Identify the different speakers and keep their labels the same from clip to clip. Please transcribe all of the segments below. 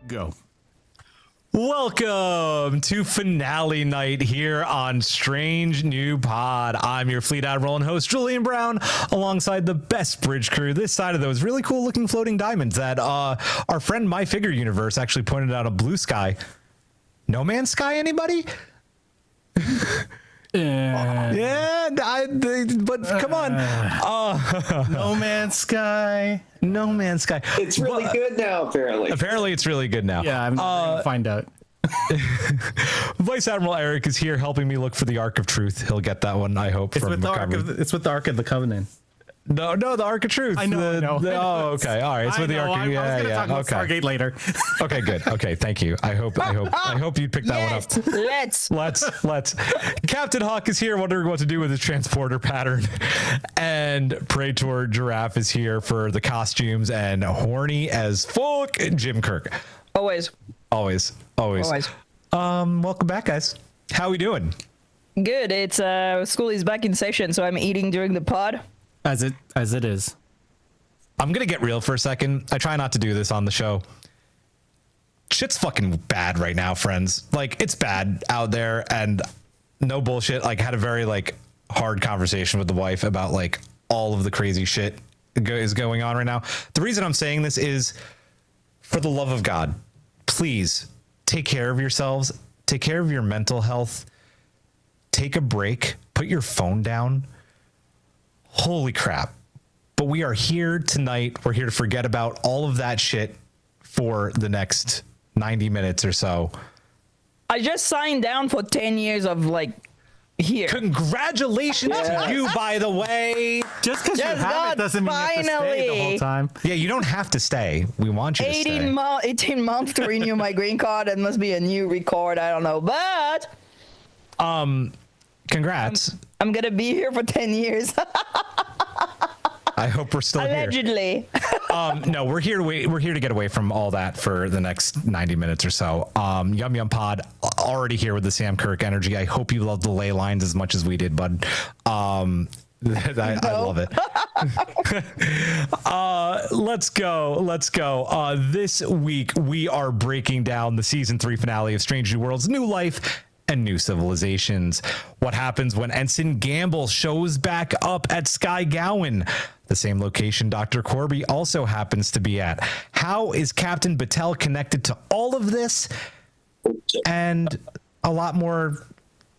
Speaker 1: Go.
Speaker 2: Welcome to finale night here on Strange New Pod. I'm your Fleet Admiral and host, Julian Brown, alongside the best bridge crew this side of those really cool looking floating diamonds that our friend My Figure Universe actually pointed out a blue sky. No Man's Sky, anybody? Yeah, but come on.
Speaker 1: No Man's Sky.
Speaker 2: No Man's Sky.
Speaker 3: It's really good now, apparently.
Speaker 2: Apparently, it's really good now.
Speaker 1: Yeah, I'm gonna find out.
Speaker 2: Vice Admiral Eric is here helping me look for the Ark of Truth. He'll get that one, I hope.
Speaker 1: It's with the Ark of the Covenant.
Speaker 2: No, the Ark of Truth.
Speaker 1: I know.
Speaker 2: Oh, okay. All right. It's with the Ark of...
Speaker 1: I was gonna talk about Stargate later.
Speaker 2: Okay, good. Okay, thank you. I hope you picked that one up. Let's. Captain Hawk is here wondering what to do with his transporter pattern. And Praetor Giraffe is here for the costumes, and horny as fuck Jim Kirk.
Speaker 4: Always.
Speaker 2: Welcome back, guys. How we doing?
Speaker 4: Good. It's school is back in session, so I'm eating during the pod.
Speaker 1: As it is.
Speaker 2: I'm gonna get real for a second. I try not to do this on the show. Shit's fucking bad right now, friends. Like, it's bad out there, and no bullshit. Like, had a very hard conversation with the wife about all of the crazy shit is going on right now. The reason I'm saying this is, for the love of God, please take care of yourselves. Take care of your mental health. Take a break. Put your phone down. Holy crap. But we are here tonight. We're here to forget about all of that shit for the next 90 minutes or so.
Speaker 4: I just signed down for 10 years of here.
Speaker 2: Congratulations to you, by the way.
Speaker 1: Just because you have it doesn't mean you have to stay the whole time.
Speaker 2: Yeah, you don't have to stay. We want you to stay.
Speaker 4: 18 months to renew my green card. It must be a new record. I don't know. But
Speaker 2: congrats.
Speaker 4: I'm gonna be here for 10 years.
Speaker 2: I hope we're still
Speaker 4: Allegedly.
Speaker 2: here. No, we're here to get away from all that for the next 90 minutes or so. Yum Yum Pod already here with the Sam Kirk energy. I hope you love the ley lines as much as we did, bud. I love it. Let's go. This week we are breaking down the season 3 finale of Strange New Worlds, New Life and New Civilizations. What happens when Ensign Gamble shows back up at Sky Gowan, the same location Dr. Corby also happens to be at? How is Captain Battel connected to all of this? And a lot more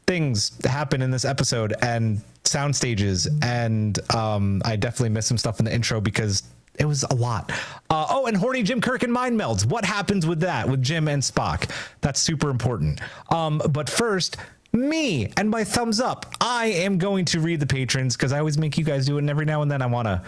Speaker 2: things happen in this episode, and sound stages, and I definitely missed some stuff in the intro because it was a lot. And horny Jim Kirk and mind melds. What happens with that, with Jim and Spock? That's super important. But first, me and my thumbs up. I am going to read the patrons because I always make you guys do it, and every now and then I want to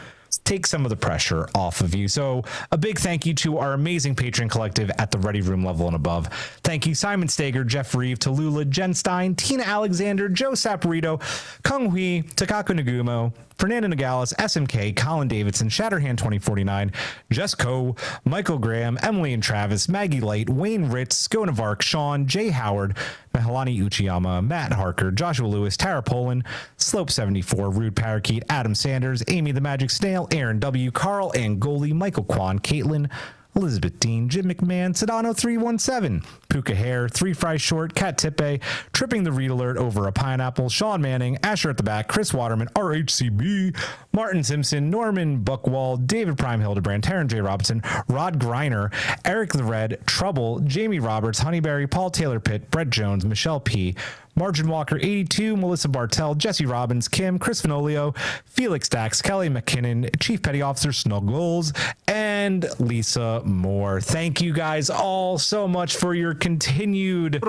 Speaker 2: take some of the pressure off of you. So a big thank you to our amazing patron collective at the Ready Room level and above. Thank you Simon Stager, Jeff Reeve, Tallulah, Jen Stein, Tina Alexander, Joe Saporito, Kung Hui, Takako Nagumo, Fernando Nogales, SMK, Colin Davidson, Shatterhand 2049, Jess Coe, Michael Graham, Emily and Travis, Maggie Light, Wayne Ritz, Skonavark, Sean, Jay Howard, Mahalani Uchiyama, Matt Harker, Joshua Lewis, Tara Poland, Slope 74, Rude Parakeet, Adam Sanders, Amy the Magic Snail, Aaron W, Carl Angoli, Michael Kwan, Caitlin, Elizabeth Dean, Jim McMahon, Sedano 317, Puka Hare, 3 Fry Short, Cat Tippe, Tripping the Read Alert over a Pineapple, Sean Manning, Asher at the Back, Chris Waterman, RHCB, Martin Simpson, Norman Buckwald, David Prime Hildebrand, Taryn J. Robinson, Rod Griner, Eric the Red, Trouble, Jamie Roberts, Honeyberry, Paul Taylor Pitt, Brett Jones, Michelle P., Margin Walker 82, Melissa Bartell, Jesse Robbins, Kim, Chris Finolio, Felix Dax, Kelly McKinnon, Chief Petty Officer Snuggles, and Lisa Moore. Thank you guys all so much for your continued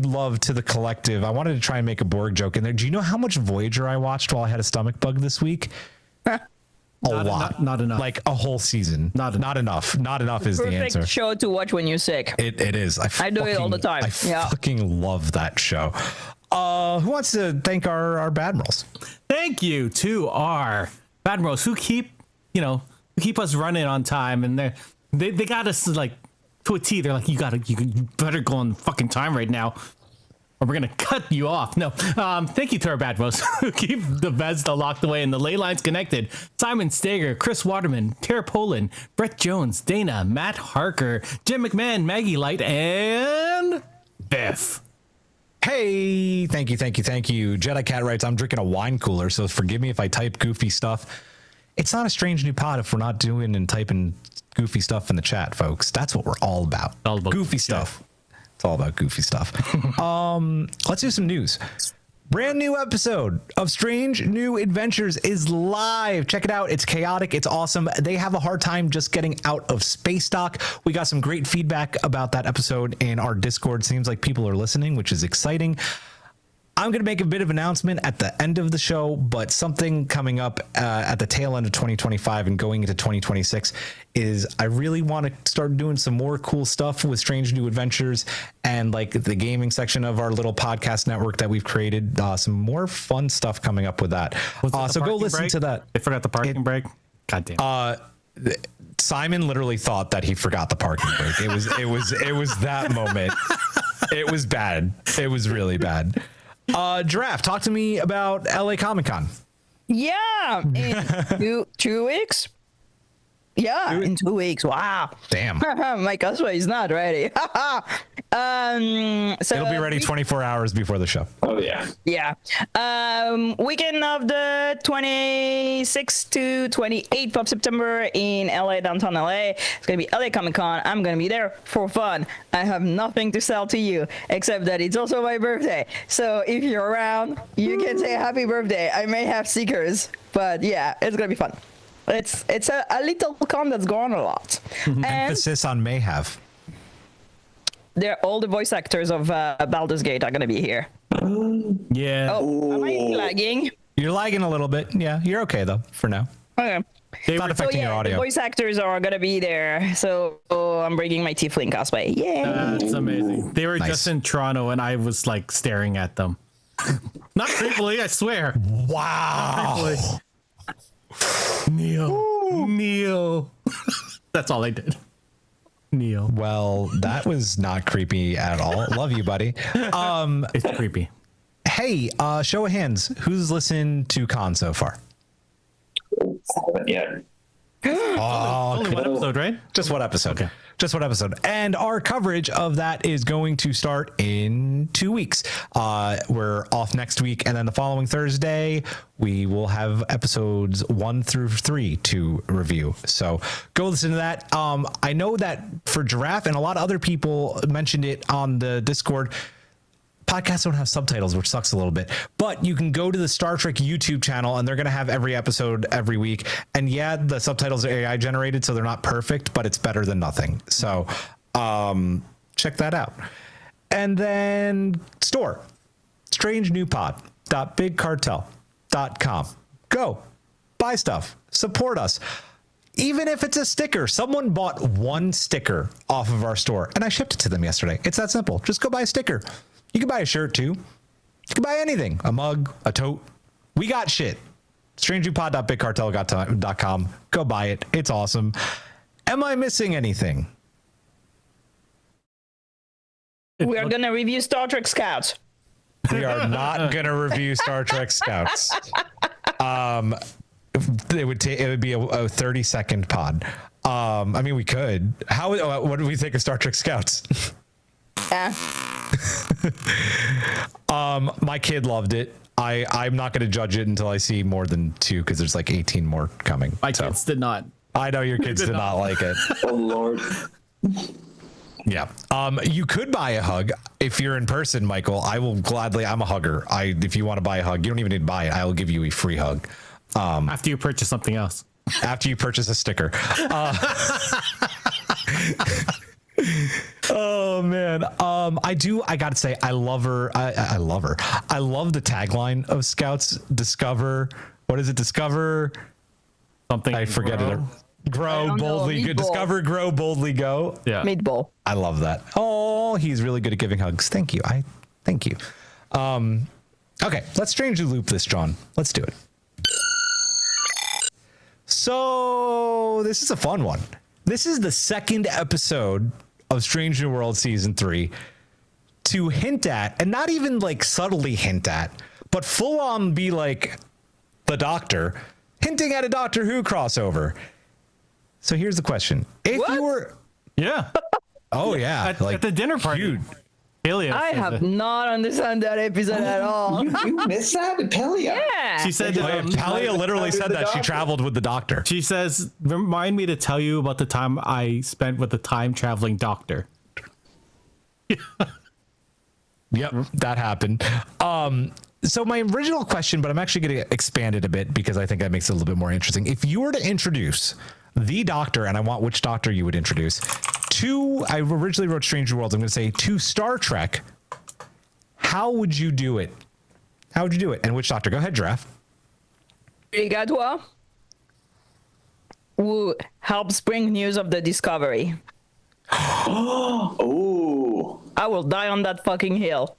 Speaker 2: love to the collective. I wanted to try and make a Borg joke in there. Do you know how much Voyager I watched while I had a stomach bug this week? A lot.
Speaker 1: Not enough.
Speaker 2: Like a whole season. Not enough. Not enough is the answer.
Speaker 4: Perfect show to watch when you're sick.
Speaker 2: It is.
Speaker 4: I do it all the time.
Speaker 2: I fucking love that show. Who wants to thank our Badmirals?
Speaker 1: Thank you to our Badmirals who keep us running on time, and they got us to a T. They're like, you better go on fucking time right now. or we're gonna cut you off. No, thank you to our Badmos who keep the Bethesda locked away and the ley lines connected. Simon Stager, Chris Waterman, Tara Poland, Brett Jones, Dana, Matt Harker, Jim McMahon, Maggie Light, and Biff.
Speaker 2: Hey, thank you. Jedi Cat writes, I'm drinking a wine cooler, so forgive me if I type goofy stuff. It's not a strange new pod if we're not doing and typing goofy stuff in the chat, folks. That's what we're all about. Goofy stuff. It's all about goofy stuff. Let's do some news. Brand new episode of Strange New Adventures is live. Check it out. It's chaotic. It's awesome. They have a hard time just getting out of space dock. We got some great feedback about that episode in our Discord. Seems like people are listening, which is exciting. I'm going to make a bit of announcement at the end of the show, but something coming up at the tail end of 2025 and going into 2026 is I really want to start doing some more cool stuff with Strange New Adventures and like the gaming section of our little podcast network that we've created. Some more fun stuff coming up with that. So go listen to that.
Speaker 1: They forgot the parking brake. God damn.
Speaker 2: Simon literally thought that he forgot the parking brake. It was that moment. It was bad. It was really bad. Giraffe, talk to me about LA Comic Con.
Speaker 4: Yeah, in 2 weeks. Yeah, in 2 weeks. Wow.
Speaker 2: Damn.
Speaker 4: My cosplay is not ready. So
Speaker 2: it'll be ready 24 hours before the show.
Speaker 3: Oh yeah.
Speaker 4: Yeah. Weekend of the 26th to 28th of September in LA, downtown LA. It's gonna be LA Comic Con. I'm gonna be there for fun. I have nothing to sell to you except that it's also my birthday. So if you're around, you can say happy birthday. I may have stickers, but yeah, it's gonna be fun. It's a little con that's gone a lot. And
Speaker 2: Emphasis on may have.
Speaker 4: all the voice actors of Baldur's Gate are going to be here.
Speaker 1: Yeah.
Speaker 4: Oh, am I lagging?
Speaker 2: You're lagging a little bit. Yeah, you're okay though for now.
Speaker 4: Okay.
Speaker 2: It's not affecting your audio.
Speaker 4: The voice actors are going to be there. So I'm bringing my Tiefling cosplay. Yay.
Speaker 1: That's amazing. They were just in Toronto and I was like staring at them. Not creepily, I swear.
Speaker 2: Wow.
Speaker 1: Neil. That's all I did. Neil.
Speaker 2: Well, that was not creepy at all. Love you, buddy.
Speaker 1: It's creepy.
Speaker 2: Hey, show of hands. Who's listened to Con so far?
Speaker 3: Haven't yet.
Speaker 1: Only one episode, right?
Speaker 2: Just one episode.
Speaker 1: Okay.
Speaker 2: Just one episode. And our coverage of that is going to start in 2 weeks. We're off next week. And then the following Thursday, we will have episodes 1 through 3 to review. So go listen to that. I know that for Giraffe and a lot of other people mentioned it on the Discord, podcasts don't have subtitles, which sucks a little bit, but you can go to the Star Trek YouTube channel and they're going to have every episode every week. And yeah, the subtitles are AI generated, so they're not perfect, but it's better than nothing. So check that out. And then store, strangenewpod.bigcartel.com. Go buy stuff, support us. Even if it's a sticker, someone bought one sticker off of our store and I shipped it to them yesterday. It's that simple. Just go buy a sticker. You can buy a shirt too. You can buy anything, a mug, a tote. We got shit. strangenewpod.bigcartel.com. Go buy it. It's awesome. Am I missing anything?
Speaker 4: We are going to review Star Trek Scouts.
Speaker 2: We are not going to review Star Trek Scouts. It would be a 30-second pod. I mean, we could. What do we think of Star Trek Scouts? My kid loved it. I'm not going to judge it until I see more than 2 because there's like 18 more coming.
Speaker 1: My kids did not.
Speaker 2: I know your kids did not like it.
Speaker 3: Oh Lord.
Speaker 2: Yeah. You could buy a hug if you're in person, Michael. I will gladly. I'm a hugger. If you want to buy a hug, you don't even need to buy it. I will give you a free hug.
Speaker 1: After you purchase something else.
Speaker 2: After you purchase a sticker. Oh man. I gotta say, I love her. I love her. I love the tagline of Scouts. Discover. What is it? Discover
Speaker 1: Something.
Speaker 2: I forget it. Grow boldly.
Speaker 4: Meatball.
Speaker 2: Discover, grow boldly, go.
Speaker 1: Yeah.
Speaker 4: Meatball.
Speaker 2: I love that. Oh, he's really good at giving hugs. Thank you. Thank you. Okay, let's strangely loop this, John. Let's do it. So this is a fun one. This is the second episode of Strange New World Season 3. to hint at, and not even like subtly hint at, but full on be like the Doctor, hinting at a Doctor Who crossover. So here's the question. If you were...
Speaker 1: Yeah.
Speaker 2: Oh, yeah.
Speaker 1: At the dinner party.
Speaker 2: Huge.
Speaker 1: Helia
Speaker 4: I have not understood that episode at all.
Speaker 3: You missed that, Pelia.
Speaker 4: Yeah.
Speaker 1: She said,
Speaker 2: Talia literally said that she traveled with the Doctor.
Speaker 1: she says, remind me to tell you about the time I spent with the time traveling doctor.
Speaker 2: Yep, that happened. So my original question, but I'm actually going to expand it a bit because I think that makes it a little bit more interesting. If you were to introduce the Doctor, and I want which Doctor you would introduce, I originally wrote Strange New Worlds, I'm going to say to Star Trek, how would you do it? How would you do it? And which Doctor? Go ahead, Giraffe.
Speaker 4: Rigatwa, who helps bring news of the Discovery.
Speaker 3: Oh.
Speaker 4: I will die on that fucking hill.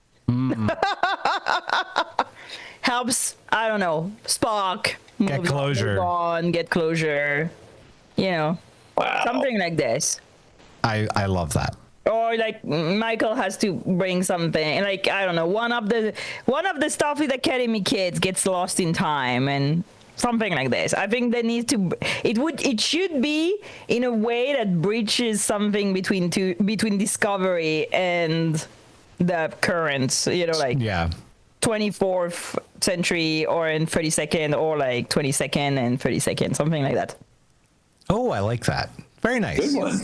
Speaker 4: Helps, I don't know, Spock
Speaker 2: Get closure.
Speaker 4: Get closure. You know,
Speaker 3: Wow.
Speaker 4: something like this.
Speaker 2: I love that.
Speaker 4: Or like Michael has to bring something, like I don't know, one of the Starfleet Academy kids gets lost in time and something like this. I think they need to. It should be in a way that breaches something between Discovery and the current. You know, like
Speaker 2: Yeah.
Speaker 4: 24th century or in 32nd or like 22nd and 32nd, something like that.
Speaker 2: Oh, I like that. Very nice.
Speaker 3: Good one.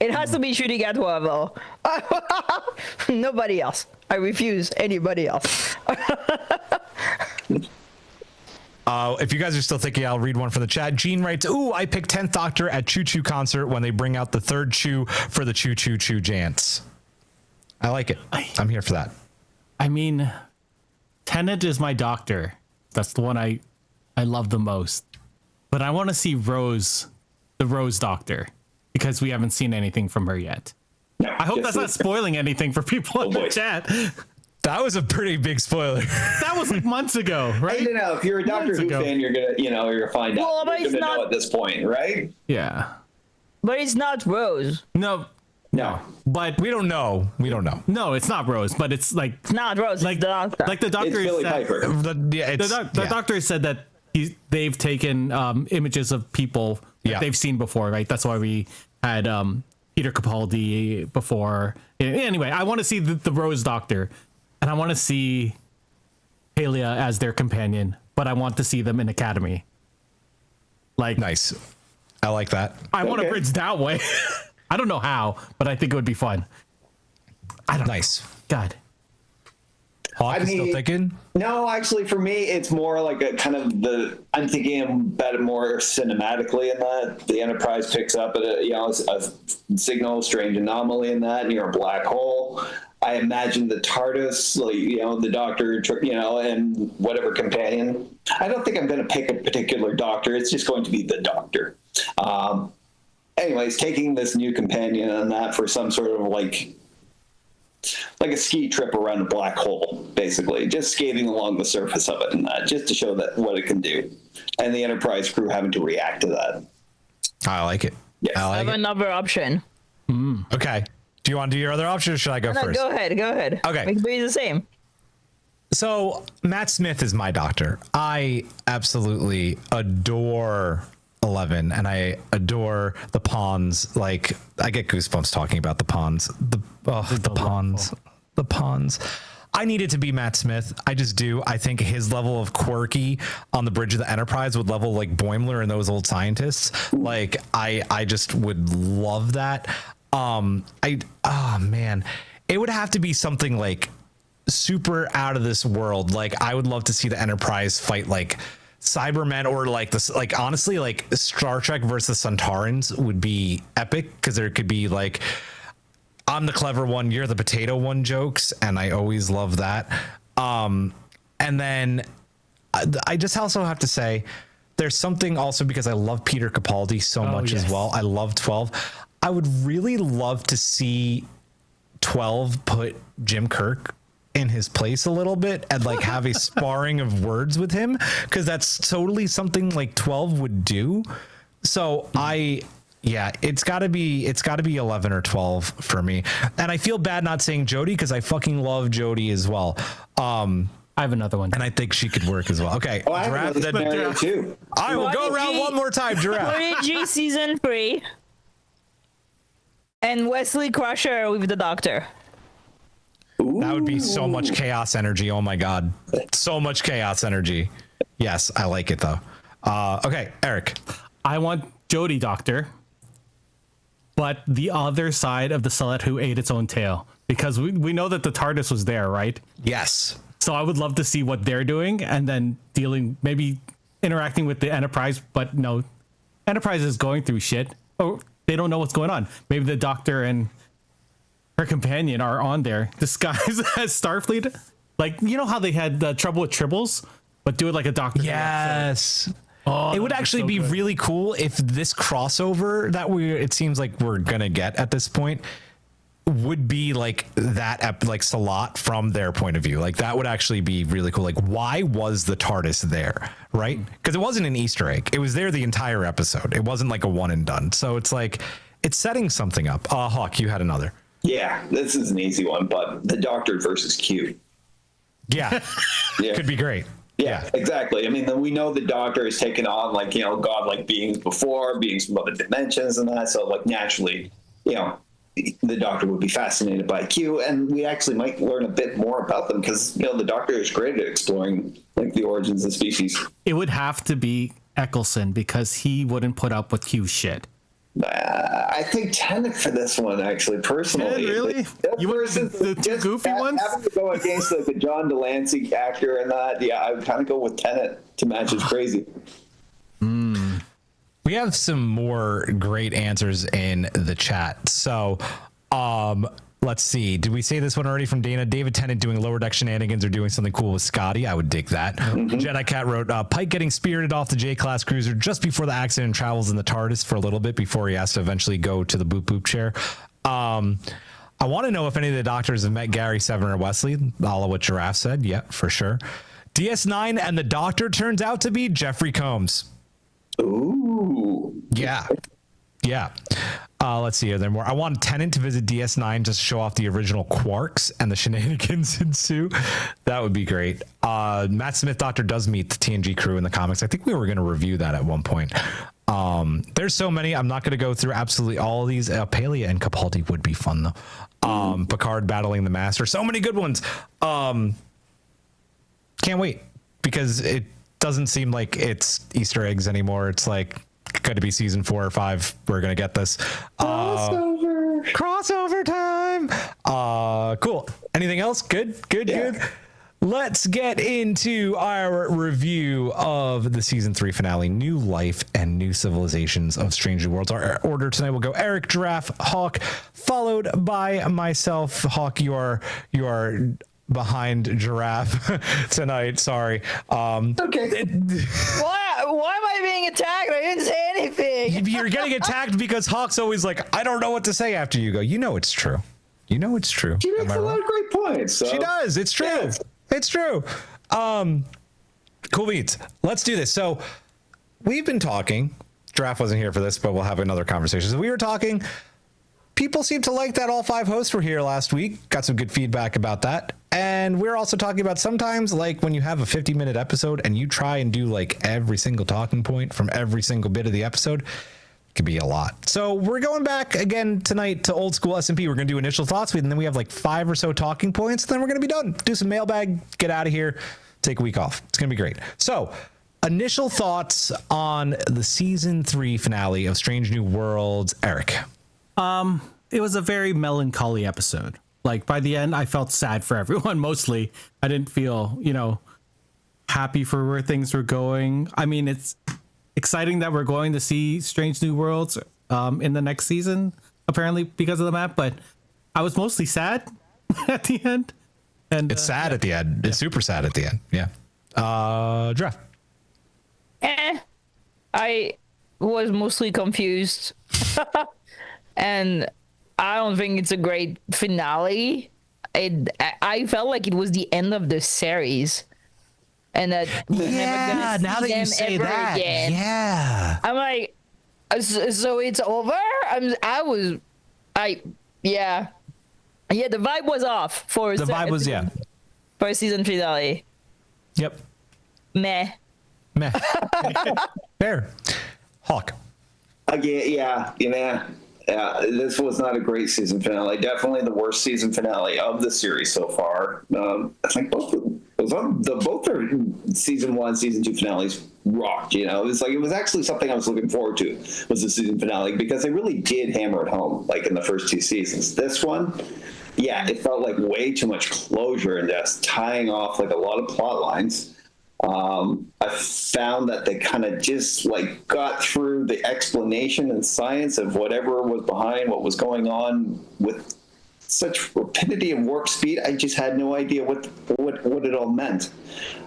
Speaker 4: It has to be Shuri Gatwa though. Nobody else. I refuse anybody else.
Speaker 2: If you guys are still thinking, I'll read one from the chat. Gene writes, ooh, I picked 10th Doctor at Choo Choo concert when they bring out the third Choo for the Choo Choo Choo Jants. I like it. I'm here for that.
Speaker 1: I mean, Tennant is my doctor. That's the one I love the most. But I want to see Rose, the Rose Doctor, because we haven't seen anything from her yet.
Speaker 3: No,
Speaker 1: I hope
Speaker 3: just
Speaker 1: that's not spoiling anything for people in the
Speaker 3: boy.
Speaker 1: chat.
Speaker 2: That was a pretty big spoiler.
Speaker 1: That was like months ago, right?
Speaker 3: I don't know. If you're a Doctor
Speaker 1: Months
Speaker 3: Who
Speaker 1: ago.
Speaker 3: fan, you're gonna find
Speaker 4: Well,
Speaker 3: out.
Speaker 4: but
Speaker 3: You're
Speaker 4: it's
Speaker 3: gonna know
Speaker 4: not-
Speaker 3: at this point, right?
Speaker 1: Yeah.
Speaker 4: But it's not Rose.
Speaker 1: No,
Speaker 3: No.
Speaker 1: but
Speaker 2: We don't know.
Speaker 1: no, it's not Rose, but it's like
Speaker 4: It's not Rose.
Speaker 1: like
Speaker 4: It's the Doctor.
Speaker 1: like the
Speaker 3: It's
Speaker 1: doctor
Speaker 3: Billy
Speaker 1: said,
Speaker 3: Piper.
Speaker 1: the doctor said that they've taken images of people that
Speaker 2: Yeah.
Speaker 1: they've seen before, right? That's why we had Peter Capaldi before. Anyway, I want to see the Rose Doctor, and I want to see Helia as their companion, but I want to see them in Academy. Like,
Speaker 2: Nice. I like that.
Speaker 1: I want to
Speaker 3: Okay.
Speaker 1: bridge that way. I don't know how, but I think it would be fun. I don't
Speaker 2: Nice.
Speaker 1: God.
Speaker 2: Hawk is still
Speaker 3: mean-
Speaker 2: thinking?
Speaker 3: No, actually, for me, it's more like a kind of I'm thinking about it more cinematically in that the Enterprise picks up a signal, strange anomaly in that near a black hole. I imagine the TARDIS, like, the Doctor, and whatever companion. I don't think I'm going to pick a particular Doctor. It's just going to be the Doctor. Anyways, taking this new companion on that for some sort of like a ski trip around a black hole, basically, just skating along the surface of it and that, just to show that what it can do, and the Enterprise crew having to react to that.
Speaker 2: I like it.
Speaker 3: Yes.
Speaker 2: I
Speaker 4: I
Speaker 2: like
Speaker 4: have
Speaker 2: it.
Speaker 4: another option.
Speaker 2: Okay. Do you want to do your other option or should I go
Speaker 4: No,
Speaker 2: first?
Speaker 4: go ahead.
Speaker 2: Okay.
Speaker 4: We can be the same.
Speaker 2: So Matt Smith is my doctor. I absolutely adore 11 and I adore the pawns. Like, I get goosebumps talking about the pawns. The pawns. I need it to be Matt Smith. I just do. I think his level of quirky on the bridge of the Enterprise would level like Boimler and those old scientists. Like, I just would love that. Man, it would have to be something like super out of this world. Like, I would love to see the Enterprise fight like Cybermen, or like this, like, honestly, like Star Trek versus Centaurans would be epic, because there could be like, I'm the clever one, you're the potato one jokes, and I always love that. And then I just also have to say there's something also, because I love Peter Capaldi so much as
Speaker 1: yes.
Speaker 2: well. I love 12. I would really love to see 12 put Jim Kirk in his place a little bit and like have a sparring of words with him, because that's totally something like 12 would do. So I Yeah, it's got to be 11 or 12 for me. And I feel bad not saying Jodie because I fucking love Jodie as well.
Speaker 1: I have another one.
Speaker 2: And I think she could work as well. Okay.
Speaker 3: Oh, I have another scenario too.
Speaker 2: I will go around one more time, Giraffe.
Speaker 4: Prodigy season 3. And Wesley Crusher with the Doctor.
Speaker 2: That would be so much chaos energy. Oh my God. So much chaos energy. Yes, I like it though. Okay, Eric.
Speaker 1: I want Jodie Doctor, but the other side of the Salette who ate its own tail, because we know that the TARDIS was there, right?
Speaker 2: Yes.
Speaker 1: So I would love to see what they're doing and then maybe interacting with the Enterprise, but no, Enterprise is going through shit. Oh, they don't know what's going on. Maybe the Doctor and her companion are on there disguised as Starfleet. Like, you know how they had the trouble with tribbles, but do it like a Doctor.
Speaker 2: Yes.
Speaker 1: Oh,
Speaker 2: it would actually be really cool if this crossover that it seems like we're gonna get at this point would be like that, like Salat from their point of view. Like that would actually be really cool. Like, why was the TARDIS there, right? Because it wasn't an Easter egg. It was there the entire episode. It wasn't like a one and done. So it's like it's setting something up. Hawk, you had another.
Speaker 3: Yeah, this is an easy one, but the Doctor versus Q.
Speaker 2: Yeah, could be great.
Speaker 3: Yeah, exactly. I mean, we know the Doctor has taken on like, godlike beings before, beings from other dimensions and that. So like naturally, the Doctor would be fascinated by Q, and we actually might learn a bit more about them because, the Doctor is great at exploring like the origins of species.
Speaker 1: It would have to be Eccleston because he wouldn't put up with Q's shit.
Speaker 3: I think Tennant for this one, actually, personally.
Speaker 1: Really? You want the two goofy ones?
Speaker 3: Having to go against like the John Delancey actor and that, I would kind of go with Tennant to match his crazy.
Speaker 2: We have some more great answers in the chat. So, let's see. Did we say this one already from Dana? David Tennant doing lower deck shenanigans or doing something cool with Scotty. I would dig that. Jedi Cat wrote, Pike getting spirited off the J-class cruiser just before the accident and travels in the TARDIS for a little bit before he has to eventually go to the boop boop chair. I want to know if any of the Doctors have met Gary, Seven, or Wesley. All of what Giraffe said. Yeah, for sure. DS9 and the Doctor turns out to be Jeffrey Combs.
Speaker 3: Ooh.
Speaker 2: Yeah. Let's see. Are there more? I want Tennant to visit DS9 just to show off the original Quarks and the shenanigans ensue. That would be great. Matt Smith Doctor does meet the TNG crew in the comics. I think we were going to review that at one point. There's so many. I'm not going to go through absolutely all of these. Palia and Capaldi would be fun though. Picard battling the Master. So many good ones. Can't wait because it doesn't seem like it's Easter eggs anymore. It's like going to be season 4 or 5. We're going to get this. Crossover time. Cool. Anything else? Good. Let's get into our review of the season 3 finale, New Life and New Civilizations of Strange New Worlds. Our order tonight will go Eric, Giraffe, Hawk, followed by myself. Hawk, you are behind Giraffe tonight. Sorry.
Speaker 3: Okay.
Speaker 4: Why am I being attacked? I didn't say anything.
Speaker 2: You're getting attacked because Hawk's always like, I don't know what to say after you go. It's true. It's true.
Speaker 3: She makes a lot of great points. So.
Speaker 2: She does. It's true. Yeah. It's true. Cool beats. Let's do this. So we've been talking. Giraffe wasn't here for this, but we'll have another conversation. So we were talking. People seem to like that all 5 hosts were here last week. Got some good feedback about that. And we're also talking about sometimes like when you have a 50-minute episode and you try and do like every single talking point from every single bit of the episode, it could be a lot. So we're going back again tonight to old school S&P. We're going to do initial thoughts, and then we have like 5 or so talking points. Then we're going to be done. Do some mailbag, get out of here, take a week off. It's going to be great. So initial thoughts on the season 3 finale of Strange New Worlds. Eric.
Speaker 1: It was a very melancholy episode. Like by the end, I felt sad for everyone. Mostly, I didn't feel, happy for where things were going. I mean, it's exciting that we're going to see Strange New Worlds in the next season, apparently because of the map. But I was mostly sad at the end. And
Speaker 2: it's sad at the end. It's super sad at the end. Yeah. Jeff.
Speaker 4: I was mostly confused. And I don't think it's a great finale. I felt like it was the end of the series, and that we're never gonna see
Speaker 2: now that you
Speaker 4: them
Speaker 2: say
Speaker 4: ever
Speaker 2: that,
Speaker 4: again.
Speaker 2: yeah,
Speaker 4: I'm like, So it's over. Yeah. The vibe was off for
Speaker 2: The vibe was
Speaker 4: for a season finale.
Speaker 2: Yep.
Speaker 4: Meh.
Speaker 2: Fair. Hawk.
Speaker 3: Yeah. This was not a great season finale. Definitely the worst season finale of the series so far. I think both their season 1, season 2 finales rocked. It was actually something I was looking forward to, was the season finale, because they really did hammer it home, like in the first 2 seasons. This one, it felt like way too much closure and just tying off like a lot of plot lines. I found that they kind of just like got through the explanation and science of whatever was behind what was going on with such rapidity and warp speed. I just had no idea what it all meant.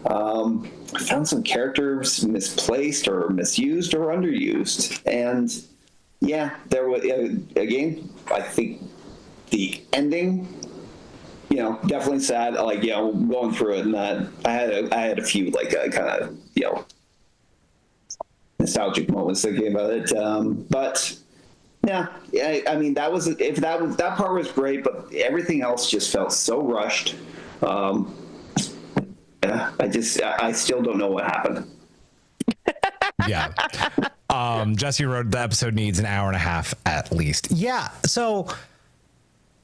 Speaker 3: I found some characters misplaced or misused or underused, and there was again. I think the ending. Definitely sad. Like, going through it, and that I had a few like kind of nostalgic moments thinking about it. But I mean, that part was great, but everything else just felt so rushed. I still don't know what happened.
Speaker 2: Yeah. Jesse wrote the episode needs an hour and a half at least. Yeah. So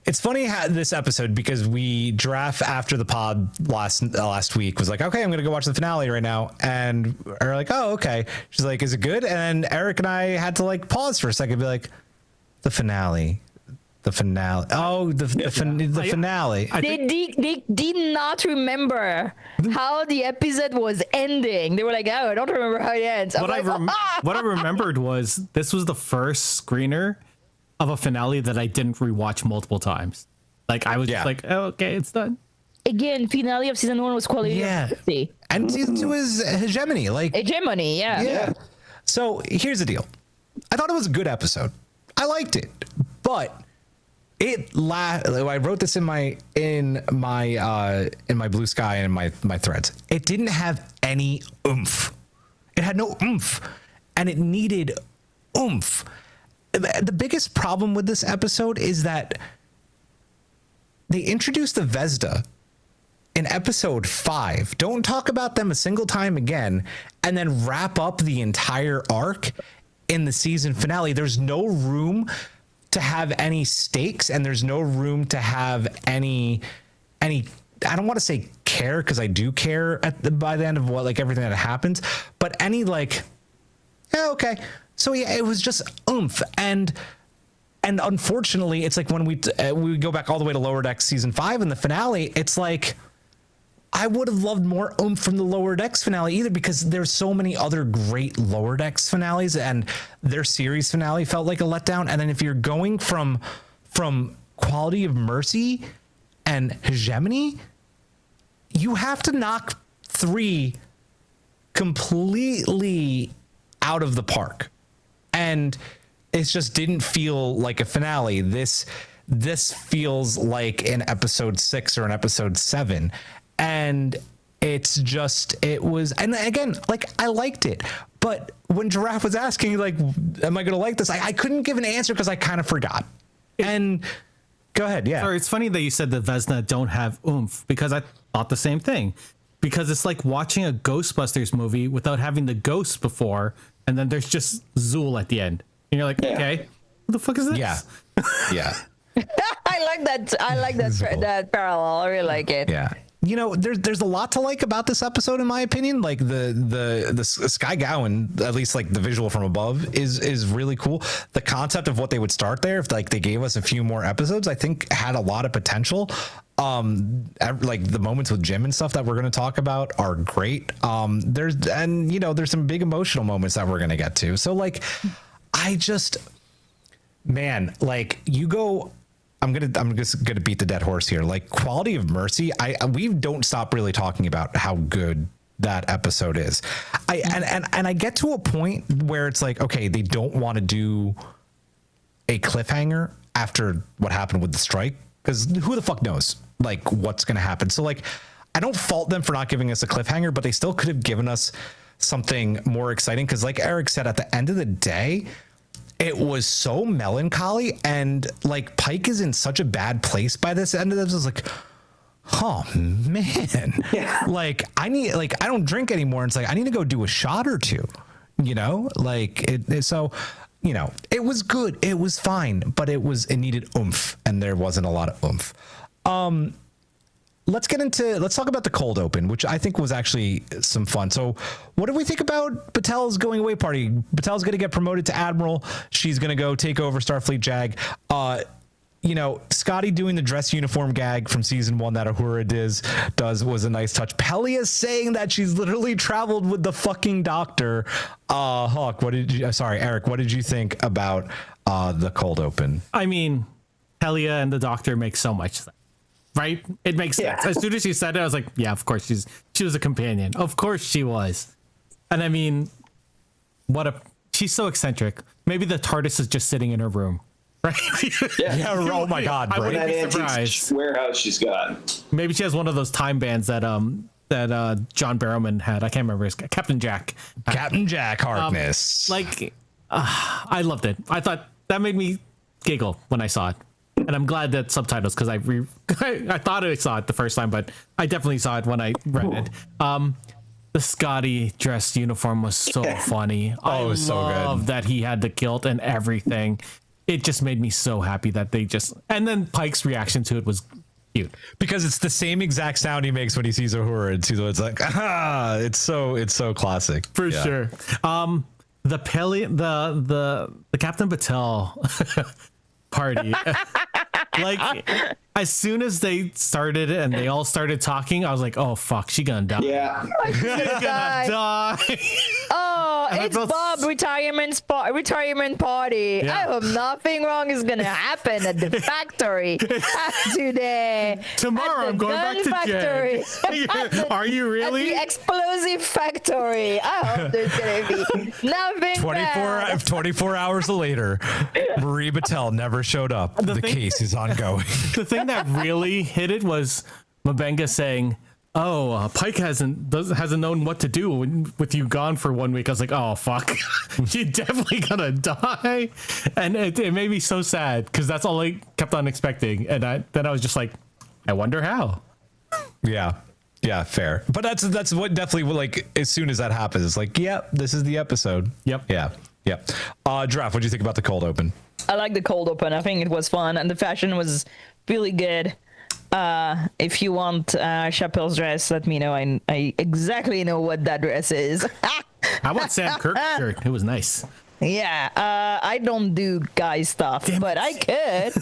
Speaker 2: it's funny how this episode, because we draft after the pod last week, was like, okay, I'm going to go watch the finale right now. And we're like, oh, okay. She's like, is it good? And Eric and I had to like pause for a second and be like, the finale. Oh, the finale.
Speaker 4: They did not remember how the episode was ending. They were like, oh, I don't remember how it ends.
Speaker 1: What I remembered was this was the first screener of a finale that I didn't rewatch multiple times. Like, I was just like, oh, okay, it's done.
Speaker 4: Again, finale of season 1 was quality.
Speaker 2: And season 2 is hegemony.
Speaker 4: Hegemony, yeah.
Speaker 2: So here's the deal. I thought it was a good episode. I liked it, but I wrote this in my blue sky and my threads. It didn't have any oomph. It had no oomph, and it needed oomph. The biggest problem with this episode is that they introduced the Vesda in episode 5. Don't talk about them a single time again, and then wrap up the entire arc in the season finale. There's no room to have any stakes, and there's no room to have any I don't want to say care, because I do care by the end of everything that happens, but any okay. So it was just oomph, and unfortunately, it's like when we go back all the way to Lower Decks season 5 in the finale, it's like I would have loved more oomph from the Lower Decks finale either, because there's so many other great Lower Decks finales, and their series finale felt like a letdown. And then if you're going from Quality of Mercy and Hegemony, you have to knock 3 completely out of the park. And it just didn't feel like a finale. This feels like an episode 6 or an episode 7. And it's just, and again, I liked it. But when Giraffe was asking, am I going to like this? I couldn't give an answer because I kind of forgot. And go ahead. Yeah.
Speaker 1: Sorry, it's funny that you said the Vesna don't have oomph, because I thought the same thing. Because it's like watching a Ghostbusters movie without having the ghosts before, and then there's just Zool at the end. And you're like, okay, what the fuck is this?
Speaker 2: Yeah. Yeah.
Speaker 4: I like that parallel. I really like it.
Speaker 2: Yeah. There's a lot to like about this episode, in my opinion. Like the Sky Gowan, at least the visual from above, is really cool. The concept of what they would start there, if they gave us a few more episodes, I think had a lot of potential. The moments with Jim and stuff that we're going to talk about are great. There's some big emotional moments that we're going to get to. So I'm just gonna beat the dead horse here. Quality of Mercy, we don't stop really talking about how good that episode is. I get to a point where it's like, okay, they don't want to do a cliffhanger after what happened with the strike, because who the fuck knows what's gonna happen. So I don't fault them for not giving us a cliffhanger, but they still could have given us something more exciting, because like Eric said, at the end of the day, it was so melancholy, and like Pike is in such a bad place by this end of this. I was like, oh man, like I don't drink anymore. It's like I need to go do a shot or two, you know, like so, you know, it was good, it was fine, but it needed oomph, and there wasn't a lot of oomph. Let's talk about the cold open, which I think was actually some fun. So what do we think about Battel's going away party? Battel's going to get promoted to Admiral. She's going to go take over Starfleet JAG. You know, Scotty doing the dress uniform gag from season 1 that Uhura does was a nice touch. Pelia saying that she's literally traveled with the fucking doctor. Hawk, Eric, what did you think about the cold open?
Speaker 1: I mean, Pelia and the doctor make so much sense. Right? It makes sense. As soon as she said it, I was like, yeah, of course she was a companion. Of course she was. And I mean, she's so eccentric. Maybe the TARDIS is just sitting in her room. Right?
Speaker 2: Oh my God.
Speaker 1: I wouldn't be
Speaker 3: That
Speaker 1: surprised.
Speaker 3: warehouse she's got.
Speaker 1: Maybe she has one of those time bands that John Barrowman had. I can't remember his Captain Jack.
Speaker 2: Captain Jack Harkness.
Speaker 1: I loved it. I thought that made me giggle when I saw it. And I'm glad that subtitles, because I thought I saw it the first time, but I definitely saw it when I read it. The Scotty dress uniform was so funny.
Speaker 2: It was so good.
Speaker 1: I love that he had the kilt and everything. It just made me so happy that and then Pike's reaction to it was cute.
Speaker 2: Because it's the same exact sound he makes when he sees Uhura. It's like, it's so classic.
Speaker 1: For sure. The Captain Battel party. Like, as soon as they started and they all started talking, I was like, oh fuck, she gonna die.
Speaker 3: Yeah.
Speaker 1: She's gonna die.
Speaker 4: Oh, it's Bob retirement party.
Speaker 1: Yeah.
Speaker 4: I hope nothing wrong is gonna happen at the factory today.
Speaker 1: Tomorrow I'm going back to
Speaker 4: factory.
Speaker 1: Are you really?
Speaker 4: At the explosive factory. I hope there's gonna be nothing
Speaker 2: 24 hours later, Marie Battel never showed up. The case is ongoing.
Speaker 1: The thing that really hit it was M'Benga saying, "Oh, Pike hasn't known what to do with you gone for 1 week." I was like, "Oh fuck, she's definitely gonna die," and it made me so sad because that's all I kept on expecting, and then I was just like, "I wonder how."
Speaker 2: Yeah, fair. But that's what definitely, like, as soon as that happens, it's like, yep, this is the episode.
Speaker 1: Yep.
Speaker 2: Yeah. Giraffe, what do you think about the cold open?
Speaker 4: I like the cold open. I think it was fun, and the fashion was really good. If you want Chappelle's dress, let me know. I exactly know what that dress is.
Speaker 1: How about Sam Kirk's shirt? It was nice.
Speaker 4: Yeah, I don't do guy stuff, but I could.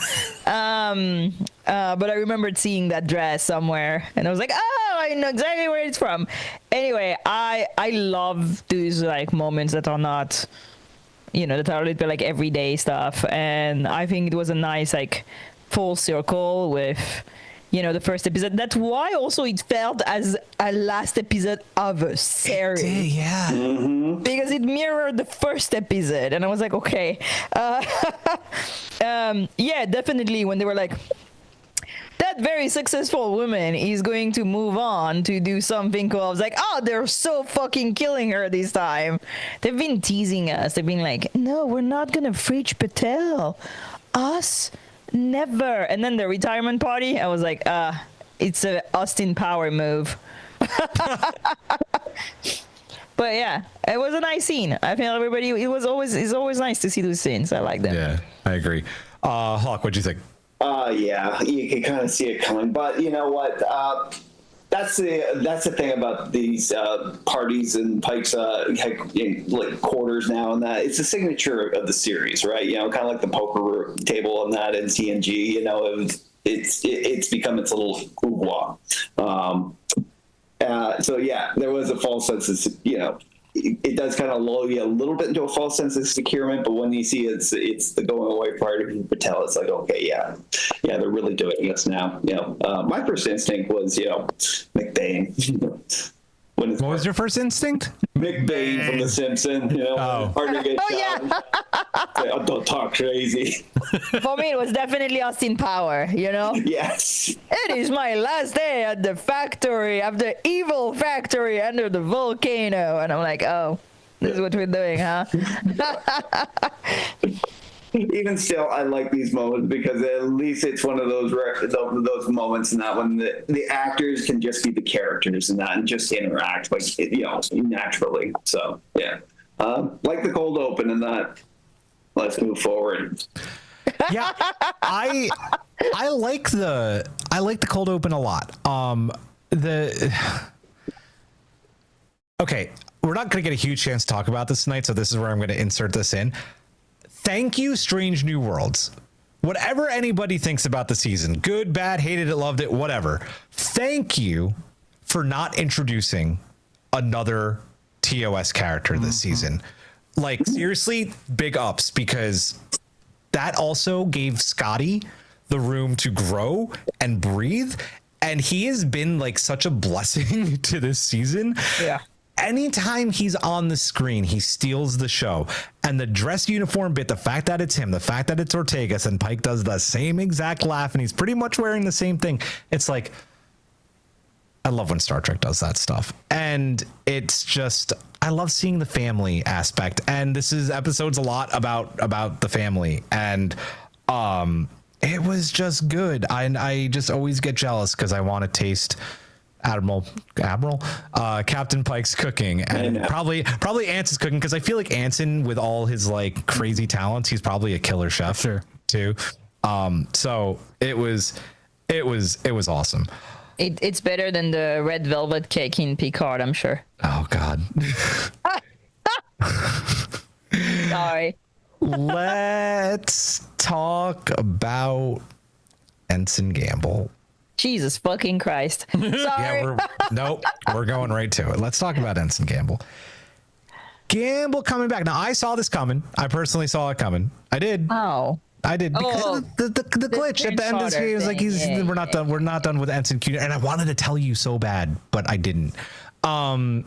Speaker 4: But I remembered seeing that dress somewhere, and I was like, oh, I know exactly where it's from. Anyway, I love those like moments that are not, that are a little bit like everyday stuff, and I think it was a nice like full circle with the first episode. That's why also it felt as a last episode of a series.
Speaker 2: Yeah.
Speaker 3: Mm-hmm.
Speaker 4: Because it mirrored the first episode, and I was like, okay. Yeah, definitely when they were like, that very successful woman is going to move on to do something cool. I was like, oh, they're so fucking killing her this time. They've been teasing us. They've been like, no, we're not going to freak Battel. Us? Never. And then the retirement party, I was like, it's a Austin Power move. But yeah, it was a nice scene. I feel everybody, it's always nice to see those scenes. I like them.
Speaker 2: Yeah, I agree. Hawk, what'd you think?
Speaker 3: Yeah, you can kind of see it coming, but you know what? That's the thing about these parties and Pike's like quarters now, and that it's a signature of the series, right? Kind of like the poker table and that in TNG. It's become its little couloir. So yeah, there was a false sense of it does kind of lull you a little bit into a false sense of securement, but when you see it's the going away part of Battel, it's like, okay, yeah, they're really doing this now. My first instinct was McBain.
Speaker 2: What was your first instinct?
Speaker 3: McBain from The Simpsons. Hard to get shot. Don't talk crazy.
Speaker 4: For me, it was definitely Austin Power.
Speaker 3: Yes.
Speaker 4: It is my last day at the factory, of the evil factory under the volcano, and I'm like, oh, This is what we're doing, huh?
Speaker 3: Even still, I like these moments because at least it's one of those moments in that when the actors can just be the characters in that and just interact like naturally. So yeah, like the cold open in that. Let's move forward.
Speaker 2: Yeah, I like the cold open a lot. Okay, we're not going to get a huge chance to talk about this tonight, so this is where I'm going to insert this in. Thank you, Strange New Worlds. Whatever anybody thinks about the season, good, bad, hated it, loved it, whatever. Thank you for not introducing another TOS character this season. Like, seriously, big ups, because that also gave Scotty the room to grow and breathe. And he has been like such a blessing to this season.
Speaker 4: Yeah.
Speaker 2: Anytime he's on the screen, he steals the show. And the dress uniform bit, the fact that it's him, the fact that it's Ortegas, and Pike does the same exact laugh, and he's pretty much wearing the same thing. It's like, I love when Star Trek does that stuff. And it's just, I love seeing the family aspect. And this is episodes a lot about the family. And it was just good. I just always get jealous because I want to taste Captain Pike's cooking, and probably Anson's cooking, because I feel like Anson, with all his like crazy talents, he's probably a killer chef too. So it was awesome.
Speaker 4: It's better than the red velvet cake in Picard, I'm sure.
Speaker 2: Oh God.
Speaker 4: Sorry.
Speaker 2: Let's talk about Ensign Gamble.
Speaker 4: Jesus fucking Christ. Sorry.
Speaker 2: Yeah, we're going right to it. Let's talk about Ensign Gamble. Gamble coming back. Now, I saw this coming. I personally saw it coming. I did.
Speaker 4: Oh.
Speaker 2: I did, because of the glitch at the end of this game. It was like, we're not done. We're not done with Ensign Q. And I wanted to tell you so bad, but I didn't. But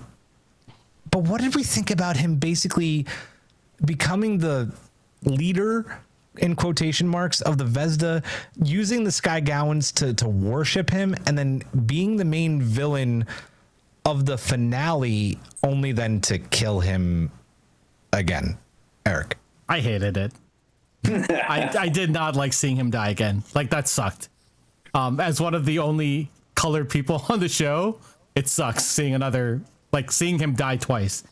Speaker 2: what did we think about him basically becoming the leader, in quotation marks, of the Vesda, using the Sky Gowans to worship him, and then being the main villain of the finale, only then to kill him again? Eric.
Speaker 1: I hated it. I did not like seeing him die again. Like, that sucked. As one of the only colored people on the show, it sucks seeing seeing him die twice.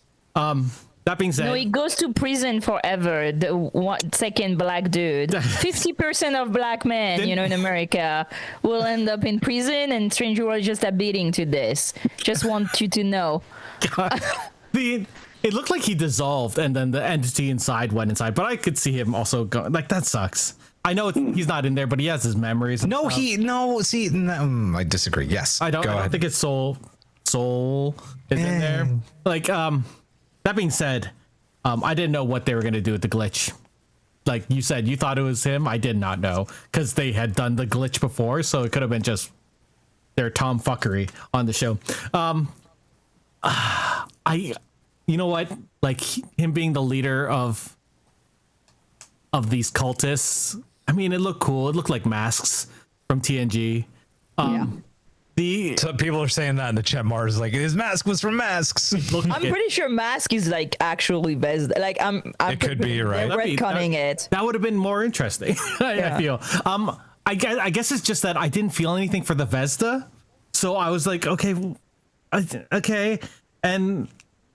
Speaker 1: That being said,
Speaker 4: no, he goes to prison forever. The second black dude. 50% of black men, in America, will end up in prison, and Strange World just admitting to this. Just want you to know.
Speaker 1: God, it looked like he dissolved, and then the entity inside went inside. But I could see him also going. Like, that sucks. I know he's not in there, but he has his memories. I disagree. Yes, I don't think it's soul is in there. Like, that being said, I didn't know what they were going to do with the glitch. Like you said, you thought it was him. I did not know, because they had done the glitch before, so it could have been just their tomfuckery on the show. You know what? Like, him being the leader of these cultists. I mean, it looked cool. It looked like masks from TNG.
Speaker 2: So people are saying that in the chat. Mars like, his mask was from Masks.
Speaker 4: I'm pretty sure Mask is like actually best. Like, it
Speaker 2: could be, right?
Speaker 4: Retconning it.
Speaker 1: That would have been more interesting. I feel. I guess it's just that I didn't feel anything for the Vesda, so I was like, okay. And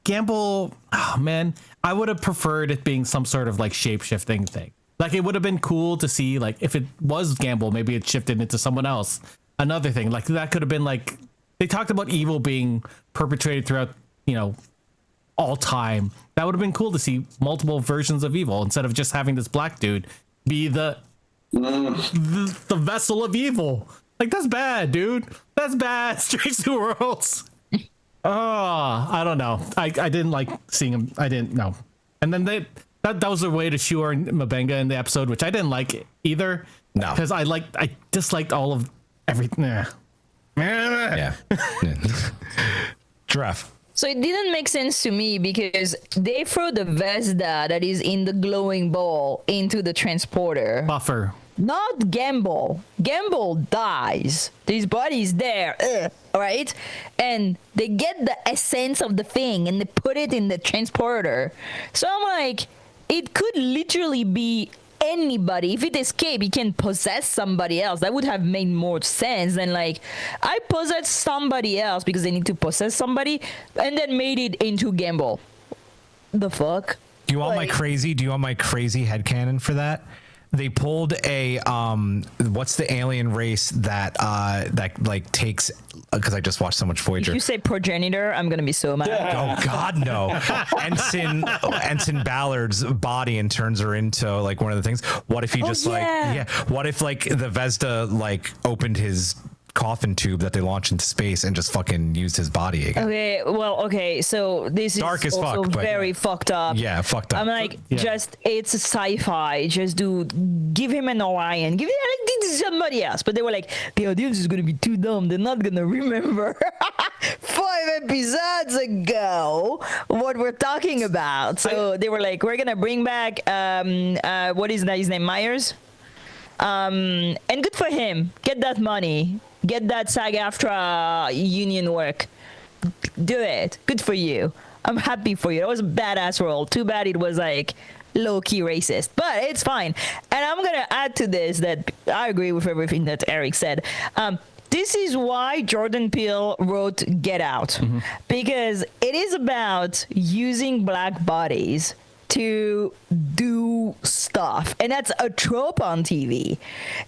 Speaker 1: Gamble, oh man, I would have preferred it being some sort of like shape-shifting thing. Like, it would have been cool to see, like, if it was Gamble, maybe it shifted into someone else. Another thing, like, that could have been like, they talked about evil being perpetrated throughout, all time. That would have been cool to see multiple versions of evil instead of just having this black dude be the vessel of evil. Like, that's bad, dude. That's bad. Strange New Worlds. Oh, I don't know. I didn't like seeing him. I didn't know. And then that was a way to shoehorn Mabenga in the episode, which I didn't like either. No, because I disliked all of everything. Yeah.
Speaker 2: Giraffe.
Speaker 4: So it didn't make sense to me, because they throw the Vesda that is in the glowing ball into the transporter.
Speaker 1: Buffer.
Speaker 4: not Gamble. Gamble dies. His body's there, right? And they get the essence of the thing and they put it in the transporter. So I'm like, it could literally be anybody. If it escaped, it can possess somebody else. That would have made more sense than like, I possess somebody else because they need to possess somebody and then made it into Gamble. The fuck?
Speaker 2: Do you want my crazy headcanon for that? They pulled a what's the alien race that like takes, because I just watched so much Voyager.
Speaker 4: If you say progenitor, I'm gonna be so mad.
Speaker 2: Oh God, no. Ensign Ballard's body and turns her into like one of the things. What if he what if like the Vesda like opened his coffin tube that they launched into space and just fucking used his body again?
Speaker 4: Okay, so this
Speaker 2: Dark
Speaker 4: is
Speaker 2: as
Speaker 4: also
Speaker 2: fuck, but
Speaker 4: very fucked up.
Speaker 2: Yeah, fucked up.
Speaker 4: I'm like, it's a sci-fi. Just give him an Orion. Give it like this is somebody else. But they were like, the audience is gonna be too dumb. They're not gonna remember 5 episodes ago what we're talking about. So they were like, we're gonna bring back what is his name? Myers. And good for him. Get that money. Get that SAG-AFTRA union work. Do it. Good for you. I'm happy for you. That was a badass role. Too bad it was like low-key racist, but it's fine. And I'm gonna add to this that I agree with everything that Eric said. This is why Jordan Peele wrote Get Out, because it is about using black bodies to do stuff, and that's a trope on TV.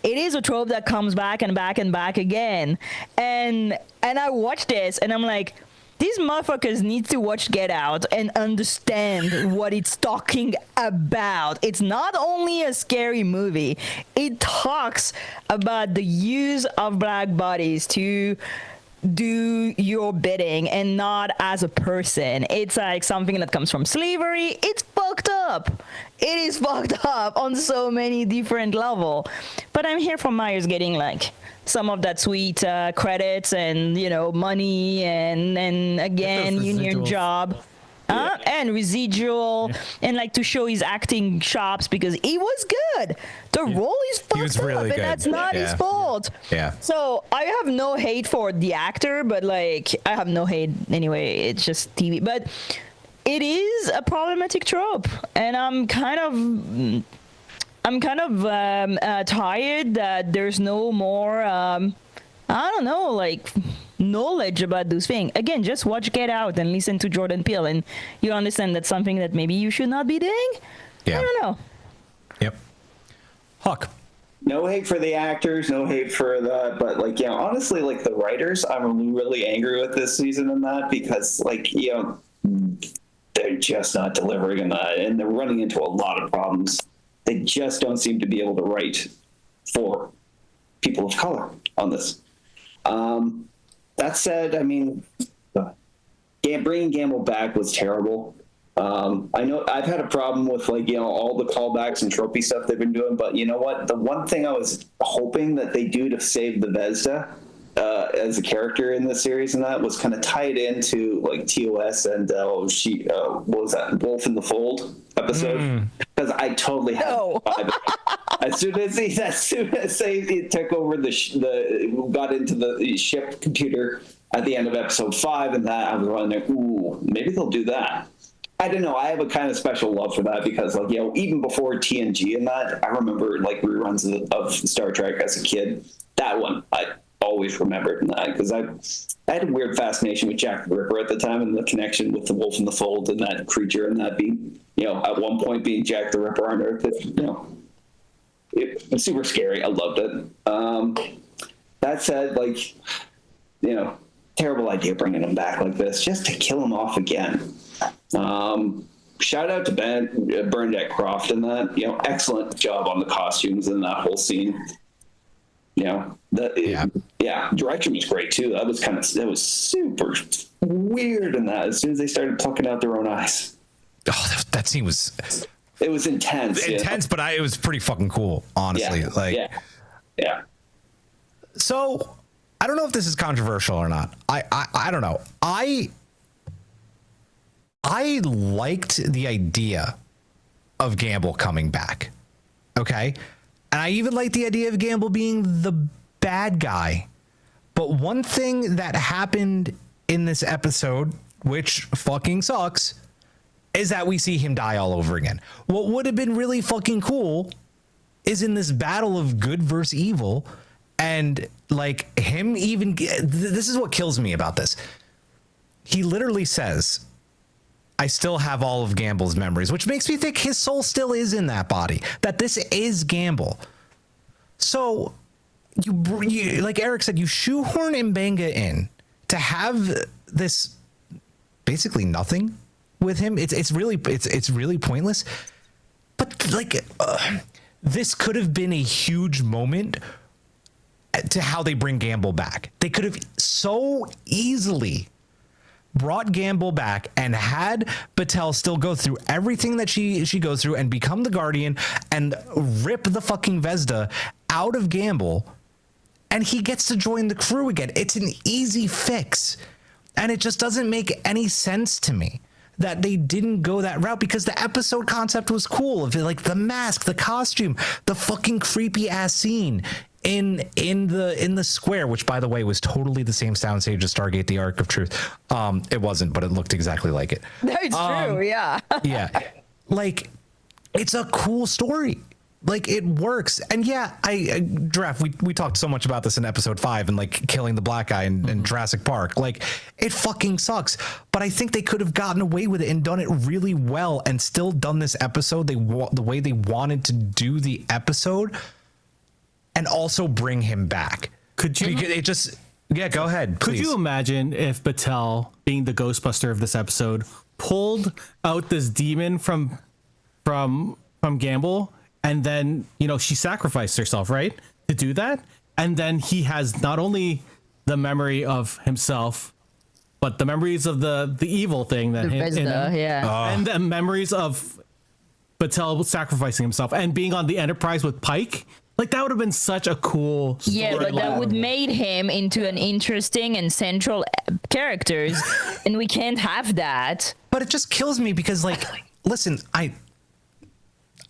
Speaker 4: It is a trope that comes back and back and back again, and I watch this and I'm like, these motherfuckers need to watch Get Out and understand what it's talking about. It's not only a scary movie, it talks about the use of black bodies to do your bidding and not as a person. It's like something that comes from slavery. It's fucked up. It is fucked up on so many different levels. But I'm here for Myers getting like some of that sweet credits and, you know, money and again, union job. And residual, and like to show his acting chops because he was good. The role is fucked up, really, and that's not his fault.
Speaker 2: Yeah.
Speaker 4: So I have no hate for the actor, but like I have no hate anyway. It's just TV, but it is a problematic trope, and I'm kind of tired that there's no more. I don't know, like knowledge about those things. Again, just watch Get Out and listen to Jordan Peele, and you understand that's something that maybe you should not be doing.
Speaker 2: Yeah.
Speaker 4: I don't know.
Speaker 2: Yep. Huck.
Speaker 3: No hate for the actors, no hate for that, but like, yeah, honestly, like the writers, I'm really angry with this season and that because, like, you know, they're just not delivering in that, and they're running into a lot of problems. They just don't seem to be able to write for people of color on this. That said, I mean, bringing Gamble back was terrible. I know I've had a problem with, like, you know, all the callbacks and tropey stuff they've been doing, but you know what? The one thing I was hoping that they do to save the Vesda as a character in the series and that was kind of tied into like TOS and what was that, Wolf in the Fold episode? Because I totally had as soon as they took over got into the ship computer at the end of episode 5 and that, I was running there, ooh, maybe they'll do that. I don't know. I have a kind of special love for that because, like, you know, even before TNG and that, I remember like reruns of Star Trek as a kid. That one I always remembered that because I had a weird fascination with Jack the Ripper at the time and the connection with the Wolf in the Fold and that creature and that being, you know, at one point being Jack the Ripper on Earth. You know, it's super scary. I loved it. That said, like, you know, terrible idea bringing him back like this just to kill him off again. Shout out to Bernadette Croft and that, you know, excellent job on the costumes in that whole scene. You know, direction was great too. That was super weird in that. As soon as they started plucking out their own eyes.
Speaker 2: Oh, that scene was.
Speaker 3: It was intense.
Speaker 2: But it was pretty fucking cool, honestly.
Speaker 3: Yeah.
Speaker 2: So, I don't know if this is controversial or not. I don't know. I liked the idea of Gamble coming back. Okay. And I even like the idea of Gamble being the bad guy. But one thing that happened in this episode, which fucking sucks, is that we see him die all over again. What would have been really fucking cool is in this battle of good versus evil, and like him even, this is what kills me about this. He literally says, I still have all of Gamble's memories, which makes me think his soul still is in that body, that this is Gamble. So you like Eric said, you shoehorn Mbenga in to have this basically nothing with him. It's really pointless. But like this could have been a huge moment to how they bring Gamble back. They could have so easily brought Gamble back and had Battel still go through everything that she goes through and become the Guardian and rip the fucking Vesda out of Gamble, and he gets to join the crew again. It's an easy fix, and it just doesn't make any sense to me that they didn't go that route, because the episode concept was cool, of like the mask, the costume, the fucking creepy ass scene in the square, which by the way was totally the same soundstage as Stargate: The Ark of Truth. It wasn't, but it looked exactly like it.
Speaker 4: That's true. Yeah.
Speaker 2: Yeah, like it's a cool story. Like it works. And yeah, Giraffe, we talked so much about this in episode 5 and like killing the black guy in Jurassic Park. Like it fucking sucks, but I think they could have gotten away with it and done it really well and still done this episode the way they wanted to do the episode, and also bring him back.
Speaker 1: Could you?
Speaker 2: It just, yeah, go ahead, please.
Speaker 1: Could you imagine if Battel, being the Ghostbuster of this episode, pulled out this demon from Gamble, and then she sacrificed herself, right, to do that, and then he has not only the memory of himself, but the memories of the evil thing that and the memories of Battel sacrificing himself and being on the Enterprise with Pike. Like that would have been such a cool story.
Speaker 4: Yeah, but that would made him into an interesting and central characters, and we can't have that.
Speaker 2: But it just kills me because, like, listen, I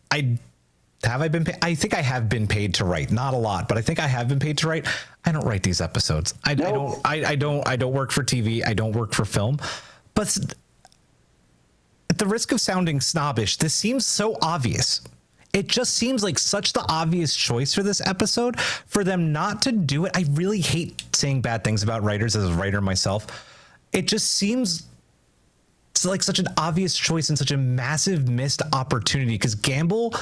Speaker 2: been paid? I think I have been paid to write, not a lot, but I think I have been paid to write. I don't write these episodes. I don't work for TV. I don't work for film. But at the risk of sounding snobbish, this seems so obvious. It just seems like such the obvious choice for this episode for them not to do it. I really hate saying bad things about writers as a writer myself. It just seems like such an obvious choice and such a massive missed opportunity, because Gamble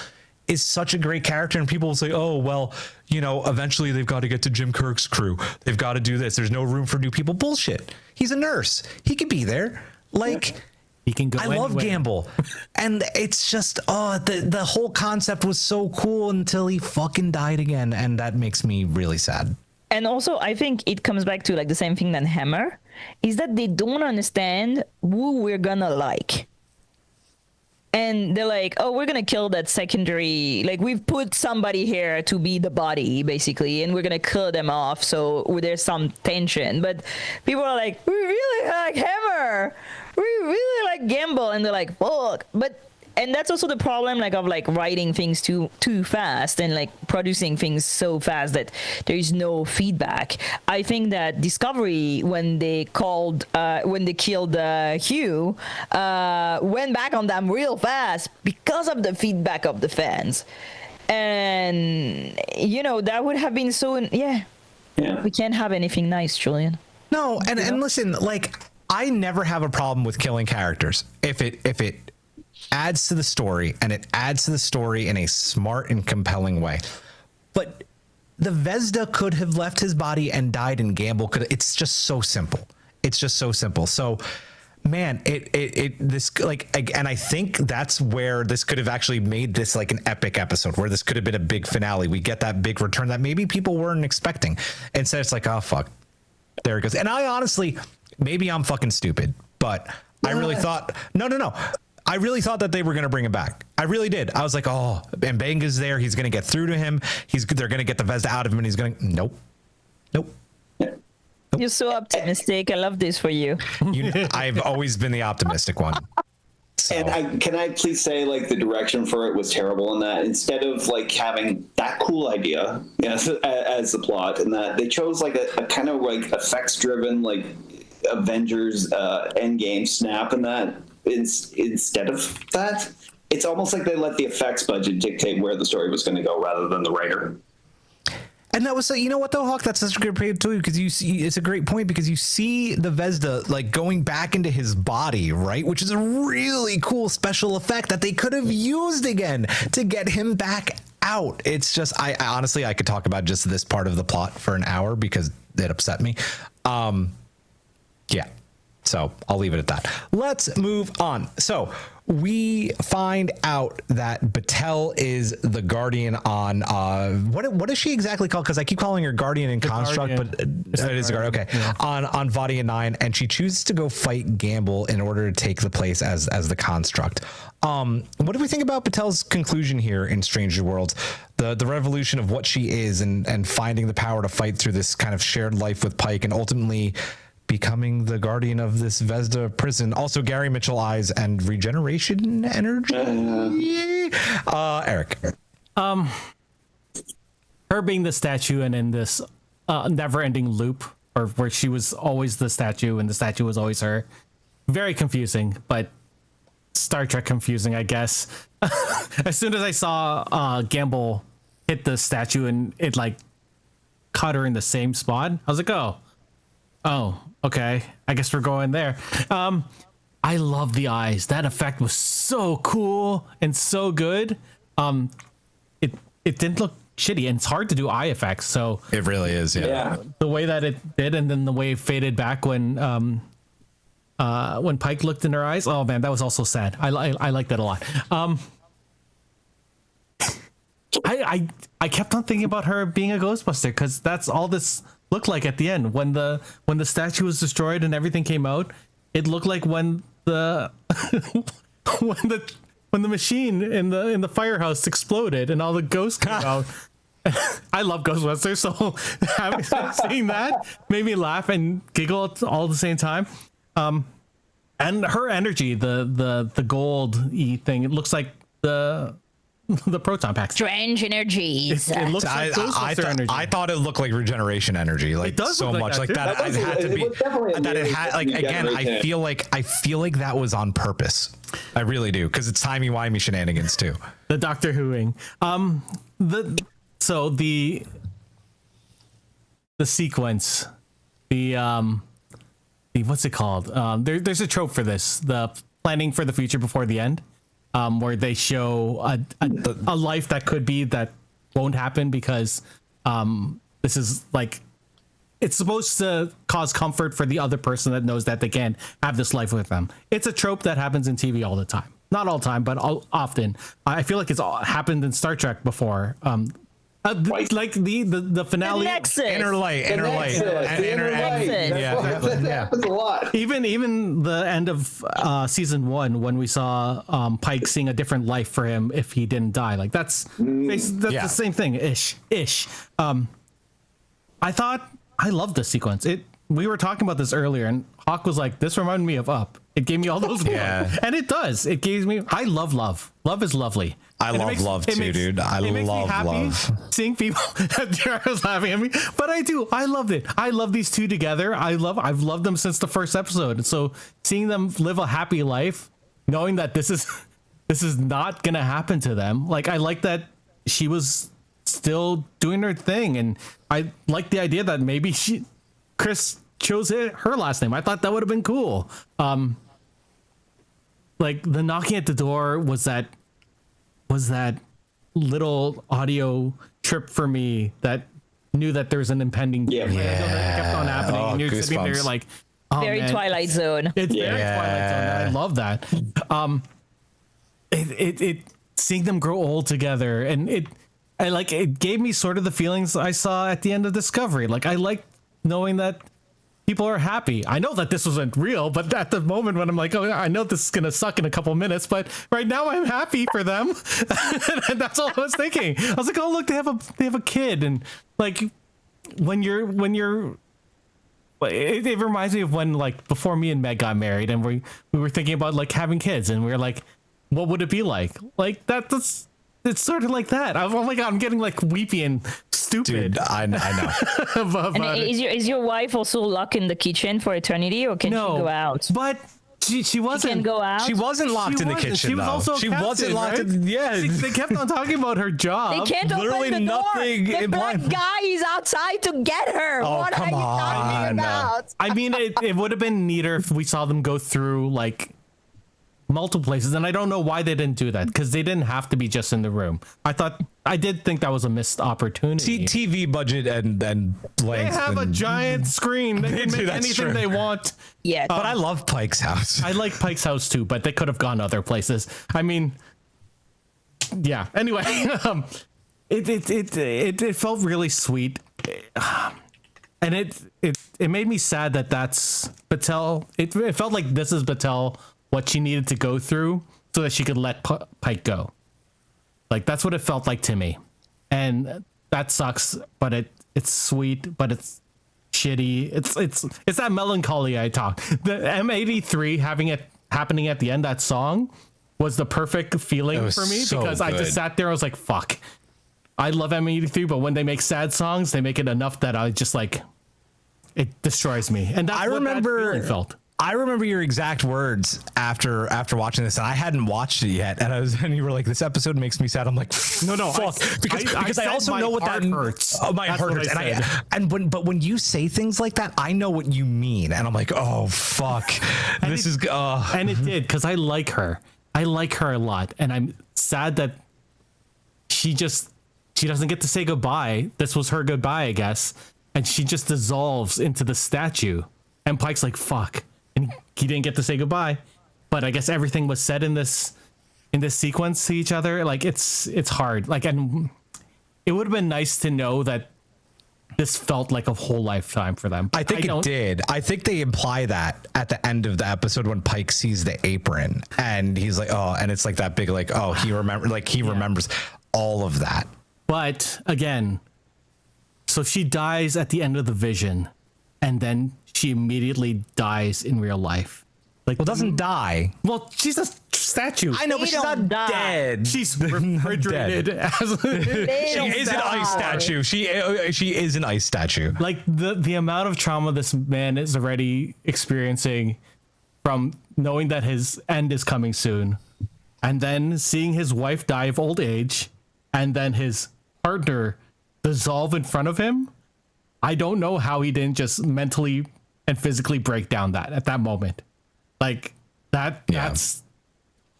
Speaker 2: is such a great character, and people will say, oh, well, eventually they've got to get to Jim Kirk's crew. They've got to do this. There's no room for new people. Bullshit. He's a nurse. He could be there. Like,
Speaker 1: he can go. I
Speaker 2: love Gamble. And it's just, the whole concept was so cool until he fucking died again. And that makes me really sad.
Speaker 4: And also, I think it comes back to like the same thing than Hammer, is that they don't understand who we're gonna like. And they're like, oh, we're going to kill that secondary. Like, we've put somebody here to be the body, basically, and we're going to kill them off. So there's some tension. But people are like, we really like Hammer. We really like Gamble. And they're like, fuck. And that's also the problem, like, of like writing things too fast and like producing things so fast that there is no feedback. I think that Discovery, when they killed Hugh, went back on them real fast because of the feedback of the fans, and that would have been so. Yeah. We can't have anything nice, Julian.
Speaker 2: No, and listen, like, I never have a problem with killing characters if it adds to the story, and it adds to the story in a smart and compelling way. But the Vesda could have left his body and died, and Gamble could. It's just so simple. It's just so simple. So, man, and I think that's where this could have actually made this like an epic episode, where this could have been a big finale. We get that big return that maybe people weren't expecting. Instead, it's like, oh fuck, there it goes. And I honestly, maybe I'm fucking stupid, but I really thought, no. I really thought that they were going to bring him back. I really did. I was like, oh, Mbenga's there. He's going to get through to him. They're going to get the Vesda out of him, and he's going to, nope.
Speaker 4: You're so optimistic. I love this for you.
Speaker 2: I've always been the optimistic one. So.
Speaker 3: And can I please say, like, the direction for it was terrible in that instead of like having that cool idea, as the plot, and that they chose like a kind of like effects driven, like Avengers Endgame snap, and that instead of that, it's almost like they let the effects budget dictate where the story was going to go rather than the writer.
Speaker 2: And that was, you know what though, Hawk, that's such a good point too, because you see, it's a great point because you see the Vesda like going back into his body, right? Which is a really cool special effect that they could have used again to get him back out. It's just, I honestly, I could talk about just this part of the plot for an hour because it upset me. Yeah. So I'll leave it at that. Let's move on. So we find out that Battel is the guardian on what is she exactly called? Because I keep calling her guardian in Construct,
Speaker 1: Guardian.
Speaker 2: but it is a guard. Okay, yeah. On Vadia 9, and she chooses to go fight Gamble in order to take the place as the Construct. What do we think about Battel's conclusion here in Stranger Worlds? The revolution of what she is and finding the power to fight through this kind of shared life with Pike, and ultimately becoming the guardian of this Vesda prison. Also, Gary Mitchell eyes and regeneration energy. Eric.
Speaker 1: Her being the statue and in this never-ending loop, or where she was always the statue and the statue was always her. Very confusing, but Star Trek confusing, I guess. As soon as I saw Gamble hit the statue and it like caught her in the same spot, I was like, oh, okay, I guess we're going there. I love the eyes. That effect was so cool and so good. It didn't look shitty, and it's hard to do eye effects. So
Speaker 2: it really is, yeah.
Speaker 1: The way that it did, and then the way it faded back when Pike looked in her eyes. Oh man, that was also sad. I like that a lot. I kept on thinking about her being a Ghostbuster because that's all this looked like at the end when the statue was destroyed and everything came out. It looked like when the when the machine in the firehouse exploded and all the ghosts came out. I love Ghostbusters, so seeing that made me laugh and giggle all at the same time. And her energy, the gold-y thing, it looks like the proton pack.
Speaker 4: Strange energies.
Speaker 1: It looks like Ghostbuster energy.
Speaker 2: I thought it looked like regeneration energy, like
Speaker 1: it does
Speaker 2: so
Speaker 1: look
Speaker 2: much
Speaker 1: like
Speaker 2: like that. It had to be that it had like again. I feel like that was on purpose. I really do, because it's timey-wimey shenanigans too.
Speaker 1: The Doctor Whoing. The sequence, the what's it called? There's a trope for this, the planning for the future before the end, where they show a life that could be that won't happen because this is like, it's supposed to cause comfort for the other person that knows that they can't have this life with them. It's a trope that happens in TV all the time. Not all the time, but often. I feel like it's happened in Star Trek before. Like the finale,
Speaker 2: Inner light.
Speaker 3: That happens a lot.
Speaker 1: Even the end of season 1 when we saw Pike seeing a different life for him if he didn't die. Like that's the same thing ish. I loved this sequence. We were talking about this earlier, and Hawk was like, "This reminded me of Up." It gave me all those, and it does. It gives me. I love love. Love is lovely.
Speaker 2: I love love too, dude. I love love.
Speaker 1: Seeing people. Jared's laughing at me, but I do. I loved it. I love these two together. I've loved them since the first episode. So seeing them live a happy life, knowing that this is not gonna happen to them. Like I like that she was still doing her thing, and I like the idea that maybe Chris chose her last name. I thought that would have been cool. Like the knocking at the door was that little audio trip for me that knew that there was an impending doom. It kept on happening, and you're sitting there like, oh,
Speaker 4: very
Speaker 1: man.
Speaker 4: Twilight Zone.
Speaker 1: It's very Twilight Zone. I love that. It seeing them grow old together, and it gave me sort of the feelings I saw at the end of Discovery. Like I liked knowing that people are happy. I know that this wasn't real, but at the moment when I'm like, oh, I know this is gonna suck in a couple minutes, but right now I'm happy for them. And that's all I was thinking. I was like, oh look, they have a kid, and like when you're it reminds me of when, like, before me and Meg got married, and we were thinking about like having kids, and we were like, what would it be like? Like that's it's sort of like that. Oh my god, I'm getting like weepy and stupid.
Speaker 2: Dude, I know.
Speaker 4: And is your wife also locked in the kitchen for eternity, or can she go out?
Speaker 1: But she wasn't.
Speaker 4: She can go out.
Speaker 2: She wasn't locked in the kitchen.
Speaker 1: She was
Speaker 2: though.
Speaker 1: also
Speaker 2: she
Speaker 1: captain,
Speaker 2: wasn't locked
Speaker 1: right?
Speaker 2: in. Yeah,
Speaker 1: They kept on talking about her job.
Speaker 4: They can't
Speaker 2: literally
Speaker 4: open the
Speaker 2: nothing
Speaker 4: door. The
Speaker 2: implied.
Speaker 4: black guy is outside to get her.
Speaker 2: Oh,
Speaker 4: What are
Speaker 2: come
Speaker 4: you talking
Speaker 2: on.
Speaker 4: about?
Speaker 1: I mean, it would have been neater if we saw them go through like multiple places, and I don't know why they didn't do that, because they didn't have to be just in the room. I did think that was a missed opportunity.
Speaker 2: TV budget and length.
Speaker 1: They have a giant screen. They can make anything
Speaker 2: true.
Speaker 1: they want.
Speaker 4: Yeah.
Speaker 2: But I love Pike's house.
Speaker 1: I like Pike's house too, but they could have gone other places. I mean, yeah. Anyway, it felt really sweet, and it made me sad that that's Battel. It felt like this is Battel, what she needed to go through so that she could let Pike go. Like, that's what it felt like to me, and that sucks. But it's sweet, but it's shitty. It's that melancholy I talked. The M83 having it happening at the end, that song was the perfect feeling for me,
Speaker 2: so
Speaker 1: because I
Speaker 2: good.
Speaker 1: just sat there. I was like, fuck. I love M83, but when they make sad songs, they make it enough that I just like, it destroys me. And that's what that feeling felt.
Speaker 2: I remember your exact words after watching this, and I hadn't watched it yet, and you were like, "This episode makes me sad." I'm like,
Speaker 1: No,
Speaker 2: fuck, because I
Speaker 1: said
Speaker 2: also
Speaker 1: my
Speaker 2: know what
Speaker 1: heart
Speaker 2: that
Speaker 1: hurts.
Speaker 2: Oh, my
Speaker 1: That's
Speaker 2: heart
Speaker 1: what
Speaker 2: hurts,
Speaker 1: I said.
Speaker 2: but when you say things like that, I know what you mean, and I'm like, oh fuck, this is.
Speaker 1: And it did, because I like her. I like her a lot, and I'm sad that she doesn't get to say goodbye. This was her goodbye, I guess, and she just dissolves into the statue. And Pike's like, fuck. And he didn't get to say goodbye, but I guess everything was said in this sequence to each other. Like, it's hard. Like, and it would have been nice to know that this felt like a whole lifetime for them.
Speaker 2: I think it did. I think they imply that at the end of the episode when Pike sees the apron, and he's like, oh, and it's like that big, like, oh, he remembers all of that.
Speaker 1: But again, so she dies at the end of the vision, and then she immediately dies in real life. Like,
Speaker 2: Well, doesn't die.
Speaker 1: well, she's a statue.
Speaker 2: I know, but
Speaker 4: They
Speaker 2: she's
Speaker 4: don't
Speaker 2: not
Speaker 4: die.
Speaker 2: dead.
Speaker 1: She's refrigerated as
Speaker 4: They
Speaker 2: She
Speaker 4: don't
Speaker 2: is an
Speaker 4: die.
Speaker 2: ice statue. She is an ice statue.
Speaker 1: like the amount of trauma this man is already experiencing from knowing that his end is coming soon, and then seeing his wife die of old age, and then his partner dissolve in front of him. I don't know how he didn't just mentally and physically break down at that moment. Like that's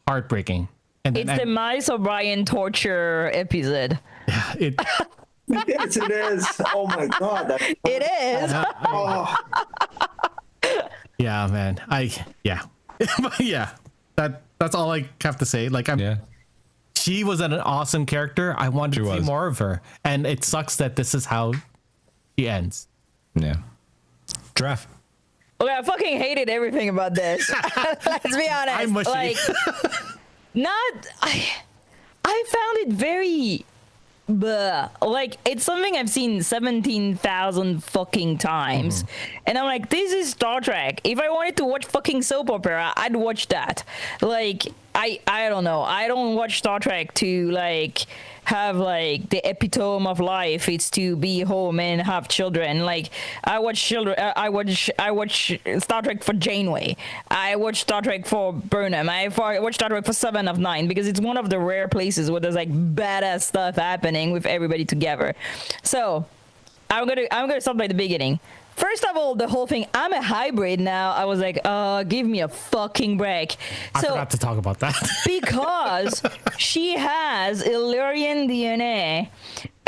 Speaker 1: heartbreaking. And
Speaker 4: It's the Miles O'Brien torture episode.
Speaker 1: it
Speaker 3: Yes, it is. Oh my god.
Speaker 4: It is.
Speaker 3: Oh,
Speaker 1: yeah, man. But yeah. That's all I have to say. Like, she was an awesome character. I wanted to see more of her, and it sucks that this is how she ends.
Speaker 2: Yeah. Draft.
Speaker 4: Okay, I fucking hated everything about this. Let's be honest.
Speaker 1: I'm mushy.
Speaker 4: Like, I found it very, like, it's something I've seen 17,000 fucking times, and I'm like, this is Star Trek. If I wanted to watch fucking soap opera, I'd watch that. Like, I don't know. I don't watch Star Trek to like have like the epitome of life. It's to be home and have children. Like, I watch Star Trek for Janeway. I watch Star Trek for Burnham. I watch Star Trek for 7 of 9 because it's one of the rare places where there's like badass stuff happening with everybody together. So I'm gonna start by the beginning. First of all, the whole thing, I'm a hybrid now. I was like, give me a fucking break.
Speaker 1: I forgot to talk about that.
Speaker 4: Because she has Illyrian DNA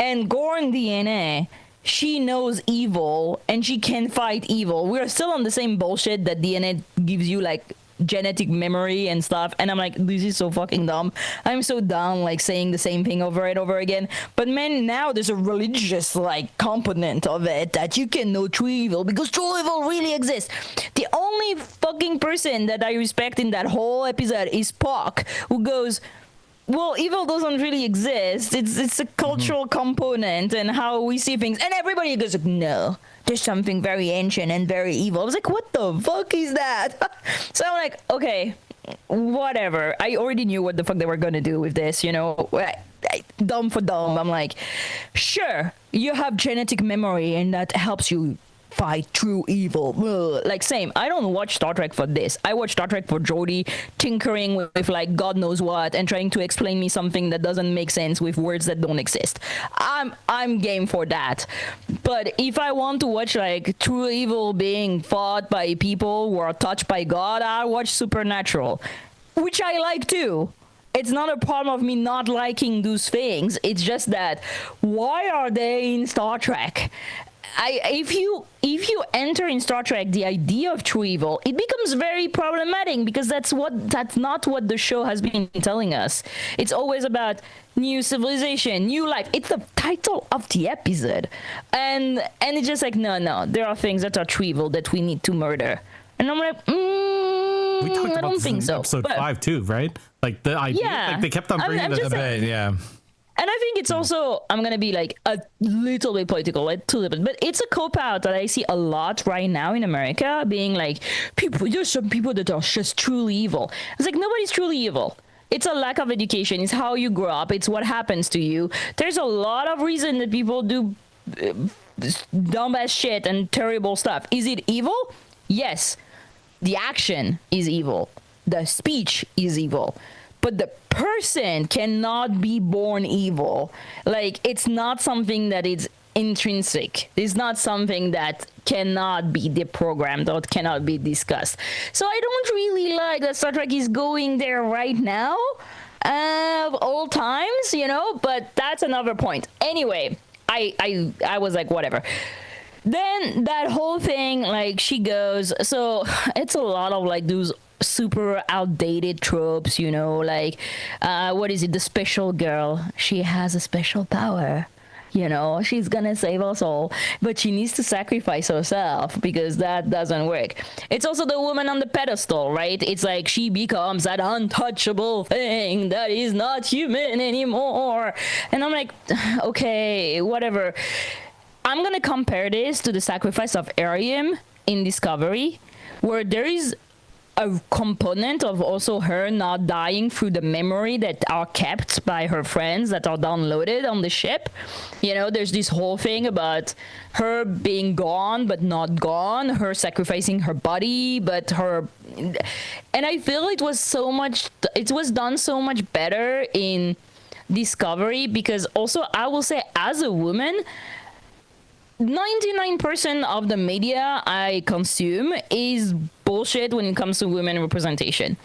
Speaker 4: and Gorn DNA, she knows evil and she can fight evil. We're still on the same bullshit that DNA gives you like genetic memory and stuff, and I'm like, this is so fucking dumb. I'm so done like saying the same thing over and over again. But man, now there's a religious like component of it that you can know true evil because true evil really exists. The only fucking person that I respect in that whole episode is Spock, who goes, well, evil doesn't really exist. It's a cultural component and how we see things. And everybody goes, no, there's something very ancient and very evil. I was like, what the fuck is that? So I'm like, okay, whatever. I already knew what the fuck they were gonna do with this, you know. Dumb for dumb. I'm like, sure, you have genetic memory and that helps you fight true evil. Ugh. Like, same. I don't watch Star Trek for this. I watch Star Trek for Jodie tinkering with like God knows what and trying to explain me something that doesn't make sense with words that don't exist. I'm game for that. But if I want to watch like true evil being fought by people who are touched by God, I'll watch Supernatural, which I like too. It's not a problem of me not liking those things. It's just that, why are they in Star Trek? If you enter in Star Trek the idea of true evil, it becomes very problematic because that's not what the show has been telling us. It's always about new civilization, new life. It's the title of the episode, and it's just like, no, there are things that are true evil that we need to murder, and I'm like,
Speaker 1: We talked
Speaker 4: I
Speaker 1: about
Speaker 4: don't
Speaker 1: this
Speaker 4: think
Speaker 1: in
Speaker 4: so.
Speaker 1: episode
Speaker 4: But
Speaker 1: 5 too, right? Like the idea,
Speaker 4: Yeah.
Speaker 1: like they kept on bringing
Speaker 4: I'm
Speaker 1: it
Speaker 4: just
Speaker 1: up.
Speaker 2: A bit, yeah.
Speaker 4: And I think it's also, I'm going to be like a little bit political, like too little bit, but it's a cop-out that I see a lot right now in America, being like, there's some people that are just truly evil. It's like, nobody's truly evil. It's a lack of education. It's how you grow up. It's what happens to you. There's a lot of reason that people do dumbass shit and terrible stuff. Is it evil? Yes. The action is evil. The speech is evil. But the person cannot be born evil. Like, it's not something that is intrinsic. It's not something that cannot be deprogrammed or cannot be discussed. So I don't really like that Star Trek is going there right now, of all times, you know, but that's another point. Anyway, I was like, whatever. Then that whole thing, like, she goes, so it's a lot of like those super outdated tropes, you know, like, what is it, the special girl, she has a special power, you know, she's gonna save us all, but she needs to sacrifice herself because that doesn't work. It's also the woman on the pedestal, right? It's like she becomes that untouchable thing that is not human anymore, and I'm like, okay, whatever. I'm gonna compare this to the sacrifice of Ariam in Discovery, where there is a component of also her not dying through the memory that are kept by her friends that are downloaded on the ship. You know, there's this whole thing about her being gone but not gone, her sacrificing her body, but her, and I feel it was done so much better in Discovery, because also I will say, as a woman, 99% of the media I consume is bullshit when it comes to women representation.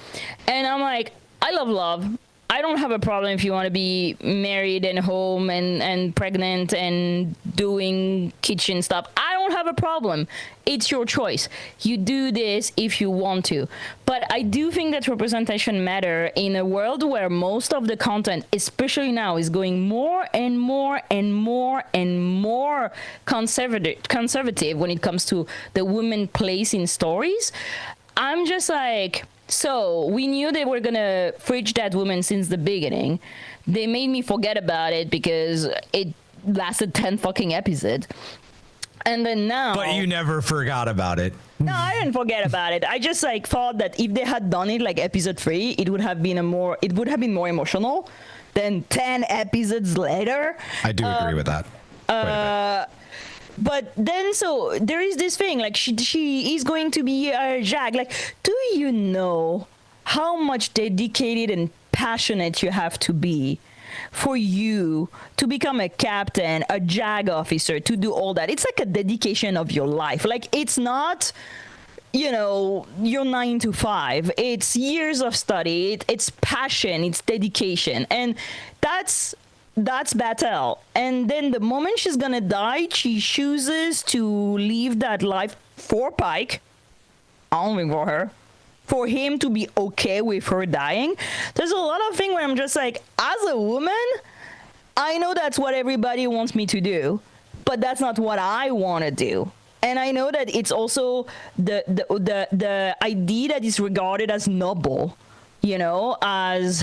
Speaker 4: And I'm like, I love love. I don't have a problem if you want to be married and home and pregnant and doing kitchen stuff. I don't have a problem. It's your choice. You do this if you want to. But I do think that representation matter in a world where most of the content, especially now, is going more and more and more and more conservative when it comes to the woman place in stories. I'm just like, so we knew they were gonna fridge that woman since the beginning. They made me forget about it because it lasted 10 fucking episodes. And then now,
Speaker 2: But you never forgot about it.
Speaker 4: no, I didn't forget about it. I just like thought that if they had done it like episode 3, it would have been more emotional than 10 episodes later.
Speaker 2: I do agree with that. Quite a bit.
Speaker 4: But then, so there is this thing, like she is going to be a Jag. Like, do you know how much dedicated and passionate you have to be for you to become a captain, a JAG officer, to do all that? It's like a dedication of your life. Like, it's not, you know, your 9 to 5. It's years of study. It's passion. It's dedication. And that's Battel. And then the moment she's gonna die, she chooses to leave that life for Pike, only for her, for him to be okay with her dying. There's a lot of things where I'm just like, as a woman, I know that's what everybody wants me to do, but that's not what I want to do. And I know that it's also the idea that is regarded as noble, you know, as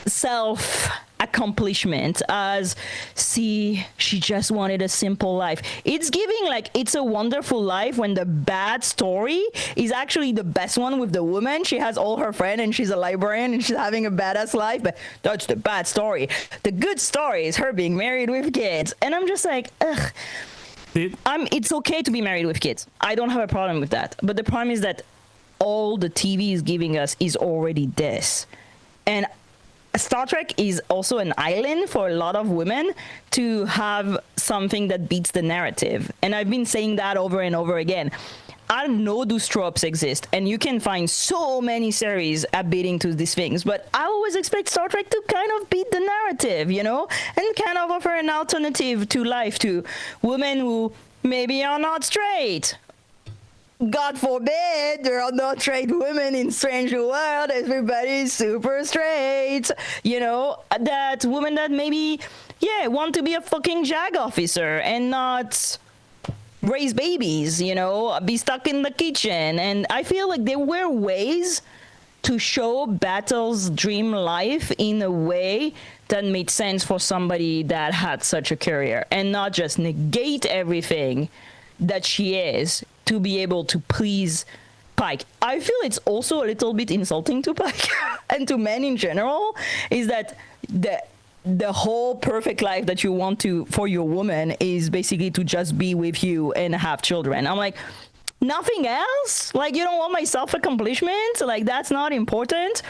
Speaker 4: self accomplishment as, see, she just wanted a simple life. It's giving like It's a Wonderful Life when the bad story is actually the best one with the woman. She has all her friends and she's a librarian and she's having a badass life, but that's the bad story. The good story is her being married with kids. And I'm just like, ugh. It's okay to be married with kids. I don't have a problem with that. But the problem is that all the TV is giving us is already this. And Star Trek is also an island for a lot of women to have something that beats the narrative. And I've been saying that over and over again. I know those tropes exist, and you can find so many series beating to these things, but I always expect Star Trek to kind of beat the narrative, you know, and kind of offer an alternative to life to women who maybe are not straight. God forbid there are no straight women in Strange New World. Everybody's super straight. You know, that women that maybe, want to be a fucking JAG officer and not raise babies, you know, be stuck in the kitchen. And I feel like there were ways to show Battel's dream life in a way that made sense for somebody that had such a career and not just negate everything that she is to be able to please Pike. I feel it's also a little bit insulting to Pike and to men in general, is that the whole perfect life that you want to for your woman is basically to just be with you and have children. I'm like, nothing else? Like, you don't want my self-accomplishment? Like, that's not important?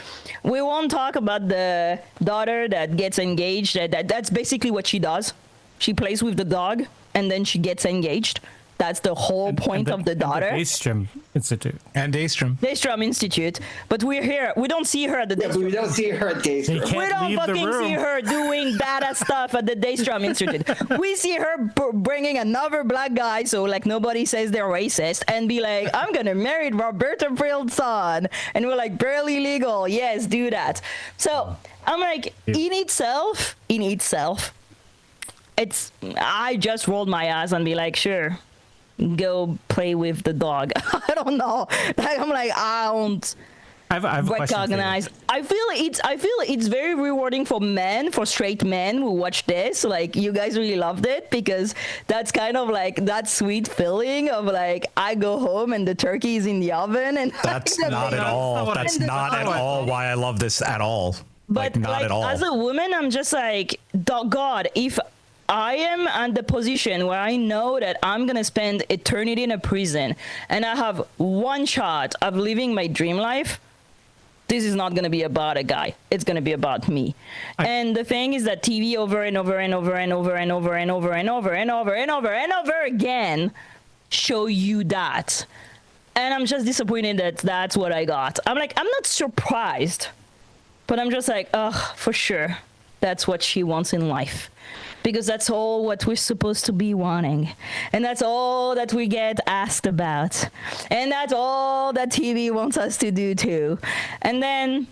Speaker 4: We won't talk about the daughter that gets engaged. That's basically what she does. She plays with the dog and then she gets engaged. That's the whole point of the daughter.
Speaker 1: And the Daystrom Institute.
Speaker 2: And Daystrom.
Speaker 4: Daystrom Institute. But we're here. We don't see her at the Daystrom.
Speaker 3: But we don't see her at Daystrom.
Speaker 1: Can't
Speaker 4: We don't
Speaker 1: leave the
Speaker 4: fucking
Speaker 1: room.
Speaker 4: see her doing badass stuff at the Daystrom Institute. We see her bringing another black guy, so like nobody says they're racist, and be like, I'm gonna marry Roberta Frield's son. And we're like, barely legal. Yes, do that. So I'm like, in itself, I just rolled my eyes and be like, sure, go play with the dog. I don't know. Like, I'm like, I don't
Speaker 1: I have a question for you.
Speaker 4: recognize. I feel it's very rewarding for men, for straight men who watch this. Like, you guys really loved it because that's kind of like that sweet feeling of like, I go home and the turkey is in the oven, and
Speaker 2: That's not at all. That's not at all why I love this at all.
Speaker 4: But
Speaker 2: Like, not at all.
Speaker 4: as a woman, I'm just like, God, if I am at the position where I know that I'm going to spend eternity in a prison and I have one shot of living my dream life, this is not going to be about a guy. It's going to be about me. And the thing is that TV over and over and over and over and over and over and over and over and over and over again show you that. And I'm just disappointed that that's what I got. I'm like, I'm not surprised, but I'm just like, oh, for sure. That's what she wants in life. Because that's all what we're supposed to be wanting. And that's all that we get asked about. And that's all that TV wants us to do too. And then,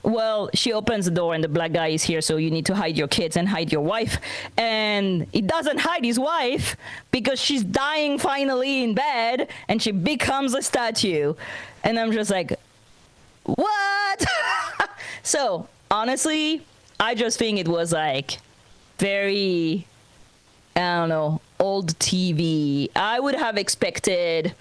Speaker 4: well, she opens the door and the black guy is here, so you need to hide your kids and hide your wife. And he doesn't hide his wife because she's dying finally in bed and she becomes a statue. And I'm just like, what? So, honestly, I just think it was like very, I don't know, old TV. I would have expected,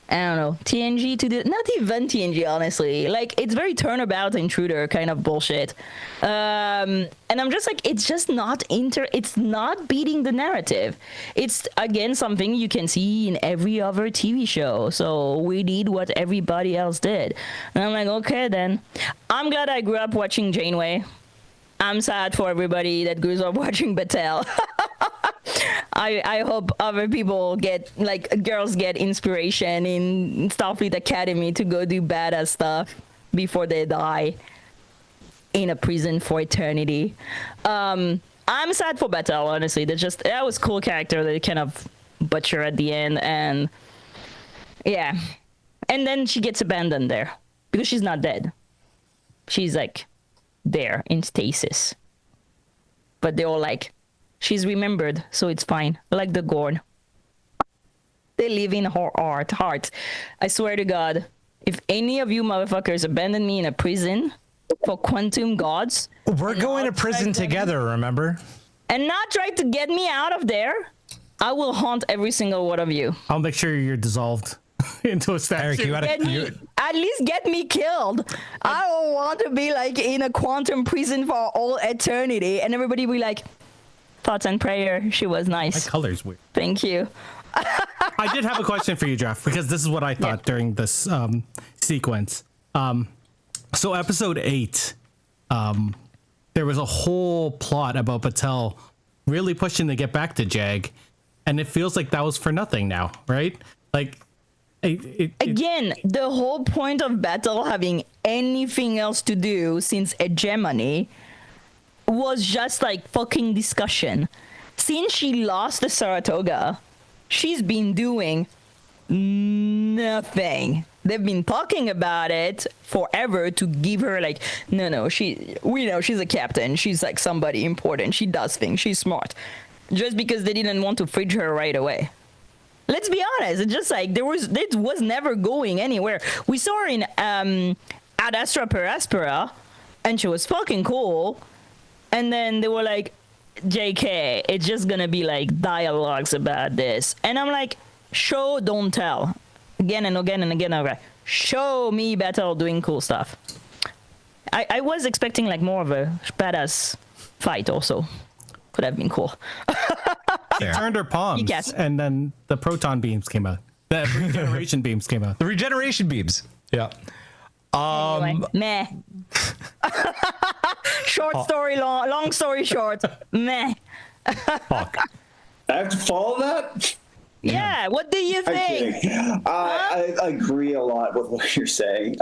Speaker 4: I don't know, TNG to do, not even TNG, honestly. Like, it's very turnabout intruder kind of bullshit. And I'm just like, it's just not it's not beating the narrative. It's, again, something you can see in every other TV show. So we did what everybody else did. And I'm like, okay, then. I'm glad I grew up watching Janeway. I'm sad for everybody that grows up watching Battel. I hope other people get, like, girls get inspiration in Starfleet Academy to go do badass stuff before they die in a prison for eternity. I'm sad for Battel, honestly. That was a cool character that they kind of butcher at the end, and yeah. And then she gets abandoned there because she's not dead. She's like there in stasis, but they're all like, she's remembered, so it's fine. Like the Gorn, they live in her heart. I swear to God, if any of you motherfuckers abandon me in a prison, for quantum gods.
Speaker 2: We're going to prison together, remember?
Speaker 4: And not try to get me out of there, I will haunt every single one of you.
Speaker 1: I'll make sure you're dissolved into a statue.
Speaker 2: Eric, you gotta...
Speaker 4: At least get me killed. I don't want to be like in a quantum prison for all eternity, and everybody be like, thoughts and prayer. She was
Speaker 1: My
Speaker 4: nice.
Speaker 1: color's weird.
Speaker 4: Thank you.
Speaker 1: I did have a question for you, Jeff, because this is what I thought during this sequence. So episode 8, there was a whole plot about Battel really pushing to get back to Jag, and it feels like that was for nothing now, right? Like,
Speaker 4: Again, the whole point of Battel having anything else to do since hegemony was just like fucking discussion. Since she lost the Saratoga, she's been doing nothing. They've been talking about it forever to give her like, no, we know she's a captain. She's like somebody important. She does things. She's smart. Just because they didn't want to fridge her right away. Let's be honest. It's just like it was never going anywhere. We saw her in Ad Astra per Aspera, and she was fucking cool. And then they were like, JK, it's just gonna be like dialogues about this. And I'm like, show, don't tell. Again and again and again. Okay. Show me Battel doing cool stuff. I was expecting like more of a badass fight also. Could have been cool.
Speaker 1: she turned her palms,
Speaker 4: Yes.
Speaker 1: and then the proton beams came out. The regeneration beams came out.
Speaker 2: The regeneration beams. Yeah.
Speaker 4: Anyway, meh. Short story long, long story short, meh.
Speaker 2: Fuck.
Speaker 3: I have to follow that.
Speaker 4: Yeah, what do you
Speaker 3: I'm
Speaker 4: think?
Speaker 3: kidding. I agree a lot with what you're saying.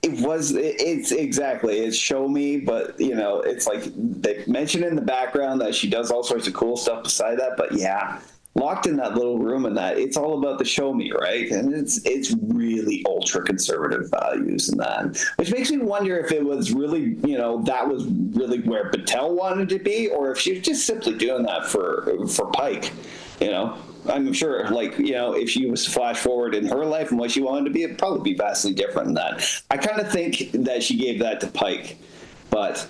Speaker 3: It's exactly, it's show me, but you know, it's like they mention in the background that she does all sorts of cool stuff beside that, but yeah, locked in that little room and that, it's all about the show me, right? And it's really ultra conservative values in that, which makes me wonder if it was really, you know, that was really where Battel wanted to be, or if she was just simply doing that for Pike, you know. I'm sure, like, you know, if she was to flash forward in her life and what she wanted to be, it'd probably be vastly different than that. I kind of think that she gave that to Pike, but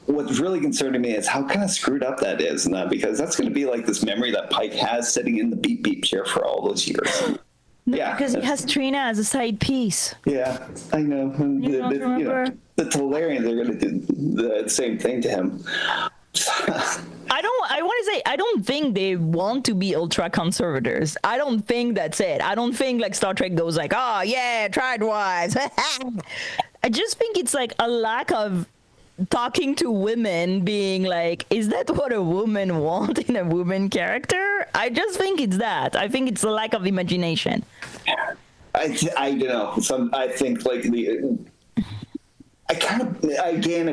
Speaker 3: what's really concerning me is how kind of screwed up that is, and that, because that's going to be like this memory that Pike has sitting in the beep beep chair for all those years. Yeah,
Speaker 4: Because he has Trina as a side piece.
Speaker 3: Yeah, I know.
Speaker 4: You don't remember?
Speaker 3: The Talarians are going to do the same thing to him.
Speaker 4: I want to say, I don't think they want to be ultra conservators. I don't think that's it. I don't think like Star Trek goes like, oh yeah, Tridewise. I just think it's like a lack of talking to women, being like, is that what a woman wants in a woman character? I just think it's that. I think it's a lack of imagination.
Speaker 3: I don't know. I think like I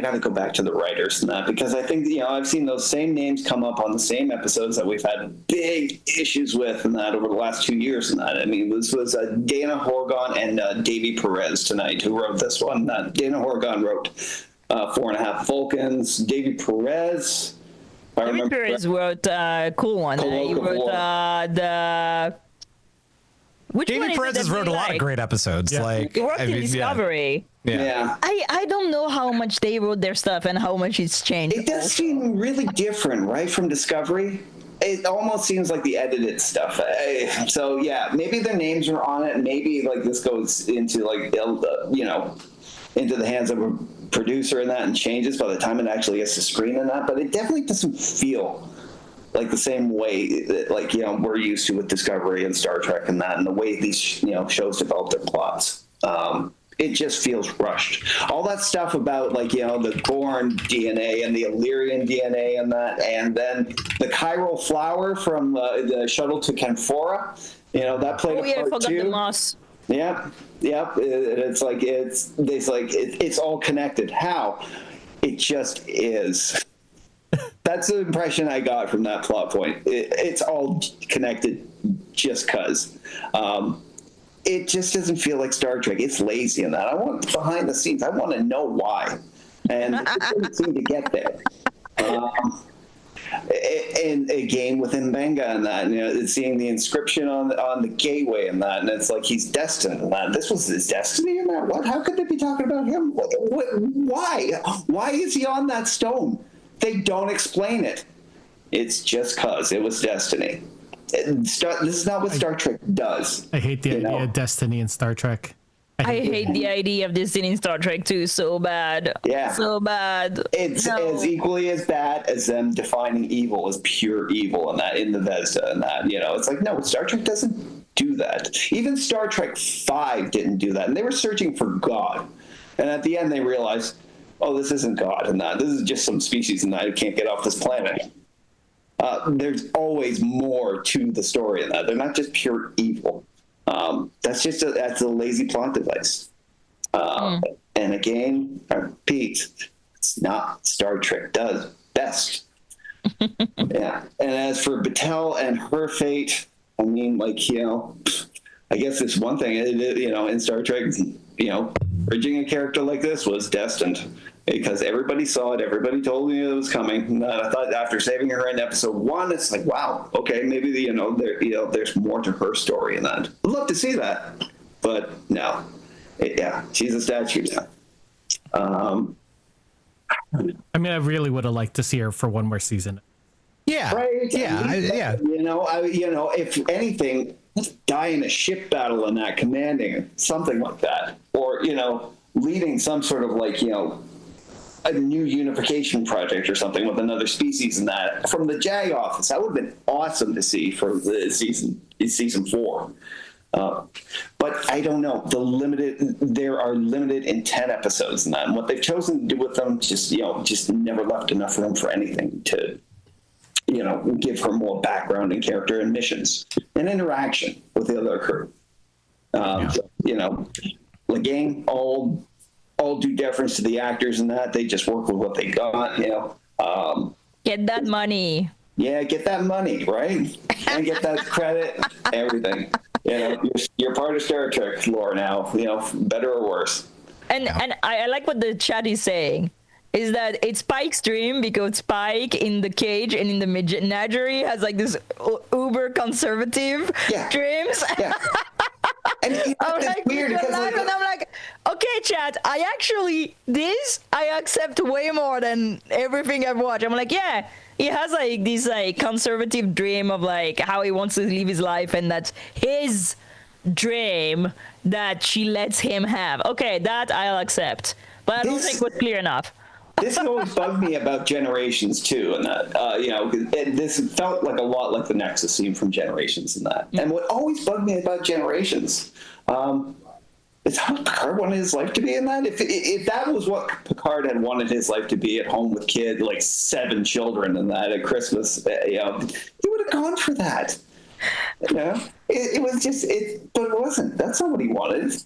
Speaker 3: got to go back to the writers and that, because I think, you know, I've seen those same names come up on the same episodes that we've had big issues with and that over the last 2 years and that. I mean, this was Dana Horgan and Davy Perez tonight who wrote this one. Dana Horgan wrote 4.5 Vulcans. Davy Perez.
Speaker 4: Davy Perez wrote a cool one. He wrote the... Which
Speaker 2: Davy Perez has wrote a lot of great episodes.
Speaker 1: Yeah.
Speaker 2: Like,
Speaker 4: He worked in Discovery.
Speaker 3: Yeah.
Speaker 4: I don't know how much they wrote their stuff and how much it's changed.
Speaker 3: It does seem really different, right, from Discovery. It almost seems like the edited stuff. So yeah, maybe their names are on it. Maybe like this goes into like, you know, into the hands of a producer and that, and changes by the time it actually gets to screen and that. But it definitely doesn't feel like the same way that, like, you know, we're used to with Discovery and Star Trek and that, and the way these, you know, shows develop their plots. It just feels rushed. All that stuff about, like, you know, the Gorn DNA and the Illyrian DNA and that, and then the chiral flower from the shuttle to Canfora, you know, that played a part
Speaker 4: I forgot
Speaker 3: too.
Speaker 4: the moss.
Speaker 3: Yep. It's all connected. How? It just is. That's the impression I got from that plot point. It's all connected just because. It just doesn't feel like Star Trek. It's lazy in that. I want behind the scenes. I want to know why. And it didn't seem to get there. in a game with Mbenga and that, and seeing the inscription on the gateway and that, and it's like he's destined and that. This was his destiny and that. What? How could they be talking about him? Why? Why is he on that stone? They don't explain it. It's just cause it was destiny. This is not what Star Trek does.
Speaker 1: I hate the idea of destiny in Star Trek.
Speaker 4: I hate the idea of this in Star Trek too, so bad.
Speaker 3: Yeah.
Speaker 4: So bad.
Speaker 3: It's as equally as bad as them defining evil as pure evil and that in the Vesda and that, it's like, no, Star Trek doesn't do that. Even Star Trek 5 didn't do that. And they were searching for God. And at the end they realized, oh, this isn't God and that. This is just some species and that who can't get off this planet. There's always more to the story in that. They're not just pure evil. That's a lazy plot device. And again, I repeat, it's not Star Trek does best. Yeah. And as for Battel and her fate, I mean, like, I guess it's one thing, in Star Trek, bridging a character like this was destined. Because everybody saw it, everybody told me it was coming. And I thought after saving her in episode 1, it's like, wow, okay, maybe there's more to her story in that. I'd love to see that, but no, she's a statue now.
Speaker 1: I mean, I really would have liked to see her for one more season.
Speaker 2: Yeah,
Speaker 3: right?
Speaker 2: Yeah.
Speaker 3: If anything, let's die in a ship battle in that, commanding something like that, or leading some sort of a new unification project or something with another species in that from the JAG office. That would have been awesome to see for the season 4. But I don't know. There are limited in 10 episodes in that, and what they've chosen to do with them just never left enough room for anything to give her more background and character and missions and interaction with the other crew. Again, all due deference to the actors and that, they just work with what they got,
Speaker 4: Get that money.
Speaker 3: Yeah, get that money, right? And get that credit, everything. You're part of Star Trek lore now, better or worse.
Speaker 4: And I like what the chat is saying, is that it's Spike's dream because Spike in the cage and in the menagerie has this uber conservative dreams. Yeah.
Speaker 3: And it's weird because
Speaker 4: and I'm like, okay, chat, I accept way more than everything I've watched. I'm like, yeah, he has this conservative dream of how he wants to live his life, and that's his dream that she lets him have. Okay, that I'll accept, but I don't think it was clear enough.
Speaker 3: This always bugged me about Generations too, and that this felt a lot like the Nexus scene from Generations and that. And what always bugged me about Generations is how Picard wanted his life to be in that. If that was what Picard had wanted his life to be, at home with 7 children and that at Christmas, he would have gone for that. It was just but it wasn't. That's not what he wanted.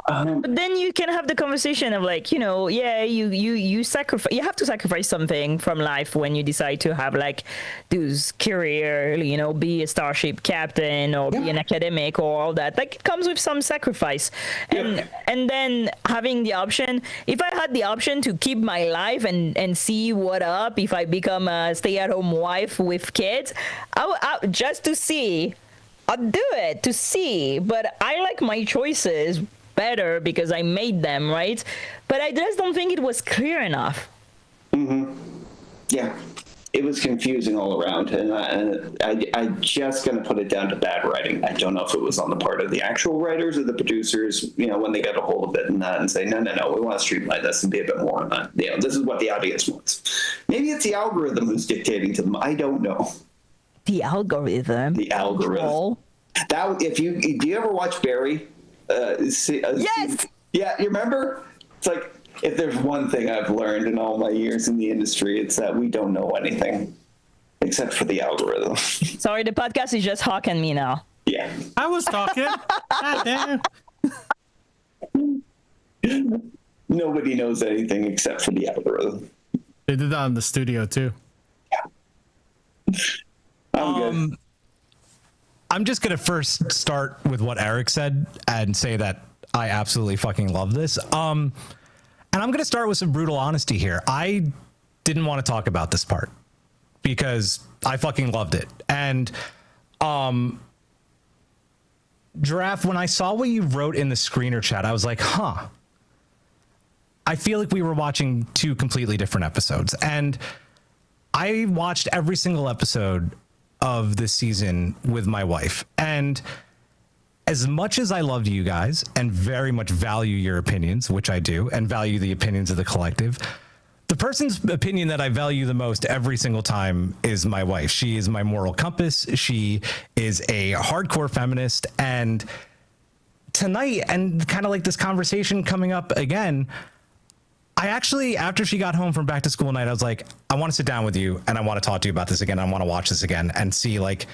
Speaker 4: But then you can have the conversation of you sacrifice. You have to sacrifice something from life when you decide to have this career. Be a starship captain or be an academic or all that. It comes with some sacrifice, and then having the option. If I had the option to keep my life and see what up if I become a stay-at-home wife with kids, I just to see. I'd do it to see, but I like my choices better because I made them, right? But I just don't think it was clear enough.
Speaker 3: Mm-hmm. Yeah, it was confusing all around, and I'm just going to put it down to bad writing. I don't know if it was on the part of the actual writers or the producers, when they got a hold of it and say, no, we want to streamline this and be a bit more on that. This is what the audience wants. Maybe it's the algorithm who's dictating to them. I don't know.
Speaker 4: The algorithm.
Speaker 3: The algorithm.
Speaker 4: Oh.
Speaker 3: That do you ever watch Barry?
Speaker 4: Yes.
Speaker 3: Yeah, you remember? It's if there's one thing I've learned in all my years in the industry, it's that we don't know anything except for the algorithm.
Speaker 4: Sorry, the podcast is just hawking me now.
Speaker 3: Yeah.
Speaker 1: I was talking. God damn.
Speaker 3: Nobody knows anything except for the algorithm.
Speaker 1: They did that in the studio too.
Speaker 3: Yeah. I'm good.
Speaker 2: I'm just going to first start with what Eric said and say that I absolutely fucking love this. And I'm going to start with some brutal honesty here. I didn't want to talk about this part. because I fucking loved it. And Giraffe, when I saw what you wrote in the screener chat, I was like, huh. I feel like we were watching two completely different episodes. And I watched every single episode of this season with my wife. And as much as I loved you guys and very much value your opinions, which I do, and value the opinions of the collective, the person's opinion that I value the most every single time is my wife. She is my moral compass. She is a hardcore feminist. And tonight, and kind of like this conversation coming up again, I actually, after she got home from back to school night, I was like, I want to sit down with you and I want to talk to you about this again. I want to watch this again and see, like,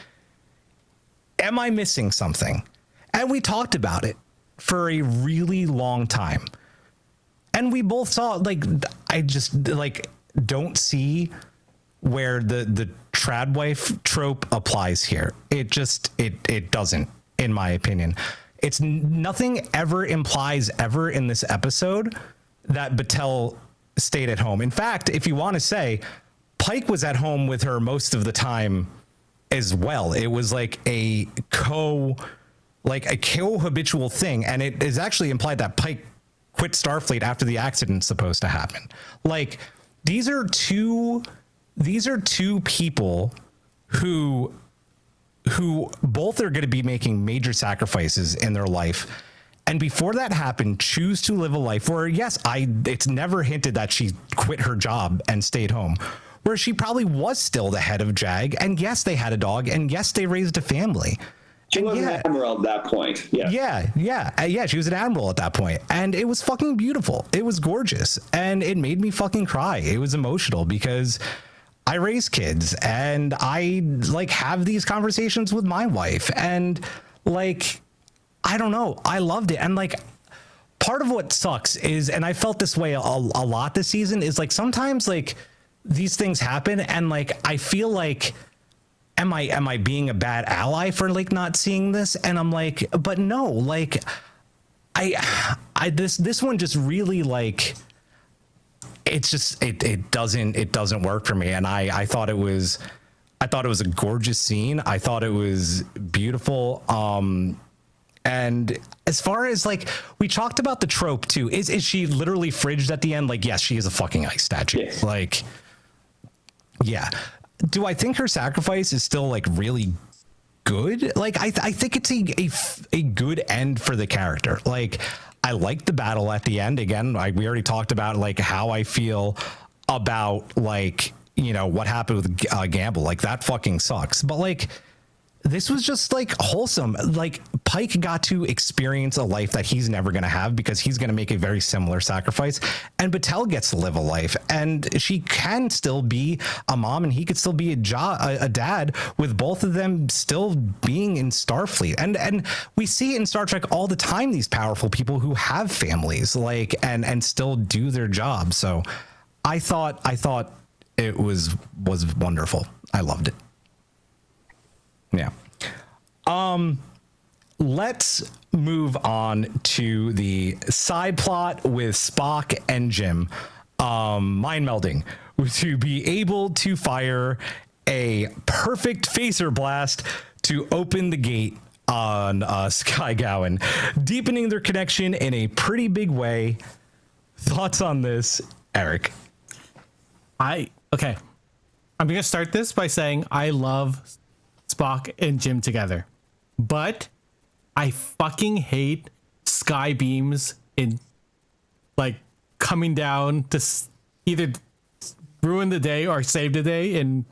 Speaker 2: am I missing something? And we talked about it for a really long time. And we both saw, like, I just, like, don't see where the trad wife trope applies here. It just, it doesn't, in my opinion. It's nothing ever implies ever in this episode that Battel stayed at home. In fact, if you want to say, Pike was at home with her most of the time as well. It was like a co-habitual thing. And it is actually implied that Pike quit Starfleet after the accident's supposed to happen. Like, these are two people who both are going to be making major sacrifices in their life. And before that happened, choose to live a life where, yes, it's never hinted that she quit her job and stayed home, where she probably was still the head of JAG. And yes, they had a dog, and yes, they raised a family.
Speaker 3: She was an admiral at that point. Yeah, she was an admiral at that point. And it was fucking beautiful. It was gorgeous. And it made me fucking cry. It was emotional because I raise kids and I, like, have these conversations with my wife. And, like, I don't know. I loved it. And, like, part of what sucks is, and I felt this way a lot this season, is, like, sometimes, like, these things happen and, like, I feel like, am I being a bad ally for, like, not seeing this? And I'm like, but no, like, this one just really, like, it's just, it doesn't work for me. And I thought it was a gorgeous scene. I thought it was beautiful. And as far as, like, we talked about the trope too, is she literally fridged at the end? Like, yes, she is a fucking ice statue. Yes. Like, yeah. Do I think her sacrifice is still, like, really good? Like, I think it's a good end for the character. Like, I like the battle at the end. Again, we already talked about, like, how I feel about, like, you know, what happened with Gamble. Like, that fucking sucks. But, like, this was just, like, wholesome. Like, Pike got to experience a life that he's never going to have because he's going to make a very similar sacrifice. And Battel gets to live a life, and she can still be a mom, and he could still be a dad, with both of them still being in Starfleet. And we see it in Star Trek all the time, these powerful people who have families, like, and still do their job. So I thought it was wonderful. I loved it. Yeah. Let's move on to the side plot with Spock and Jim. Mind melding to be able to fire a perfect phaser blast to open the gate on Sky Gowan, deepening their connection in a pretty big way. Thoughts on this, Eric?
Speaker 1: Okay. I'm going to start this by saying I love Spock and Jim together, but I fucking hate sky beams in, like, coming down to either ruin the day or save the day in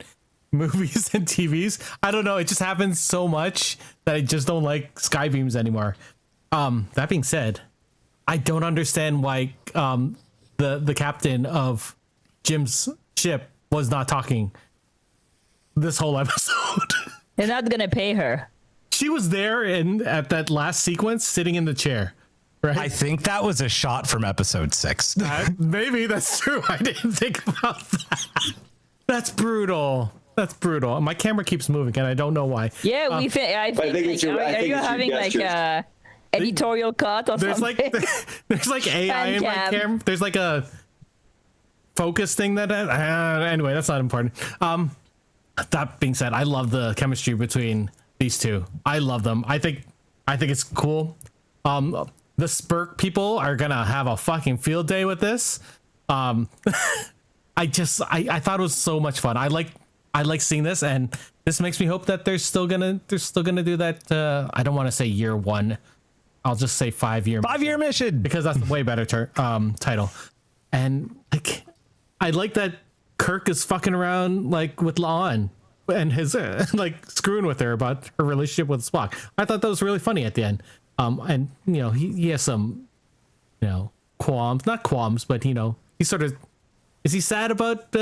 Speaker 1: movies and TVs. I don't know. It just happens so much that I just don't like sky beams anymore. That being said, I don't understand why the captain of Jim's ship was not talking this whole episode.
Speaker 4: They're not gonna pay her.
Speaker 1: She was there at that last sequence, sitting in the chair, right?
Speaker 2: I think that was a shot from episode 6.
Speaker 1: Maybe that's true. I didn't think about that. That's brutal. That's brutal. My camera keeps moving, and I don't know why.
Speaker 4: Yeah, I think it's are you having like a editorial cut or something?
Speaker 1: There's like AI in my camera. There's like a focus thing that anyway, that's not important. that being said, I love the chemistry between these two. I love them. I think it's cool. The Spurk people are gonna have a fucking field day with this. I thought it was so much fun. I like seeing this, and this makes me hope that they're still gonna do that. I don't want to say year one. I'll just say 5-year
Speaker 2: mission,
Speaker 1: because that's a way better title. And like, I like that Kirk is fucking around like with La'an and his like screwing with her about her relationship with Spock. I thought that was really funny at the end. And he has some, qualms, not qualms, but he sort of, is he sad about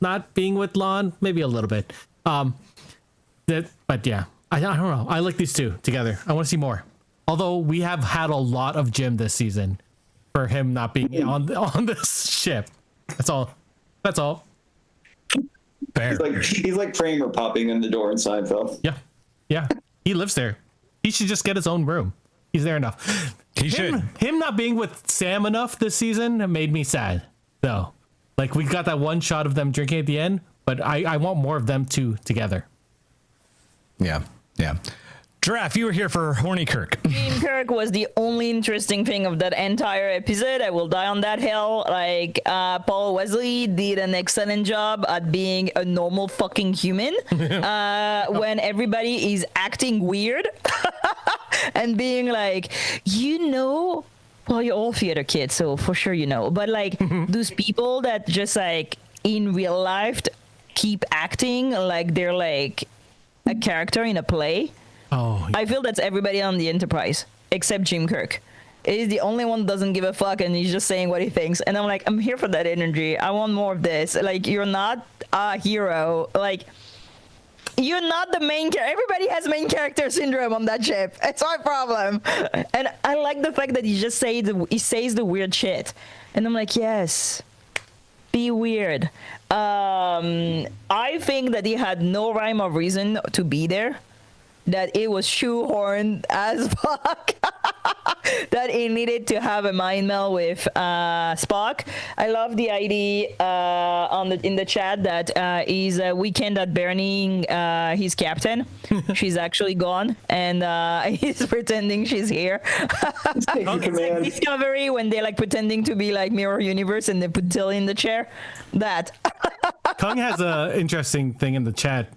Speaker 1: not being with La'an? Maybe a little bit. But yeah, I don't know. I like these two together. I want to see more. Although we have had a lot of Jim this season for him not being on this ship. That's all.
Speaker 2: Fair.
Speaker 3: He's like Kramer popping in the door in Seinfeld.
Speaker 1: Yeah. He lives there. He should just get his own room. He's there enough. Him not being with Sam enough this season made me sad. though. Like, we got that one shot of them drinking at the end, but I want more of them two together.
Speaker 2: Yeah. Giraffe, you were here for Horny Kirk.
Speaker 4: Team Kirk was the only interesting thing of that entire episode. I will die on that hill. Like, Paul Wesley did an excellent job at being a normal fucking human when everybody is acting weird and being like, well, you're all theater kids, so for sure but like those people that just like in real life keep acting like they're like a character in a play.
Speaker 1: Oh, yeah.
Speaker 4: I feel that's everybody on the Enterprise except Jim Kirk. He's the only one that doesn't give a fuck and he's just saying what he thinks. And I'm like, I'm here for that energy. I want more of this. Like, you're not a hero. Like, you're not the main character. Everybody has main character syndrome on that ship. It's my problem. And I like the fact that he just says the weird shit. And I'm like, yes, be weird. I think that he had no rhyme or reason to be there. That it was shoehorned as fuck. That he needed to have a mind meld with Spock. I love the idea in the chat that he's a weekend at burning his captain. She's actually gone, and he's pretending she's here. It's like Discovery when they're like pretending to be like Mirror Universe and they put Tilly in the chair. That.
Speaker 1: Kung has an interesting thing in the chat.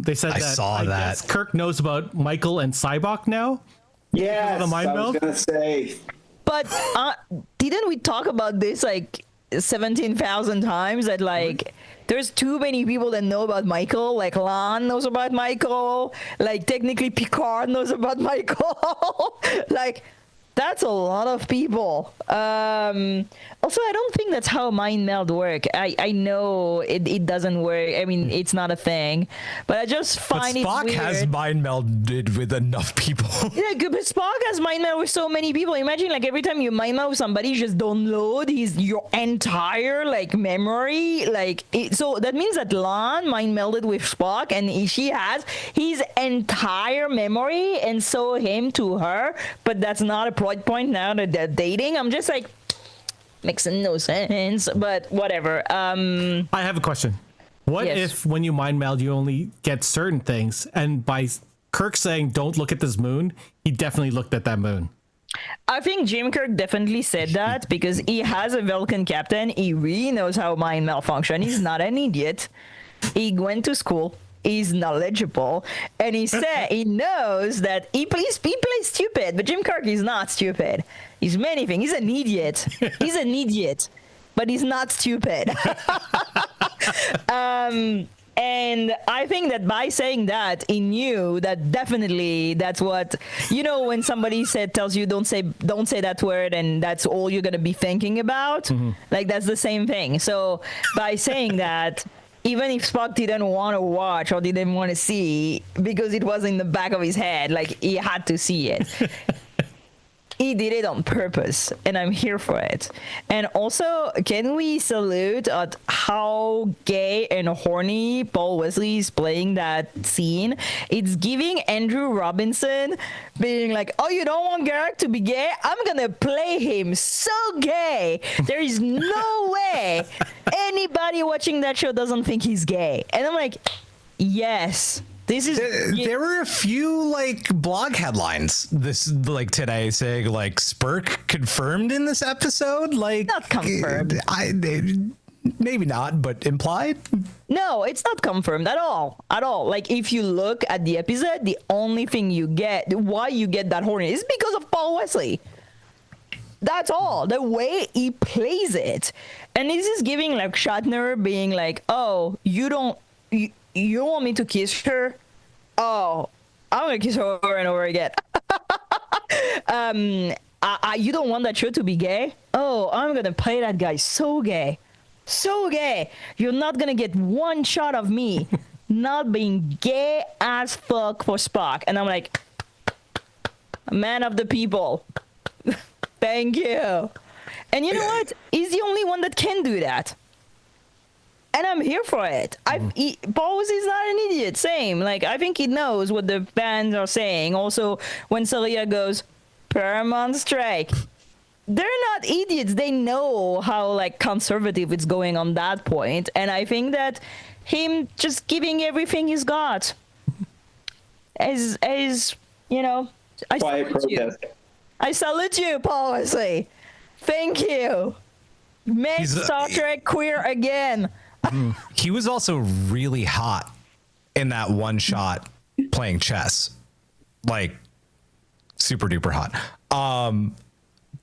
Speaker 1: They said I guess Kirk knows about Michael and Cybok now.
Speaker 3: Yes, I was gonna say.
Speaker 4: But didn't we talk about this like 17,000 times? That like there's too many people that know about Michael. Like La'an knows about Michael. Like technically Picard knows about Michael. Like that's a lot of people. Also, I don't think that's how mind meld work. I know it doesn't work. I mean, it's not a thing. But I just find it weird.
Speaker 2: Spock has mind melded with enough people.
Speaker 4: Yeah, but Spock has mind meld with so many people. Imagine like every time you mind meld with somebody, you just download your entire like memory. So that means that La'an mind melded with Spock, and she has his entire memory, and so him to her. But that's not a plot point now that they're dating. I'm just like, makes no sense, but whatever. I
Speaker 1: have a question. What if when you mind meld, you only get certain things, and by Kirk saying, don't look at this moon, he definitely looked at that moon?
Speaker 4: I think Jim Kirk definitely said that because he has a Vulcan captain. He really knows how mind meld function. He's not an idiot. He went to school. He's knowledgeable, and he said he knows that he plays stupid, but Jim Kirk is not stupid. He's many things. He's an idiot. He's an idiot, but he's not stupid. And I think that by saying that, he knew that definitely that's what, when somebody tells you don't say that word, and that's all you're gonna be thinking about. Mm-hmm. Like that's the same thing. So by saying that, even if Spock didn't want to watch or didn't want to see, because it was in the back of his head, like he had to see it. he did it on purpose, and I'm here for it. And also, can we salute at how gay and horny Paul Wesley is playing that scene? It's giving Andrew Robinson being like, oh, you don't want Garrick to be gay? I'm gonna play him so gay. There is no way anybody watching that show doesn't think he's gay. And I'm like, yes. This is
Speaker 2: there were a few like blog headlines this like today saying like Spurk confirmed in this episode, like
Speaker 4: not confirmed.
Speaker 2: Maybe not, but implied.
Speaker 4: No, it's not confirmed at all. Like if you look at the episode, the only thing you get, why you get that horny, is because of Paul Wesley. That's all. The way he plays it, and this is giving like Shatner being like, "Oh, you don't want me to kiss her? Oh, I'm gonna kiss her over and over again." You don't want that show to be gay? Oh, I'm gonna play that guy so gay. So gay. You're not gonna get one shot of me not being gay as fuck for Spock. And I'm like, man of the people. Thank you. And you know what? He's the only one that can do that. And I'm here for it. Paul is not an idiot. Same. Like, I think he knows what the fans are saying. Also, when Celia goes, Paramount strike, they're not idiots. They know how, like, conservative it's going on that point. And I think that him just giving everything he's got is you know, I salute you. I salute you, Paul Wesley. Thank you. Make Star Trek queer again.
Speaker 2: He was also really hot in that one shot playing chess, like super duper hot.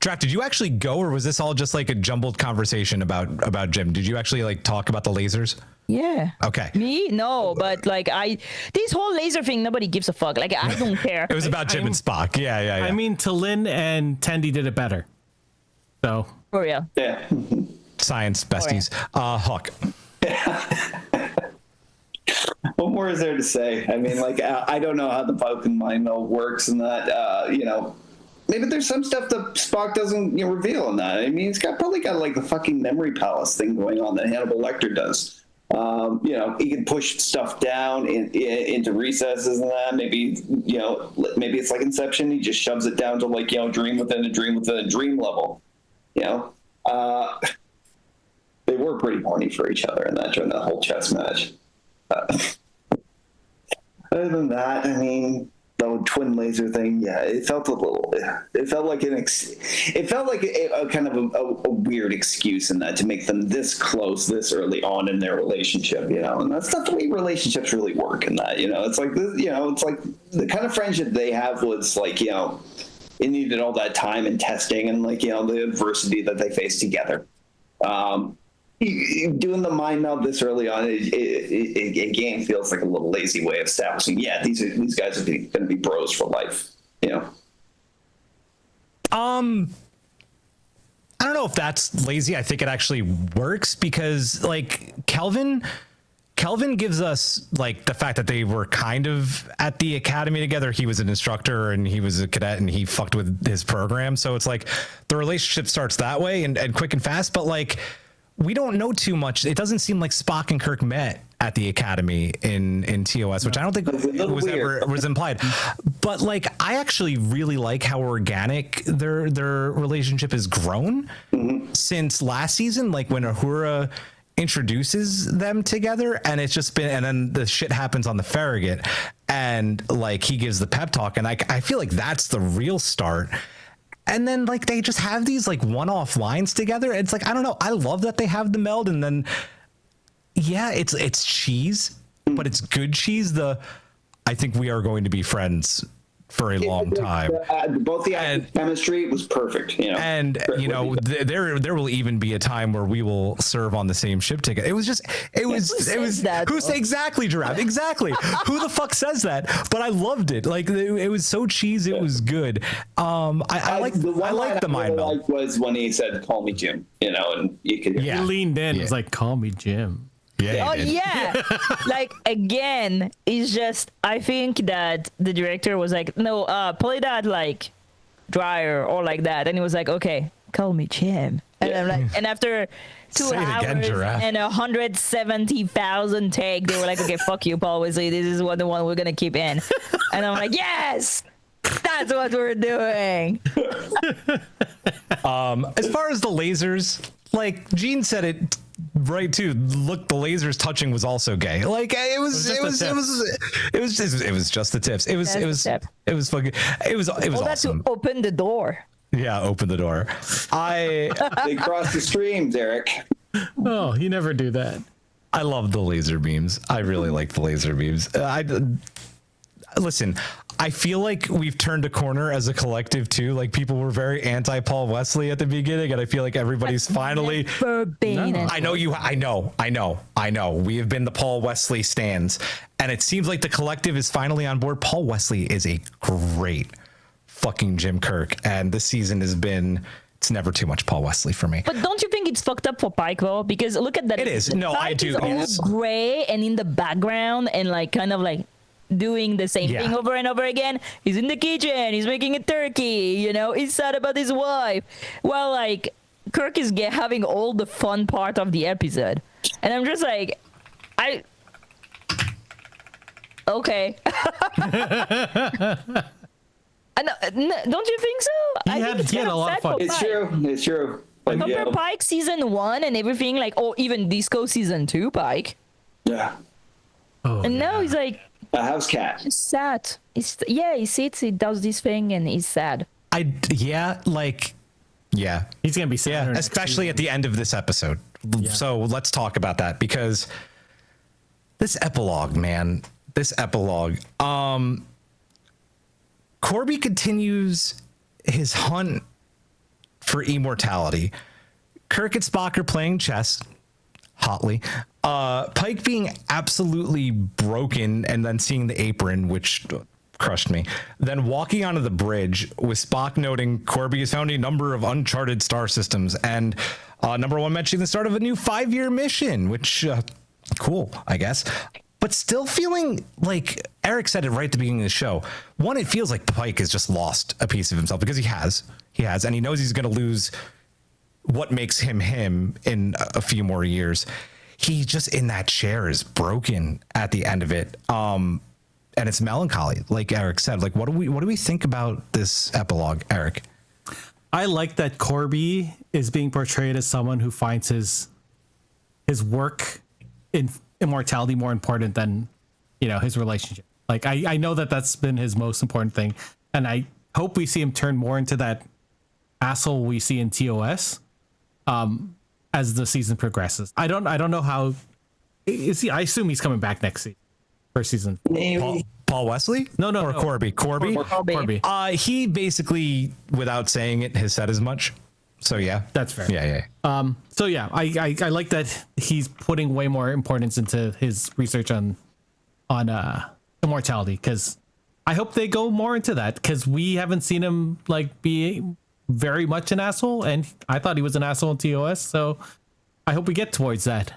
Speaker 2: Draft, did you actually go, or was this all just like a jumbled conversation about Jim? Did you actually like talk about the lasers?
Speaker 4: Yeah.
Speaker 2: Okay.
Speaker 4: Me? No, but like this whole laser thing, nobody gives a fuck. Like, I don't care.
Speaker 2: It was about Jim and Spock. Yeah.
Speaker 1: I mean, T'Lyn and Tendi did it better. So.
Speaker 4: For real.
Speaker 3: Yeah.
Speaker 2: Science besties. Huck.
Speaker 3: What more is there to say? I mean, like, I don't know how the Vulcan mind meld works and that, you know, maybe there's some stuff that Spock doesn't reveal in that. I mean, he's probably got like the fucking memory palace thing going on that Hannibal Lecter does. You know, he can push stuff down into recesses and that. Maybe, you know, maybe it's like Inception. He just shoves it down to like, you know, dream within a dream within a dream level. You know, they were pretty horny for each other in that during that whole chess match. Other than that, I mean, the twin laser thing, yeah, it felt a little. It felt like a kind of a weird excuse in that to make them this close this early on in their relationship, you know, and that's not the way relationships really work. In that, you know, it's like this, you know, it's like the kind of friendship they have was like, you know, it needed all that time and testing and like, you know, the adversity that they faced together. Doing the mind meld this early on, again feels like a little lazy way of establishing. Yeah, these guys are going to be bros for life. You know.
Speaker 2: I don't know if that's lazy. I think it actually works because like Kelvin gives us like the fact that they were kind of at the academy together. He was an instructor and he was a cadet and he fucked with his program. So it's like the relationship starts that way and quick and fast. But like, we don't know too much. It doesn't seem like Spock and Kirk met at the academy in TOS, which I don't think was implied. But like, I actually really like how organic their relationship has grown since last season. Like when Uhura introduces them together, and it's just been, and then the shit happens on the Farragut, and like he gives the pep talk, and I feel like that's the real start. And then like they just have these like one-off lines together. It's like, I don't know. I love that they have the meld, and then yeah, it's cheese, but it's good cheese. I think we are going to be friends for a long time.
Speaker 3: Both the chemistry was perfect, you know. And
Speaker 2: you know, there will even be a time where we will serve on the same ship together. It was that, who said exactly, Giraffe? Exactly. Who the fuck says that? But I loved it. Like it was so cheesy. It was good. I like the mind meld.
Speaker 3: Was when he said, "Call me Jim," you know, and you could
Speaker 1: he leaned in. It was like, "Call me Jim."
Speaker 2: Yeah,
Speaker 4: yeah. Like again, it's just I think that the director was like, no, play that like dryer or like that. And he was like, okay, call me Jim. And I'm like, and after 2
Speaker 2: Say it
Speaker 4: hours
Speaker 2: again, Giraffe.
Speaker 4: and 170,000 take, they were like, okay, fuck you, Paul Wesley. This is the one we're gonna keep in. And I'm like, yes, that's what we're doing.
Speaker 2: As far as the lasers, like Gene said it right too. Look, the lasers touching was also gay. Like it was just the tips. It was fucking it was
Speaker 4: All that
Speaker 2: awesome.
Speaker 4: to open the door.
Speaker 2: Yeah, open the door.
Speaker 3: They crossed the streams, Eric.
Speaker 1: Oh, you never do that.
Speaker 2: I love the laser beams. I really like the laser beams. Listen, I feel like we've turned a corner as a collective too. Like people were very anti Paul Wesley at the beginning, and I feel like everybody's finally. I know. We have been the Paul Wesley stans, and it seems like the collective is finally on board. Paul Wesley is a great fucking Jim Kirk, and this season has been. It's never too much Paul Wesley for me.
Speaker 4: But don't you think it's fucked up for Pike though? Because look at that.
Speaker 2: It is. No, I do.
Speaker 4: It's all gray and in the background and like kind of like doing the same thing over and over again. He's in the kitchen. He's making a turkey. You know, he's sad about his wife. Well, like Kirk is having all the fun part of the episode, and I'm just like, okay. Don't you think so?
Speaker 1: He had a lot of fun.
Speaker 3: It's true. But,
Speaker 4: Compare
Speaker 3: yeah.
Speaker 4: Pike season 1 and everything, like, or even Disco season 2, Pike.
Speaker 3: Yeah.
Speaker 1: Oh,
Speaker 4: And now he's like,
Speaker 3: A house cat.
Speaker 4: he's sad. He sits, he does this thing, and he's sad.
Speaker 2: Yeah.
Speaker 1: He's gonna be sad,
Speaker 2: Especially at the end of this episode.
Speaker 1: Yeah.
Speaker 2: So let's talk about that because this epilogue, man. Corby continues his hunt for immortality. Kirk and Spock are playing chess hotly. Pike being absolutely broken and then seeing the apron, which crushed me. Then walking onto the bridge with Spock noting Corby has found a number of uncharted star systems and number 1 mentioning the start of a new 5-year mission, which cool, I guess. But still feeling like Eric said it right at the beginning of the show. One, it feels like Pike has just lost a piece of himself because he has, and he knows he's going to lose what makes him in a few more years. He just in that chair is broken at the end of it. And it's melancholy, like Eric said. Like, what do we think about this epilogue, Eric?
Speaker 1: I like that Corby is being portrayed as someone who finds his work in immortality more important than his relationship. Like I know that's been his most important thing, and I hope we see him turn more into that asshole we see in TOS as the season progresses. I don't know how is he. I assume he's coming back next season for season 4.
Speaker 2: Paul Wesley? No. Corby.
Speaker 4: Corby.
Speaker 2: He basically, without saying it, has said as much. So yeah,
Speaker 1: that's fair.
Speaker 2: Yeah.
Speaker 1: So yeah, I like that he's putting way more importance into his research on immortality, because I hope they go more into that, because we haven't seen him like be very much an asshole, and I thought he was an asshole in TOS. So I hope we get towards that.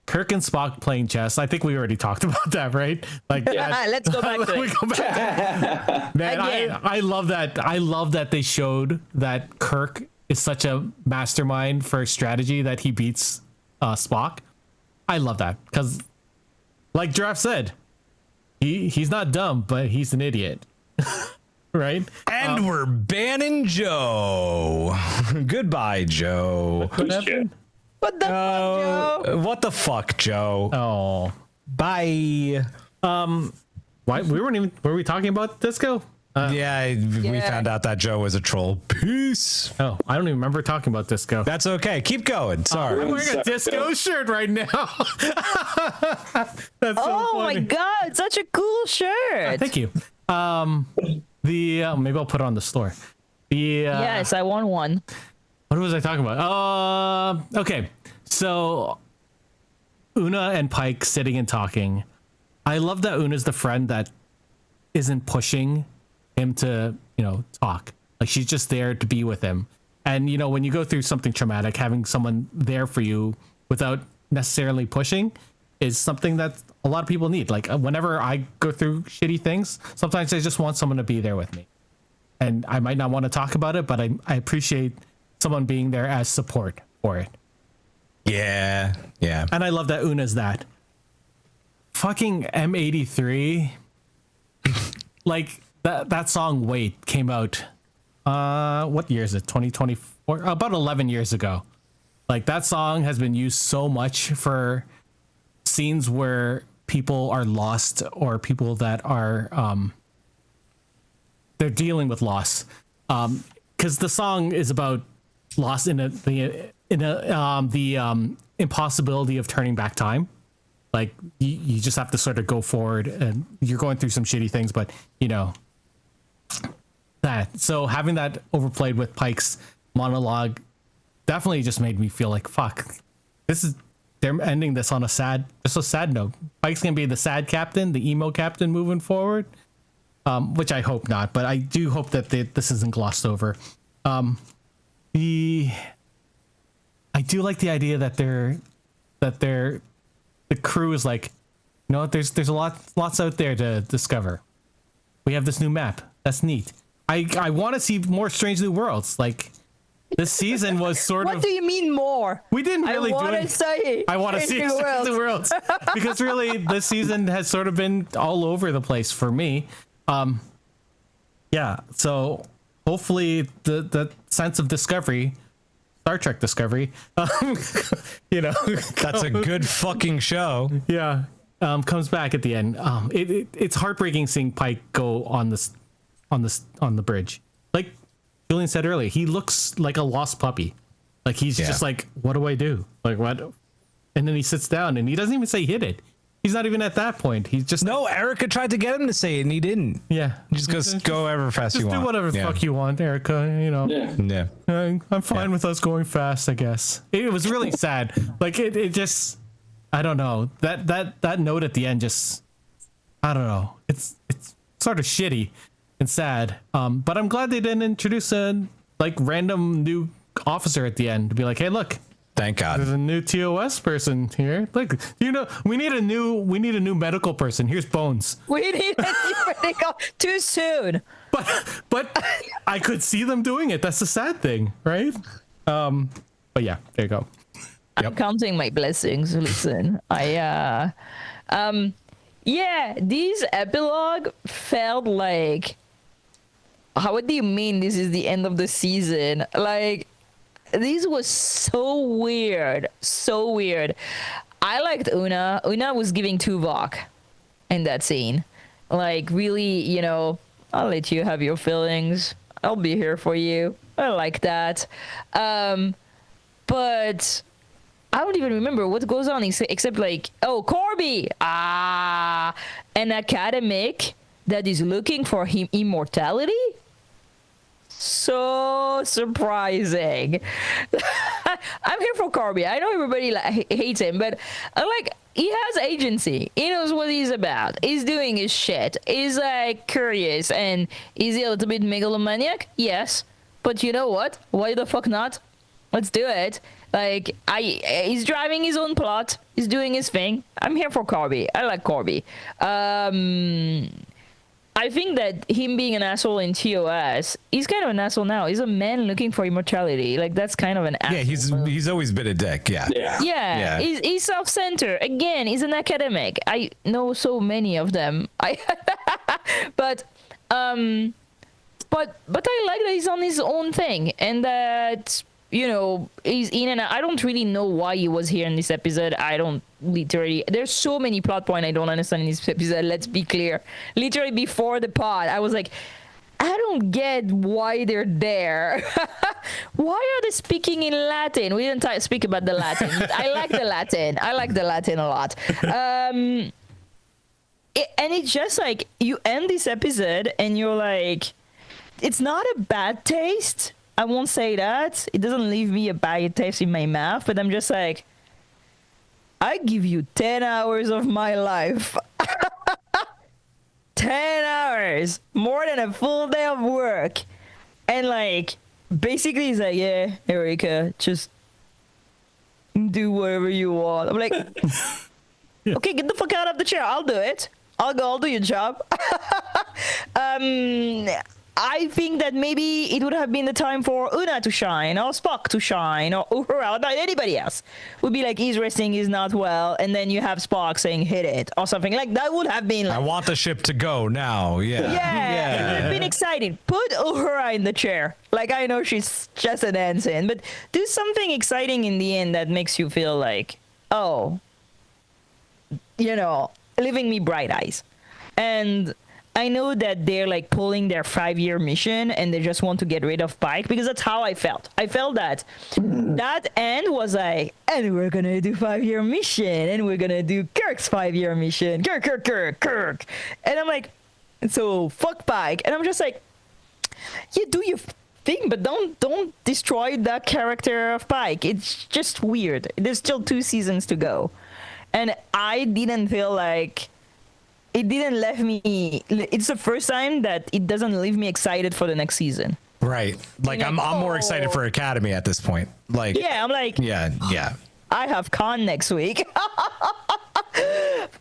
Speaker 1: Kirk and Spock playing chess. I think we already talked about that, right? Like,
Speaker 4: let's go back to
Speaker 1: it. Man, I love that. I love that they showed that Kirk is such a mastermind for strategy that he beats Spock. I love that because, like Giraffe said, he's not dumb, but he's an idiot, right?
Speaker 2: And we're banning Joe. Goodbye, Joe.
Speaker 1: What happened?
Speaker 4: What the fuck, Joe?
Speaker 2: What the fuck, Joe?
Speaker 1: Oh,
Speaker 2: bye.
Speaker 1: why were we talking about Disco?
Speaker 2: We found out that Joe was a troll. Peace.
Speaker 1: Oh, I don't even remember talking about Disco.
Speaker 2: That's okay. Keep going. Sorry.
Speaker 1: I'm wearing a Disco shirt right now. That's so
Speaker 4: my
Speaker 1: funny.
Speaker 4: god, such a cool shirt.
Speaker 1: Thank you. Maybe I'll put it on the store.
Speaker 4: Yes, I want one.
Speaker 1: What was I talking about? Okay. So Una and Pike sitting and talking. I love that Una's the friend that isn't pushing him to, talk. Like, she's just there to be with him. And, when you go through something traumatic, having someone there for you without necessarily pushing is something that a lot of people need. Like, whenever I go through shitty things, sometimes I just want someone to be there with me. and I might not want to talk about it, but I appreciate someone being there as support for it.
Speaker 2: Yeah.
Speaker 1: And I love that Una's that. Fucking M83. Like that song Wait came out what year is it? 2024? About 11 years ago. Like that song has been used so much for scenes where people are lost or people that are they're dealing with loss. Cuz the song is about loss in the impossibility of turning back time. Like you just have to sort of go forward, and you're going through some shitty things, but you know that. So having that overplayed with Pike's monologue definitely just made me feel like, fuck, they're ending this on a sad note. Pike's gonna be the sad captain, the emo captain moving forward, which I hope not, but I do hope that this isn't glossed over. I do like the idea that the crew is like, you know what, there's lots out there to discover. We have this new map. That's neat. I want to see more Strange New Worlds. Like this season was sort of.
Speaker 4: What do you mean more?
Speaker 1: We didn't really do it. I want to see Strange New Worlds because really this season has sort of been all over the place for me. Yeah. So hopefully the sense of discovery. Star Trek Discovery, you know,
Speaker 2: that's a good fucking show.
Speaker 1: Yeah, comes back at the end. It's heartbreaking seeing Pike go on the bridge. Like Julian said earlier, he looks like a lost puppy. Like he's just like, what do I do? Like what? And then he sits down and he doesn't even say hit it. He's not even at that point. He's just
Speaker 2: Erica tried to get him to say it and he didn't.
Speaker 1: Yeah,
Speaker 2: he just goes go ever fast you want.
Speaker 1: Just do whatever the fuck you want, Erica. You know.
Speaker 3: Yeah.
Speaker 1: I'm fine with us going fast, I guess. It was really sad. Like it just, I don't know. That note at the end just, I don't know. It's sort of shitty and sad. But I'm glad they didn't introduce a like random new officer at the end to be like, hey, look.
Speaker 2: Thank God.
Speaker 1: There's a new TOS person here. Like, you know, we need a new medical person. Here's Bones.
Speaker 4: We need a new medical too soon.
Speaker 1: But I could see them doing it. That's the sad thing, right? But yeah, there you go.
Speaker 4: I'm counting my blessings. Listen, this epilogue felt like, what do you mean this is the end of the season? Like, this was so weird. I liked Una. Una was giving Tuvok in that scene. Like, really, you know, I'll let you have your feelings. I'll be here for you. I like that. But I don't even remember what goes on except like, oh, Corby! An academic that is looking for him immortality? So surprising. I'm here for Corby. I know everybody hates him, but he has agency. He knows what he's about. He's doing his shit. He's like curious, and is he a little bit megalomaniac? Yes, but you know what? Why the fuck not? Let's do it. Like he's driving his own plot. He's doing his thing. I'm here for Corby. I like Corby. I think that him being an asshole in TOS, he's kind of an asshole now. He's a man looking for immortality. Like, that's kind of an asshole.
Speaker 2: Yeah, he's always been a dick. Yeah.
Speaker 4: He's self-centered. Again, he's an academic. I know so many of them. But I like that he's on his own thing, and that, you know, he's in and out. I don't really know why he was here in this episode. There's so many plot points I don't understand in this episode. Let's be clear. Literally before the pod, I was like, I don't get why they're there. Why are they speaking in Latin? We didn't speak about the Latin. I like the Latin a lot. And it's just like, you end this episode and you're like, it's not a bad taste. I won't say that. It doesn't leave me a bad taste in my mouth, but I'm just like, I give you 10 hours of my life. 10 hours. More than a full day of work. And like, basically he's like, yeah, Erica, just do whatever you want. I'm like, okay, get the fuck out of the chair. I'll do it. I'll do your job. I think that maybe it would have been the time for Una to shine, or Spock to shine, or Uhura, or not anybody else. Would be like, he's resting, he's not well, and then you have Spock saying, hit it, or something. Like, that would have been like...
Speaker 2: I want the ship to go now,
Speaker 4: Yeah, it would have been exciting. Put Uhura in the chair. Like, I know she's just an ensign, but do something exciting in the end that makes you feel like, oh, you know, leaving me bright eyes. And I know that they're like pulling their 5-year mission and they just want to get rid of Pike, because that's how I felt. I felt that that end was like, and we're gonna do 5-year mission, and we're gonna do Kirk's 5-year mission. Kirk. And I'm like, so fuck Pike. And I'm just like, you do your thing, but don't destroy the character of Pike. It's just weird. There's still 2 seasons to go. And I didn't feel like it didn't leave me. It's the first time that it doesn't leave me excited for the next season.
Speaker 2: Right. Like, I'm more excited for Academy at this point. Like,
Speaker 4: yeah, I'm like,
Speaker 2: yeah.
Speaker 4: I have con next week.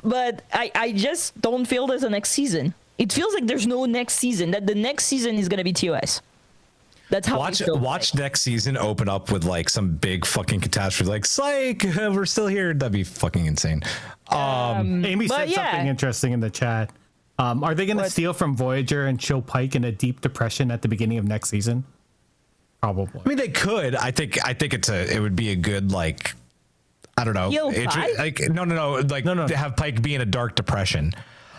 Speaker 4: But I just don't feel there's a next season. It feels like there's no next season, that the next season is going to be TOS. That's how
Speaker 2: watch next season open up with like some big fucking catastrophe, like psych, we're still here. That'd be fucking insane.
Speaker 1: Amy said something interesting in the chat. Are they going to steal from Voyager and show Pike in a deep depression at the beginning of next season? Probably.
Speaker 2: I mean, they could. I think it would be a good, like, I don't know. Like no. Like,
Speaker 1: no.
Speaker 2: To have Pike be in a dark depression.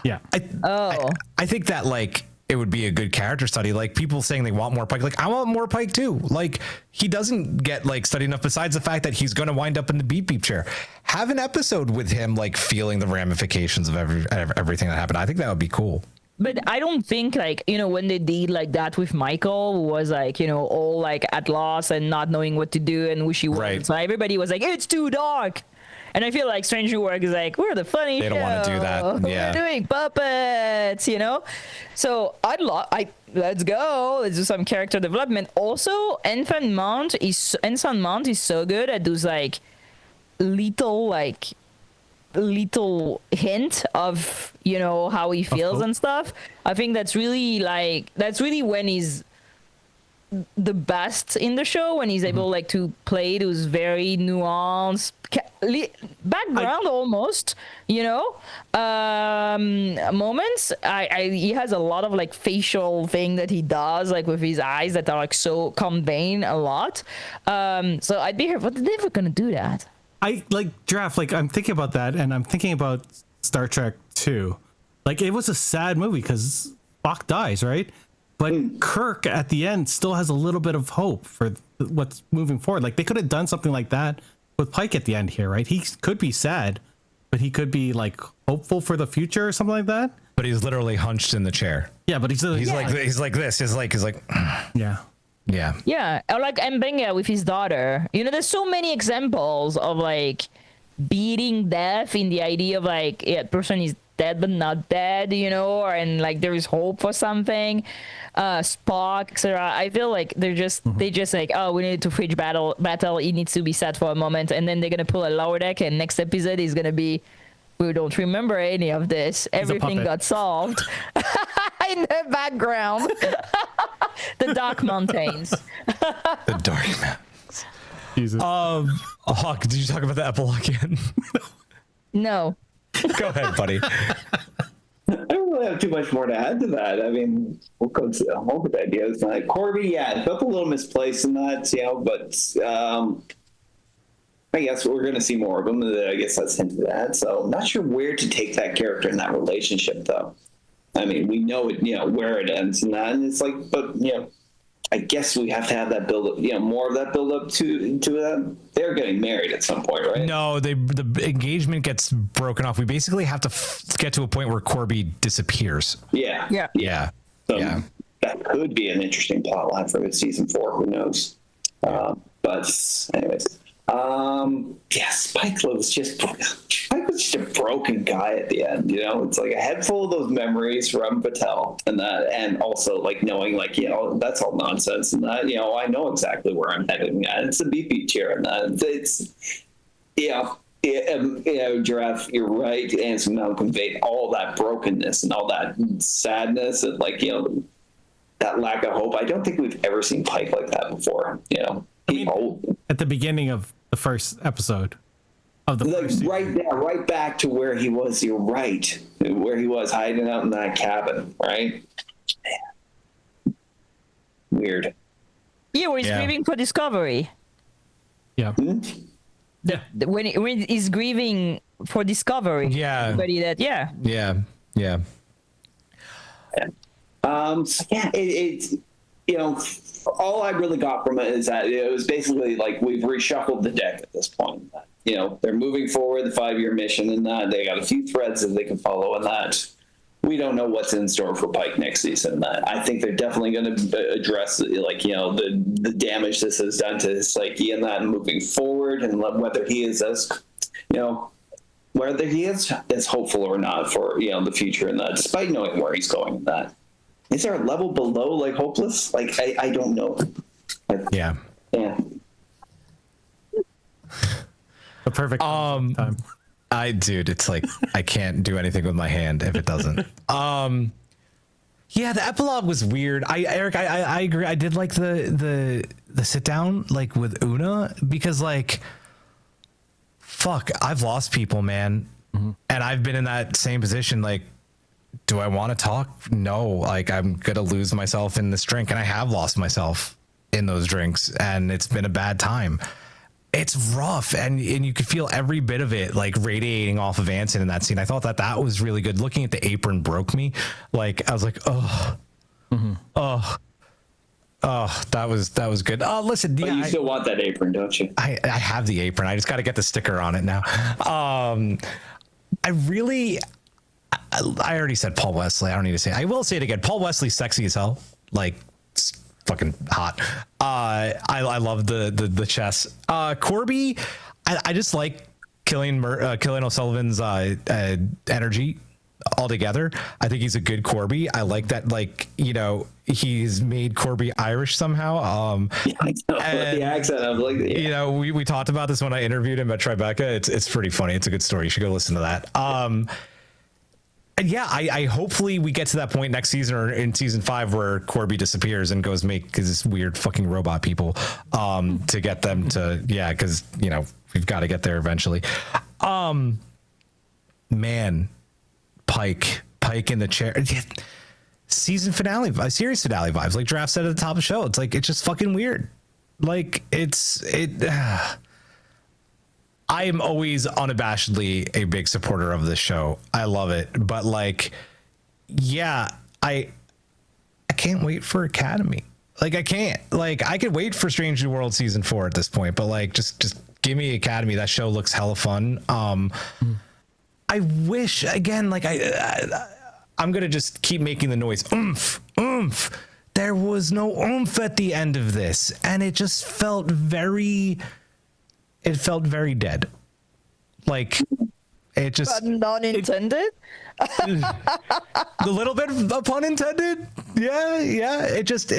Speaker 1: Yeah.
Speaker 2: I think that, like, it would be a good character study. Like, people saying they want more Pike. Like, I want more Pike too. Like, he doesn't get like studied enough, besides the fact that he's going to wind up in the beep chair. Have an episode with him, like, feeling the ramifications of everything that happened. I think that would be cool.
Speaker 4: But I don't think, like, you know, when they did like that with Michael, who was like, you know, all like at loss and not knowing what to do and wishy-washy.
Speaker 2: Right.
Speaker 4: So everybody was like, it's too dark. And I feel like Strange New World is like, we're the funny
Speaker 2: They don't want to do that. Yeah.
Speaker 4: We're doing puppets, you know? So let's go. Let's do some character development. Also, Ensign Mount is so good at those like little hint of, you know, how he feels and stuff. I think that's really when he's the best in the show, when he's able like to play those very nuanced background almost, you know, moments. He has a lot of like facial thing that he does, like with his eyes that are like so conveying a lot. So I'd be here, but they're never gonna do that.
Speaker 1: I like Giraffe. Like, I'm thinking about that, and I'm thinking about Star Trek 2. Like, it was a sad movie because Spock dies, right? But Kirk at the end still has a little bit of hope for what's moving forward. Like, they could have done something like that with Pike at the end here, right? He could be sad, but he could be like hopeful for the future or something like that.
Speaker 2: But he's literally hunched in the chair.
Speaker 1: Yeah, but he's like
Speaker 2: this. He's like
Speaker 1: yeah.
Speaker 4: Yeah, or like Mbenga with his daughter. You know, there's so many examples of like beating death in the idea of like, yeah, person is dead but not dead, you know, and like there is hope for something. Spock, etc. I feel like they just like, oh, we need to fridge Battel. He needs to be sad for a moment, and then they're gonna pull a lower deck, and next episode is gonna be, we don't remember any of this. Everything got solved. In the background, the Dark Mountains.
Speaker 2: The Dark Mountains.
Speaker 1: Jesus.
Speaker 2: Hawk, did you talk about the epilogue again?
Speaker 4: No.
Speaker 2: Go ahead, buddy.
Speaker 3: I don't really have too much more to add to that. I mean, we'll go to all the ideas. Corby, yeah, it felt a little misplaced in that, you know, but I guess we're going to see more of them. I guess that's hinted at. So I'm not sure where to take that character in that relationship, though. I mean, we know it, you know, where it ends and that, and it's like, but, you know, I guess we have to have that build up, you know, more of that build up to them. They're getting married at some point, right?
Speaker 2: No, the engagement gets broken off. We basically have to get to a point where Corby disappears.
Speaker 3: Yeah. So that could be an interesting plot line for season 4. Who knows? But anyways, Spike was just a broken guy at the end. You know, it's like a head full of those memories from Battel, and also like knowing, like, you know, that's all nonsense, and that, you know, I know exactly where I'm heading at. It's a beep chair, and that it's, you know, Giraffe, you're right. Anson Mount conveyed all that brokenness and all that sadness, and like, you know, that lack of hope. I don't think we've ever seen Pike like that before. You know,
Speaker 1: at the beginning of the first episode of the first season.
Speaker 3: Right there, right back to where he was. You're right, where he was hiding out in that cabin. Right. Man. Weird.
Speaker 4: Yeah, where he's grieving for Discovery.
Speaker 1: Yeah. Yeah.
Speaker 4: When he's grieving for Discovery.
Speaker 2: Yeah.
Speaker 4: Everybody that,
Speaker 2: Yeah.
Speaker 3: So yeah, it's you know, all I really got from it is that it was basically like we've reshuffled the deck at this point. You know, they're moving forward the 5-year mission, and that they got a few threads that they can follow, and that we don't know what's in store for Pike next season. That I think they're definitely going to address, like, you know, the damage this has done to his psyche and that moving forward, and whether he is as, you know, whether he is as hopeful or not for, you know, the future and that, despite knowing where he's going. That is there a level below like hopeless? Like I don't know.
Speaker 2: Yeah.
Speaker 1: The perfect time.
Speaker 2: Dude, it's like I can't do anything with my hand if it doesn't. Yeah, the epilogue was weird. Eric, I agree. I did like the sit down like with Una, because like, fuck, I've lost people, man. Mm-hmm. And I've been in that same position. Like, do I want to talk? No, like I'm gonna lose myself in this drink, and I have lost myself in those drinks, and it's been a bad time. It's rough, and you could feel every bit of it like radiating off of Anson in that scene. I thought that was really good. Looking at the apron broke me. Like I was like, oh, that was good. Oh, listen,
Speaker 3: but you still want that apron, don't you?
Speaker 2: I have the apron. I just got to get the sticker on it now. I already said Paul Wesley. I don't need to say it. I will say it again. Paul Wesley's sexy as hell. Like, it's fucking hot. I love the chess. Corby, I just like Killian O'Sullivan's energy altogether. I think he's a good Corby. I like that, like, you know, he's made Corby Irish somehow.
Speaker 3: Yeah, I know. The accent. I'm like, yeah.
Speaker 2: You know, we talked about this when I interviewed him at Tribeca. It's pretty funny. It's a good story. You should go listen to that. And yeah, I hopefully we get to that point next season or in season 5 where Corby disappears and goes make this weird fucking robot people to get them to, yeah, because, you know, we've got to get there eventually. Man, Pike in the chair. Season finale, series finale vibes, like Draft said at the top of the show. It's like, it's just fucking weird. Like I am always unabashedly a big supporter of this show. I love it. But like, yeah, I can't wait for Academy. Like I can't. Like I could wait for Strange New World season 4 at this point, but like just give me Academy. That show looks hella fun. I wish, again, like I'm gonna just keep making the noise. Oomph. There was no oomph at the end of this, and it just felt very dead. Like it just,
Speaker 4: but not intended.
Speaker 2: The little bit of pun intended. Yeah. It just,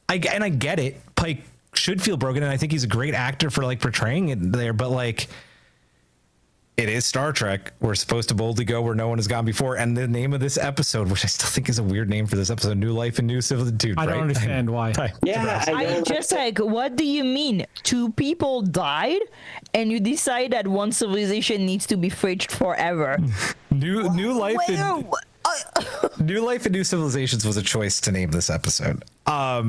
Speaker 2: I get it. Pike should feel broken, and I think he's a great actor for like portraying it there. But like, it is Star Trek. We're supposed to boldly go where no one has gone before. And the name of this episode, which I still think is a weird name for this episode, New Life and New Civilization.
Speaker 1: I don't understand why.
Speaker 3: Yeah,
Speaker 4: I just like, what do you mean? 2 people died, and you decide that one civilization needs to be fridged forever?
Speaker 2: New Life and New Life and New Civilizations was a choice to name this episode. I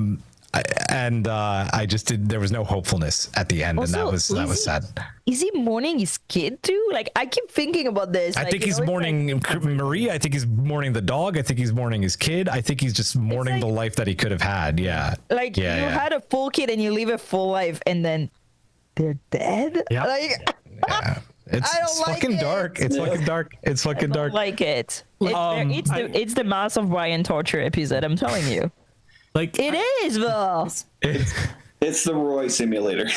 Speaker 2: just did. There was no hopefulness at the end,
Speaker 4: Also,
Speaker 2: and that was sad.
Speaker 4: Is he mourning his kid too? Like, I keep thinking about this.
Speaker 2: I think he's mourning Marie. I think he's mourning the dog. I think he's mourning his kid. I think he's just mourning the life that he could have had. Yeah.
Speaker 4: Like, you had a full kid and you live a full life, and then they're dead.
Speaker 1: Yeah.
Speaker 4: Like,
Speaker 2: Yeah. It's
Speaker 4: like
Speaker 2: fucking
Speaker 4: it.
Speaker 2: dark. It's fucking dark. It's fucking
Speaker 4: I don't
Speaker 2: dark.
Speaker 4: like it. It's the Mass of Brian torture episode. I'm telling you.
Speaker 1: Like
Speaker 4: It is, though.
Speaker 3: It's the Roy simulator.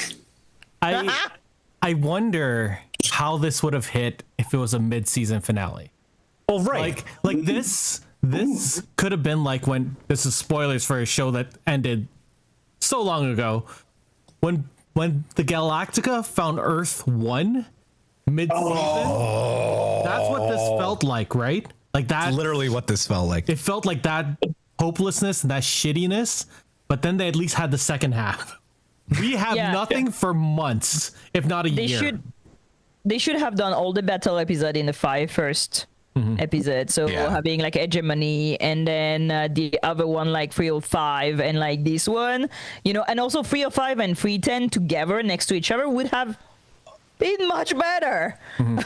Speaker 1: I wonder how this would have hit if it was a mid-season finale.
Speaker 2: Oh, right.
Speaker 1: Like this could have been like when, this is spoilers for a show that ended so long ago, when the Galactica found Earth 1 mid-season. That's what this felt like, right? Like that.
Speaker 2: That's literally what this felt like.
Speaker 1: It felt like that hopelessness and that shittiness, but then they at least had the second half. We have nothing for months, if not a year.
Speaker 4: They should have done all the Battle episode in the first episode. So having like hegemony, and then the other one like 305, and like this one, and also 305 and 310 together next to each other would have been much better.
Speaker 2: And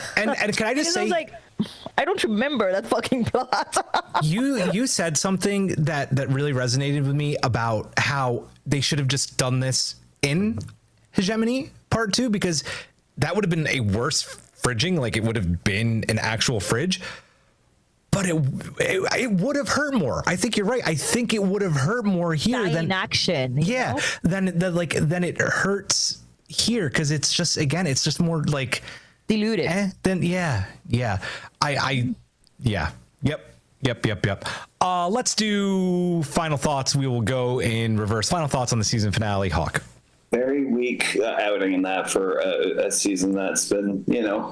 Speaker 2: can I just say,
Speaker 4: I don't remember that fucking plot.
Speaker 2: you said something that really resonated with me about how they should have just done this in Hegemony Part 2, because that would have been a worse fridging. Like, it would have been an actual fridge, but it would have hurt more. I think you're right. I think it would have hurt more here than
Speaker 4: action.
Speaker 2: Than it hurts here, because it's just more like
Speaker 4: diluted.
Speaker 2: Yep. Let's do final thoughts. We will go in reverse. Final thoughts on the season finale, Hawk.
Speaker 3: Very weak outing in that for a season that's been,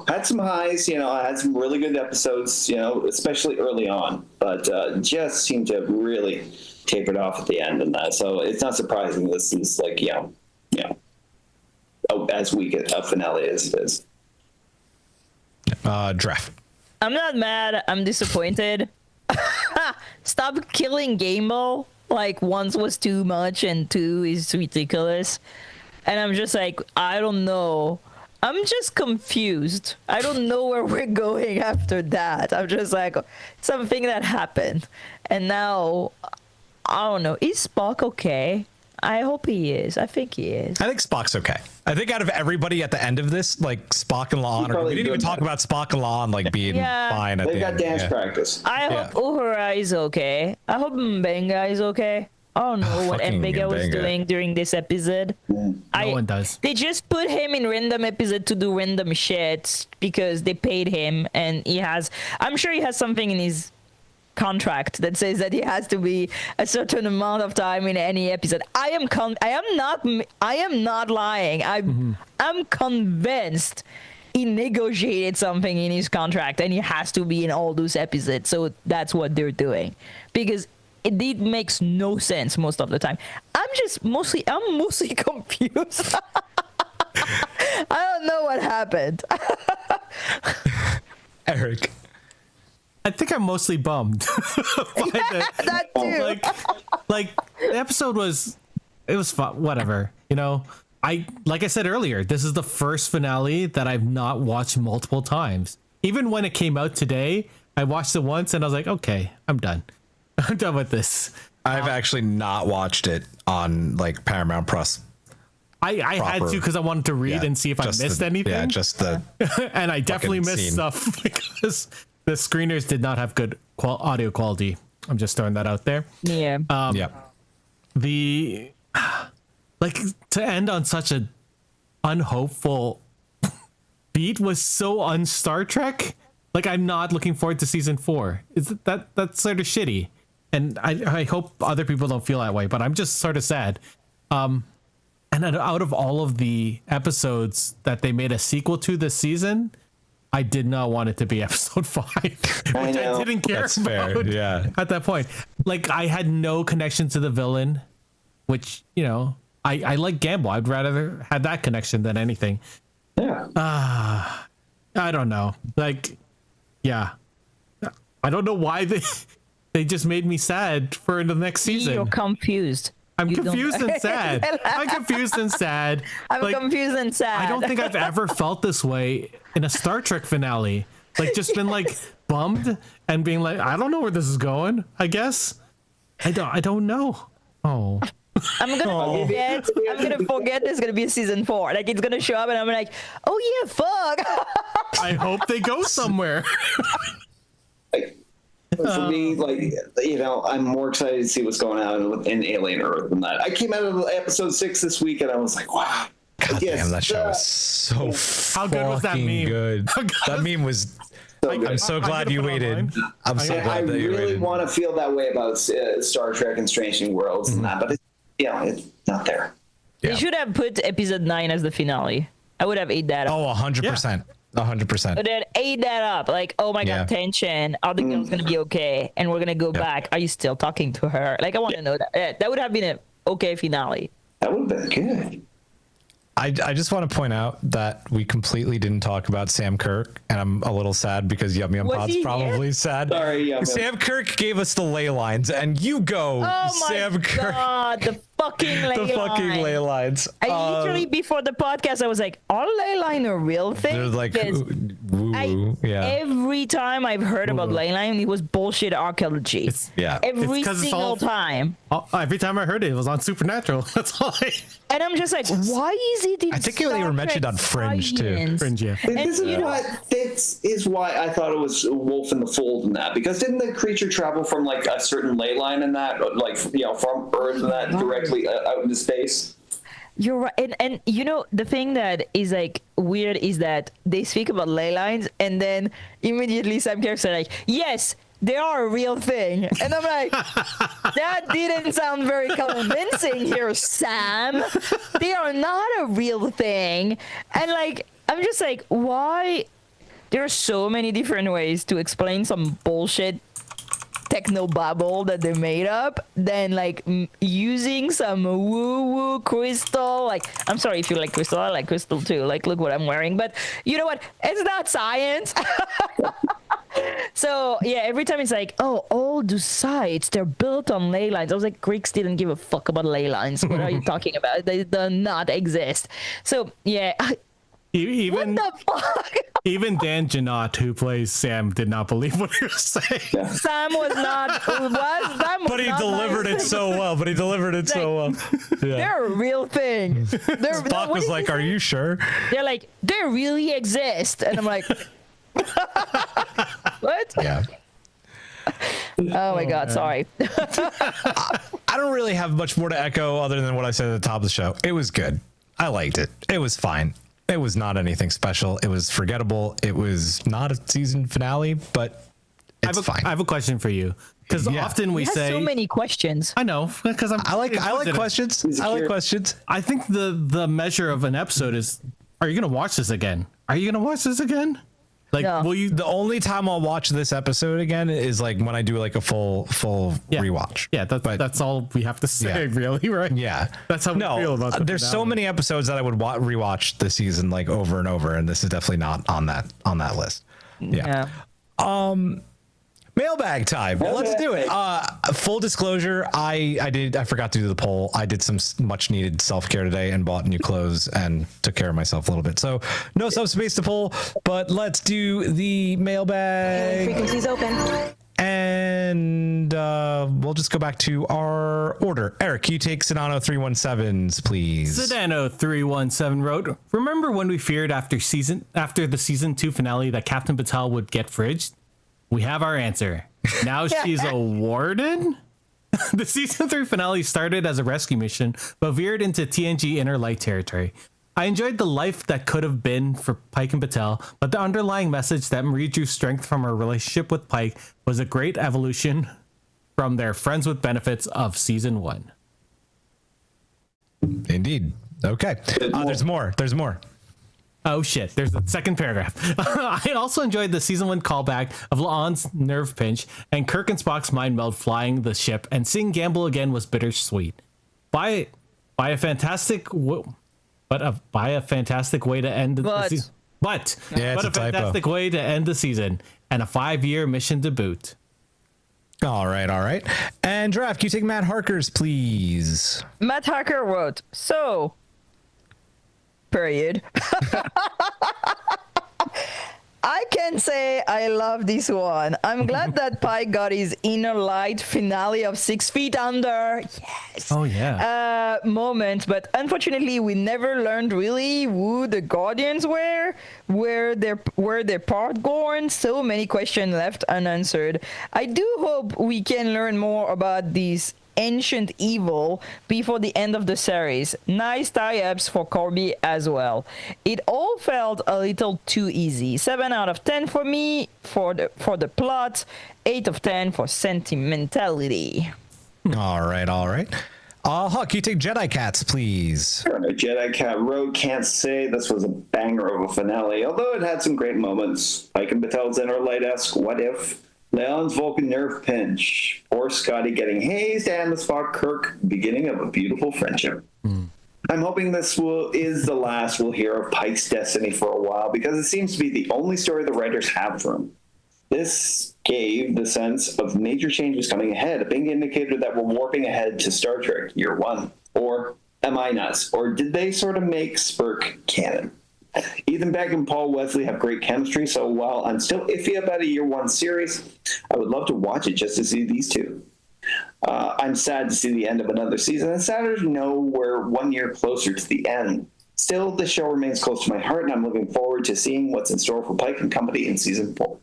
Speaker 3: had some highs, had some really good episodes, especially early on, but just seemed to have really tapered off at the end in that. So it's not surprising this is like, as weak a finale as it is.
Speaker 2: Draft.
Speaker 4: I'm not mad. I'm disappointed. Stop killing Gamble. Like, once was too much and two is ridiculous. And I'm just like, I don't know. I'm just confused. I don't know where we're going after that. I'm just like, something that happened. And now, I don't know. Is Spock okay? I hope he is. I think he is.
Speaker 2: I think Spock's okay. I think out of everybody at the end of this, like Spock and La'an, we didn't even talk about Spock and La'an like being fine.
Speaker 3: They've got dance practice.
Speaker 4: I hope Uhura is okay. I hope Mbenga is okay. I don't know what Mbenga was doing during this episode.
Speaker 1: No one does.
Speaker 4: They just put him in random episode to do random shit because they paid him, and I'm sure he has something in his contract that says that he has to be a certain amount of time in any episode. I am not lying. I'm convinced he negotiated something in his contract and he has to be in all those episodes. So that's what they're doing, because it makes no sense most of the time. I'm mostly confused. I don't know what happened.
Speaker 2: Eric.
Speaker 1: I think I'm mostly bummed.
Speaker 4: That too.
Speaker 1: Like the episode was fun, whatever. Like I said earlier, this is the first finale that I've not watched multiple times. Even when it came out today, I watched it once and I was like, okay, I'm done. I'm done with this.
Speaker 2: I've actually not watched it on like Paramount Plus.
Speaker 1: I had to because I wanted to read and see if I missed anything.
Speaker 2: Yeah, just the
Speaker 1: and I definitely missed
Speaker 2: scene.
Speaker 1: stuff because the screeners did not have good audio quality. I'm just throwing that out there.
Speaker 4: Yeah.
Speaker 1: The to end on such a unhopeful beat was so un-Star Trek. Like, I'm not looking forward to season 4. That's sort of shitty, and I hope other people don't feel that way. But I'm just sort of sad. And out of all of the episodes that they made a sequel to this season, I did not want it to be episode 5, which I didn't care
Speaker 2: That's
Speaker 1: about.
Speaker 2: fair. Yeah.
Speaker 1: At that point, like, I had no connection to the villain, which, I like Gamble. I'd rather have that connection than anything.
Speaker 3: Yeah.
Speaker 1: I don't know. Like, yeah, I don't know why they just made me sad for the next season.
Speaker 4: You're confused.
Speaker 1: I'm confused and sad. I'm confused and sad.
Speaker 4: I'm confused and sad.
Speaker 1: I don't think I've ever felt this way in a Star Trek finale. Like, just been like bummed and being like, I don't know where this is going. I guess I don't know. Oh,
Speaker 4: I'm gonna forget there's gonna be a season 4. Like, it's gonna show up and I'm like, oh yeah, fuck.
Speaker 1: I hope they go somewhere.
Speaker 3: For me, I'm more excited to see what's going on in Alien Earth than that. I came out of episode 6 this week and I was like, wow.
Speaker 2: God damn, that show was so
Speaker 1: How good was that meme?
Speaker 2: Good. That meme was. I'm so glad you waited. I'm so glad that you waited.
Speaker 3: I really want to feel that way about Star Trek and Strange New Worlds and that, but it's not there.
Speaker 4: They should have put episode 9 as the finale. I would have ate that up.
Speaker 2: Oh, 100%. 100%.
Speaker 4: But then ate that up. Like, oh my
Speaker 2: Yeah.
Speaker 4: god, tension. Are the girls gonna be okay? And we're gonna go back. Are you still talking to her? Like, I want to know that. Yeah, that would have been an okay finale.
Speaker 3: That would have been good.
Speaker 2: I just want to point out that we completely didn't talk about Sam Kirk, and I'm a little sad because Yum Yum
Speaker 4: Was
Speaker 2: Pod's
Speaker 4: he
Speaker 2: probably sad.
Speaker 3: Sorry, Yum Yum.
Speaker 2: Sam Kirk gave us the ley lines, and you go,
Speaker 4: Oh my
Speaker 2: Sam Kirk.
Speaker 4: god, the fucking ley
Speaker 2: The fucking
Speaker 4: line.
Speaker 2: ley lines.
Speaker 4: I literally before the podcast I was like, are ley line a real thing?
Speaker 2: They're like,
Speaker 4: Because
Speaker 2: woo, yeah.
Speaker 4: every time I've heard about ley line, it was bullshit archaeology.
Speaker 2: Yeah.
Speaker 4: Every
Speaker 1: 'cause it's
Speaker 4: single
Speaker 1: all-
Speaker 4: time.
Speaker 1: Every time I heard it, it was on Supernatural. That's all
Speaker 4: And I'm just like, why is it in
Speaker 2: I think they were
Speaker 4: Star
Speaker 2: mentioned
Speaker 4: Trek
Speaker 2: on Fringe, too.
Speaker 4: science?
Speaker 1: Fringe, yeah.
Speaker 4: And
Speaker 3: This
Speaker 4: you know,
Speaker 3: is why I thought it was Wolf in the Fold in that, because didn't the creature travel from like a certain ley line in that, like from Earth and that directly out into space?
Speaker 4: you're right. And you know, the thing that is like weird is that they speak about ley lines and then immediately some characters are like, yes, they are a real thing. And I'm like, that didn't sound very convincing here, Sam. They are not a real thing. And like, I'm just like, why? There are so many different ways to explain some bullshit techno babble that they made up than like using some woo-woo crystal. Like, I'm sorry if you like crystal, I like crystal too. Like, look what I'm wearing. But you know what? It's not science. So yeah, every time it's like, oh, all the sites, they're built on ley lines. I was like, Greeks didn't give a fuck about ley lines. What are you talking about? They do not exist. So yeah,
Speaker 1: Even
Speaker 4: what the fuck?
Speaker 1: even Dan Janot, who plays Sam, did not believe what he was saying.
Speaker 4: Sam was not. Sam was
Speaker 2: But he
Speaker 4: not
Speaker 2: delivered
Speaker 4: nice.
Speaker 2: it so well. Yeah.
Speaker 4: They're a real thing.
Speaker 2: Spock
Speaker 4: what
Speaker 2: was
Speaker 4: did
Speaker 2: like,
Speaker 4: he
Speaker 2: "Are
Speaker 4: say?
Speaker 2: you sure?"
Speaker 4: They're like, they really exist, and I'm like, what?
Speaker 2: Yeah.
Speaker 4: Oh my god, sorry.
Speaker 2: I don't really have much more to echo other than what I said at the top of the show. It was good. I liked it. It was fine. It was not anything special. It was forgettable. It was not a season finale, but it's fine.
Speaker 1: I have a question for you, because
Speaker 2: Yeah.
Speaker 1: often we
Speaker 4: He has
Speaker 1: say,
Speaker 4: so many questions.
Speaker 1: I know, because
Speaker 2: I like questions. I like questions.
Speaker 1: I think the measure of an episode is, are you gonna watch this again? Are you gonna watch this again? Like,
Speaker 4: No.
Speaker 1: will you?
Speaker 2: The only time I'll watch this episode again is like when I do like a full
Speaker 1: Yeah.
Speaker 2: rewatch.
Speaker 1: Yeah, that's all we have to say,
Speaker 2: Yeah.
Speaker 1: really, right?
Speaker 2: Yeah,
Speaker 1: That's how we feel about the
Speaker 2: there's so
Speaker 1: finale.
Speaker 2: many episodes that I would rewatch this season like over and over, and this is definitely not on that list. Yeah. Mailbag time. Let's do it. Full disclosure, I forgot to do the poll. I did some much needed self-care today and bought new clothes and took care of myself a little bit. So no subspace to poll, but let's do the mailbag.
Speaker 5: Frequencies open.
Speaker 2: And we'll just go back to our order. Eric, you take Sedano 317s, please.
Speaker 1: Sedano 317 wrote, remember when we feared after the season 2 finale that Captain Battel would get fridged? We have our answer. Now she's a warden? The season 3 finale started as a rescue mission, but veered into TNG Inner Light territory. I enjoyed the life that could have been for Pike and Battel, but the underlying message that Marie drew strength from her relationship with Pike was a great evolution from their friends with benefits of season 1.
Speaker 2: Indeed. Okay. There's more.
Speaker 1: Oh shit, there's a second paragraph. I also enjoyed the season 1 callback of La'an's nerve pinch and Kirk and Spock's mind meld flying the ship, and seeing Gamble again was bittersweet. By a fantastic way to end the season. But
Speaker 2: Yeah, it's
Speaker 1: a
Speaker 2: a typo.
Speaker 1: fantastic way to end the season and a 5-year mission to boot.
Speaker 2: All right. And Draft, you take Matt Harker's, please.
Speaker 4: Matt Harker wrote, so, period. I can say I love this one. I'm glad that Pike got his Inner Light finale of 6 Feet Under. Yes.
Speaker 1: Oh yeah.
Speaker 4: Moment, but unfortunately we never learned really who the Guardians were, where their part gone. So many questions left unanswered. I do hope we can learn more about these ancient evil before the end of the series. Nice tie-ups for Corby as well. It all felt a little too easy. 7 out of 10 for me for the plot. 8 of 10 for sentimentality.
Speaker 2: All right. Huck, you take Jedi Cats, please.
Speaker 3: Sure. Jedi Cat Road can't say this was a banger of a finale, although it had some great moments. Pike and Battel's inner light-esque what if, Leon's Vulcan nerve pinch, or Scotty getting hazed, and the Spock Kirk beginning of a beautiful friendship. I'm hoping this is the last we'll hear of Pike's destiny for a while, because it seems to be the only story the writers have for him. This gave the sense of major changes coming ahead, a big indicator that we're warping ahead to Star Trek Year 1. Or am I nuts? Or did they sort of make Spirk canon? Ethan Beck and Paul Wesley have great chemistry, so while I'm still iffy about a Year 1 series, I would love to watch it just to see these two. I'm sad to see the end of another season, and sadder to know we're 1 year closer to the end. Still, the show remains close to my heart, and I'm looking forward to seeing what's in store for Pike and Company in Season 4.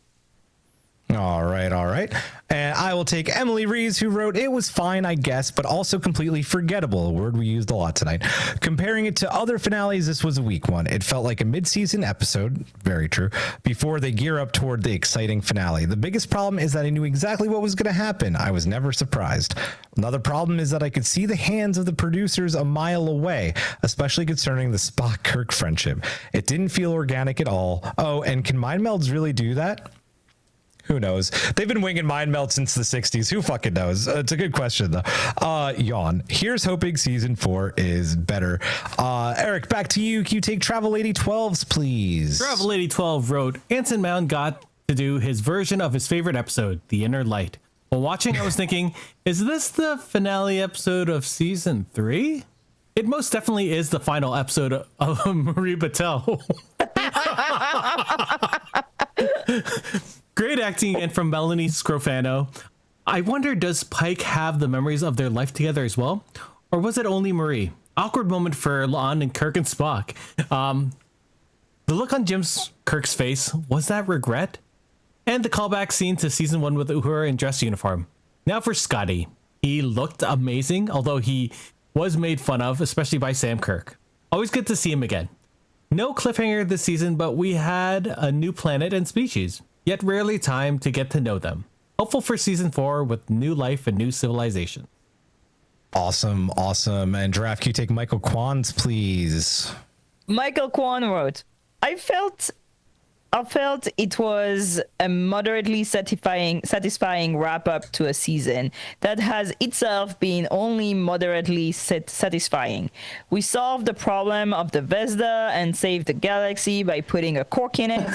Speaker 2: All right. And I will take Emily Rees, who wrote, "It was fine, I guess, but also completely forgettable," a word we used a lot tonight. "Comparing it to other finales, this was a weak one. It felt like a mid-season episode," very true, "before they gear up toward the exciting finale. The biggest problem is that I knew exactly what was going to happen. I was never surprised. Another problem is that I could see the hands of the producers a mile away, especially concerning the Spock-Kirk friendship. It didn't feel organic at all. Oh, and can mind melds really do that? Who knows? They've been winging mind meld since the 60s. Who fucking knows? It's a good question, though. Yawn. Here's hoping season 4 is better. Eric, back to you. Can you take Travel Lady 12s, please?
Speaker 1: Travel Lady 12 wrote, Anson Mount got to do his version of his favorite episode, The Inner Light. While watching, I was thinking, is this the finale episode of season 3? It most definitely is the final episode of Marie Battel. Great acting again from Melanie Scrofano. I wonder, does Pike have the memories of their life together as well? Or was it only Marie? Awkward moment for Lon and Kirk and Spock. The look on Jim's Kirk's face, was that regret? And the callback scene to season 1 with Uhura in dress uniform. Now for Scotty. He looked amazing, although he was made fun of, especially by Sam Kirk. Always good to see him again. No cliffhanger this season, but we had a new planet and species, yet rarely time to get to know them. Hopeful for season 4 with new life and new civilization.
Speaker 2: Awesome. And Giraffe, can you take Michael Kwan's, please?
Speaker 4: Michael Kwan wrote, I felt it was a moderately satisfying wrap-up to a season that has itself been only moderately satisfying. We solved the problem of the Vesda and saved the galaxy by putting a cork in it.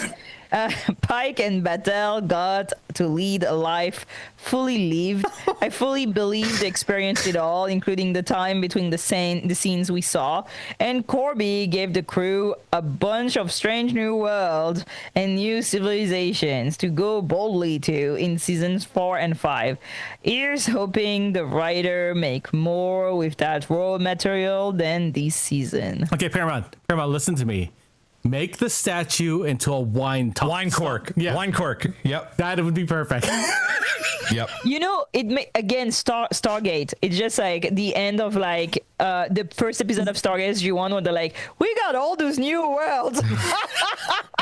Speaker 4: Pike and Battel got to lead a life fully lived. I fully believed, experienced it all, including the time between the scenes we saw. And Corby gave the crew a bunch of strange new worlds and new civilizations to go boldly to in seasons 4 and 5. Here's hoping the writer make more with that raw material than this season.
Speaker 1: Okay, Paramount, listen to me. Make the statue into a wine
Speaker 2: cork.
Speaker 1: Yeah.
Speaker 2: Wine cork. Yep.
Speaker 1: That would be perfect.
Speaker 2: Yep.
Speaker 4: You know, again, Stargate. It's just like the end of like the first episode of Stargate SG-1 where they're like, we got all those new worlds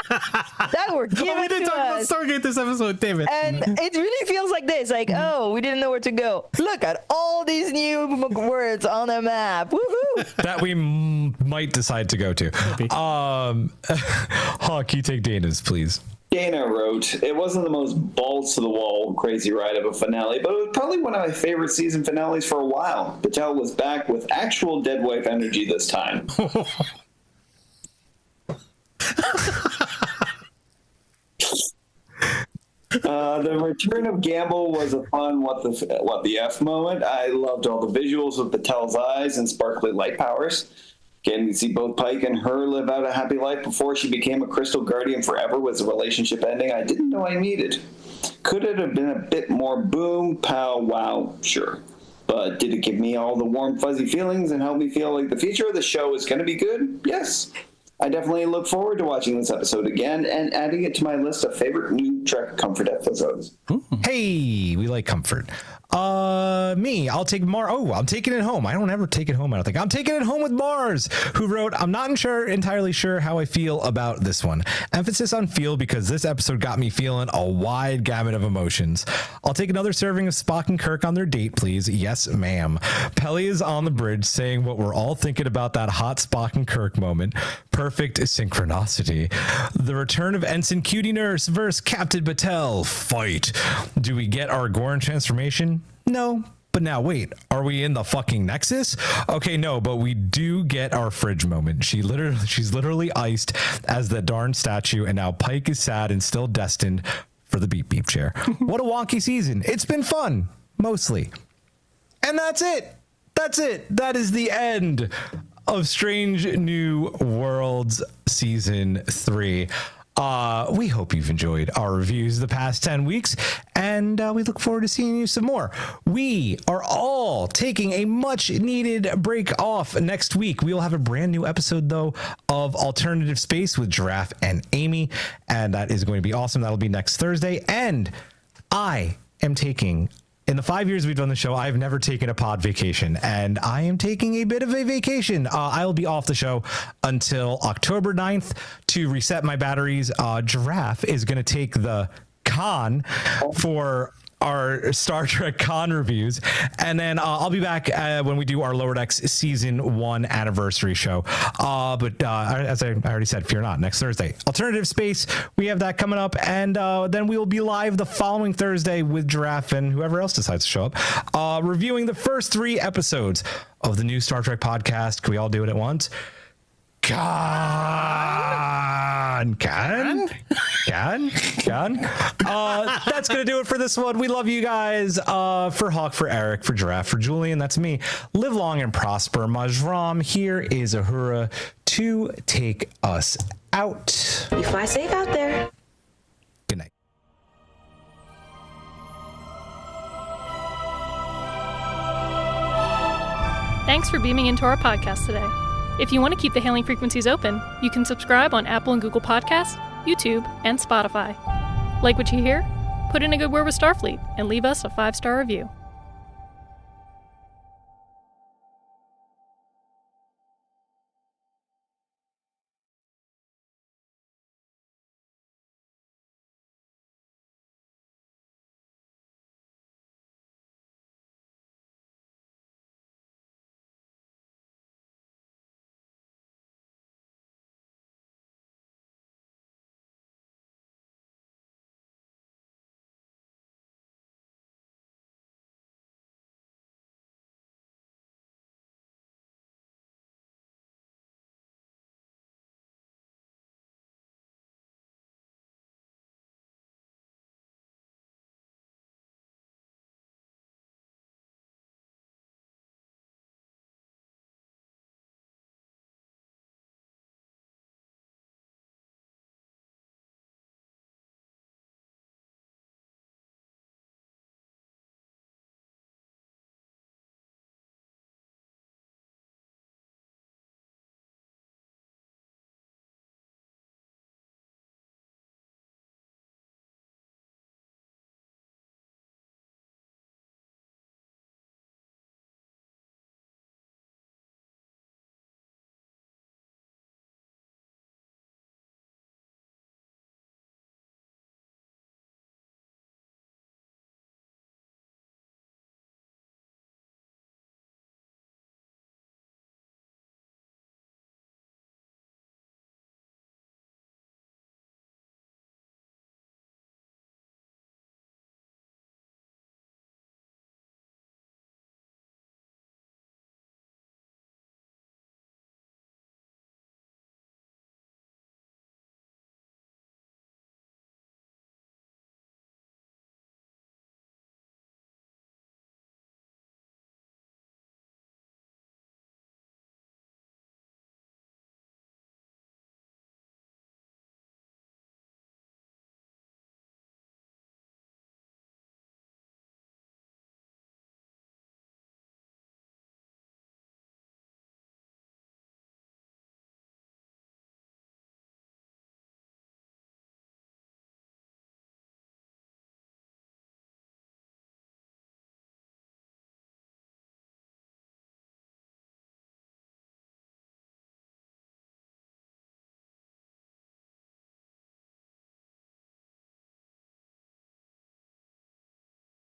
Speaker 4: that were given
Speaker 1: we didn't
Speaker 4: to
Speaker 1: talk about
Speaker 4: us.
Speaker 1: Stargate this episode, damn it.
Speaker 4: And it really feels like this, like, oh, we didn't know where to go. Look at all these new words on a map. Woohoo!
Speaker 2: That we might decide to go to. Hawk, you take Dana's, please.
Speaker 3: Dana wrote, it wasn't the most balls to the wall crazy ride of a finale, but it was probably one of my favorite season finales for a while. Battel was back with actual dead wife energy this time. The return of Gamble was a fun what the F moment. I loved all the visuals with Battel's eyes and sparkly light powers. Getting to see both Pike and her live out a happy life before she became a Crystal Guardian forever was a relationship ending I didn't know I needed. Could it have been a bit more boom, pow, wow? Sure. But did it give me all the warm, fuzzy feelings and help me feel like the future of the show is going to be good? Yes. I definitely look forward to watching this episode again and adding it to my list of favorite new 2 Trek Comfort episodes.
Speaker 2: Hey, we like comfort. Me, I'll take I'm taking it home. I don't ever take it home, I don't think. I'm taking it home with Mars, who wrote, I'm not entirely sure how I feel about this one. Emphasis on feel, because this episode got me feeling a wide gamut of emotions. I'll take another serving of Spock and Kirk on their date, please. Yes, ma'am. Pelly is on the bridge saying what we're all thinking about that hot Spock and Kirk moment. Perfect synchronicity. The return of Ensign Cutie Nurse versus Captain Battel. Fight. Do we get our Goran transformation? No. But now wait, are we in the fucking Nexus? Okay, no, but we do get our fridge moment. She's literally iced as the darn statue, and now Pike is sad and still destined for the beep beep chair. What a wonky season. It's been fun, mostly. And that's it. That is the end of Strange New Worlds Season 3. We hope you've enjoyed our reviews the past 10 weeks, and we look forward to seeing you some more. We are all taking a much needed break off next week. We will have a brand new episode, though, of Alternative Space with Giraffe and Amy, and that is going to be awesome. That'll be next Thursday. And I am taking... In the 5 years we've done the show, I've never taken a pod vacation, and I am taking a bit of a vacation. I'll be off the show until October 9th to reset my batteries. Giraffe is going to take the con for our Star Trek con reviews, and then I'll be back when we do our Lower Decks Season 1 anniversary show. But as I already said, fear not, next Thursday. Alternative Space, we have that coming up, and then we will be live the following Thursday with Giraffe and whoever else decides to show up, reviewing the first 3 episodes of the new Star Trek podcast. Can we all do it at once? That's gonna do it for this one. We love you guys. For Hawk, for Eric, for Giraffe, for Julian, that's me. Live long and prosper. Majram, here is Uhura to take us out.
Speaker 5: You fly safe out there.
Speaker 2: Good night.
Speaker 6: Thanks for beaming into our podcast today. If you want to keep the hailing frequencies open, you can subscribe on Apple and Google Podcasts, YouTube, and Spotify. Like what you hear? Put in a good word with Starfleet and leave us a 5-star review.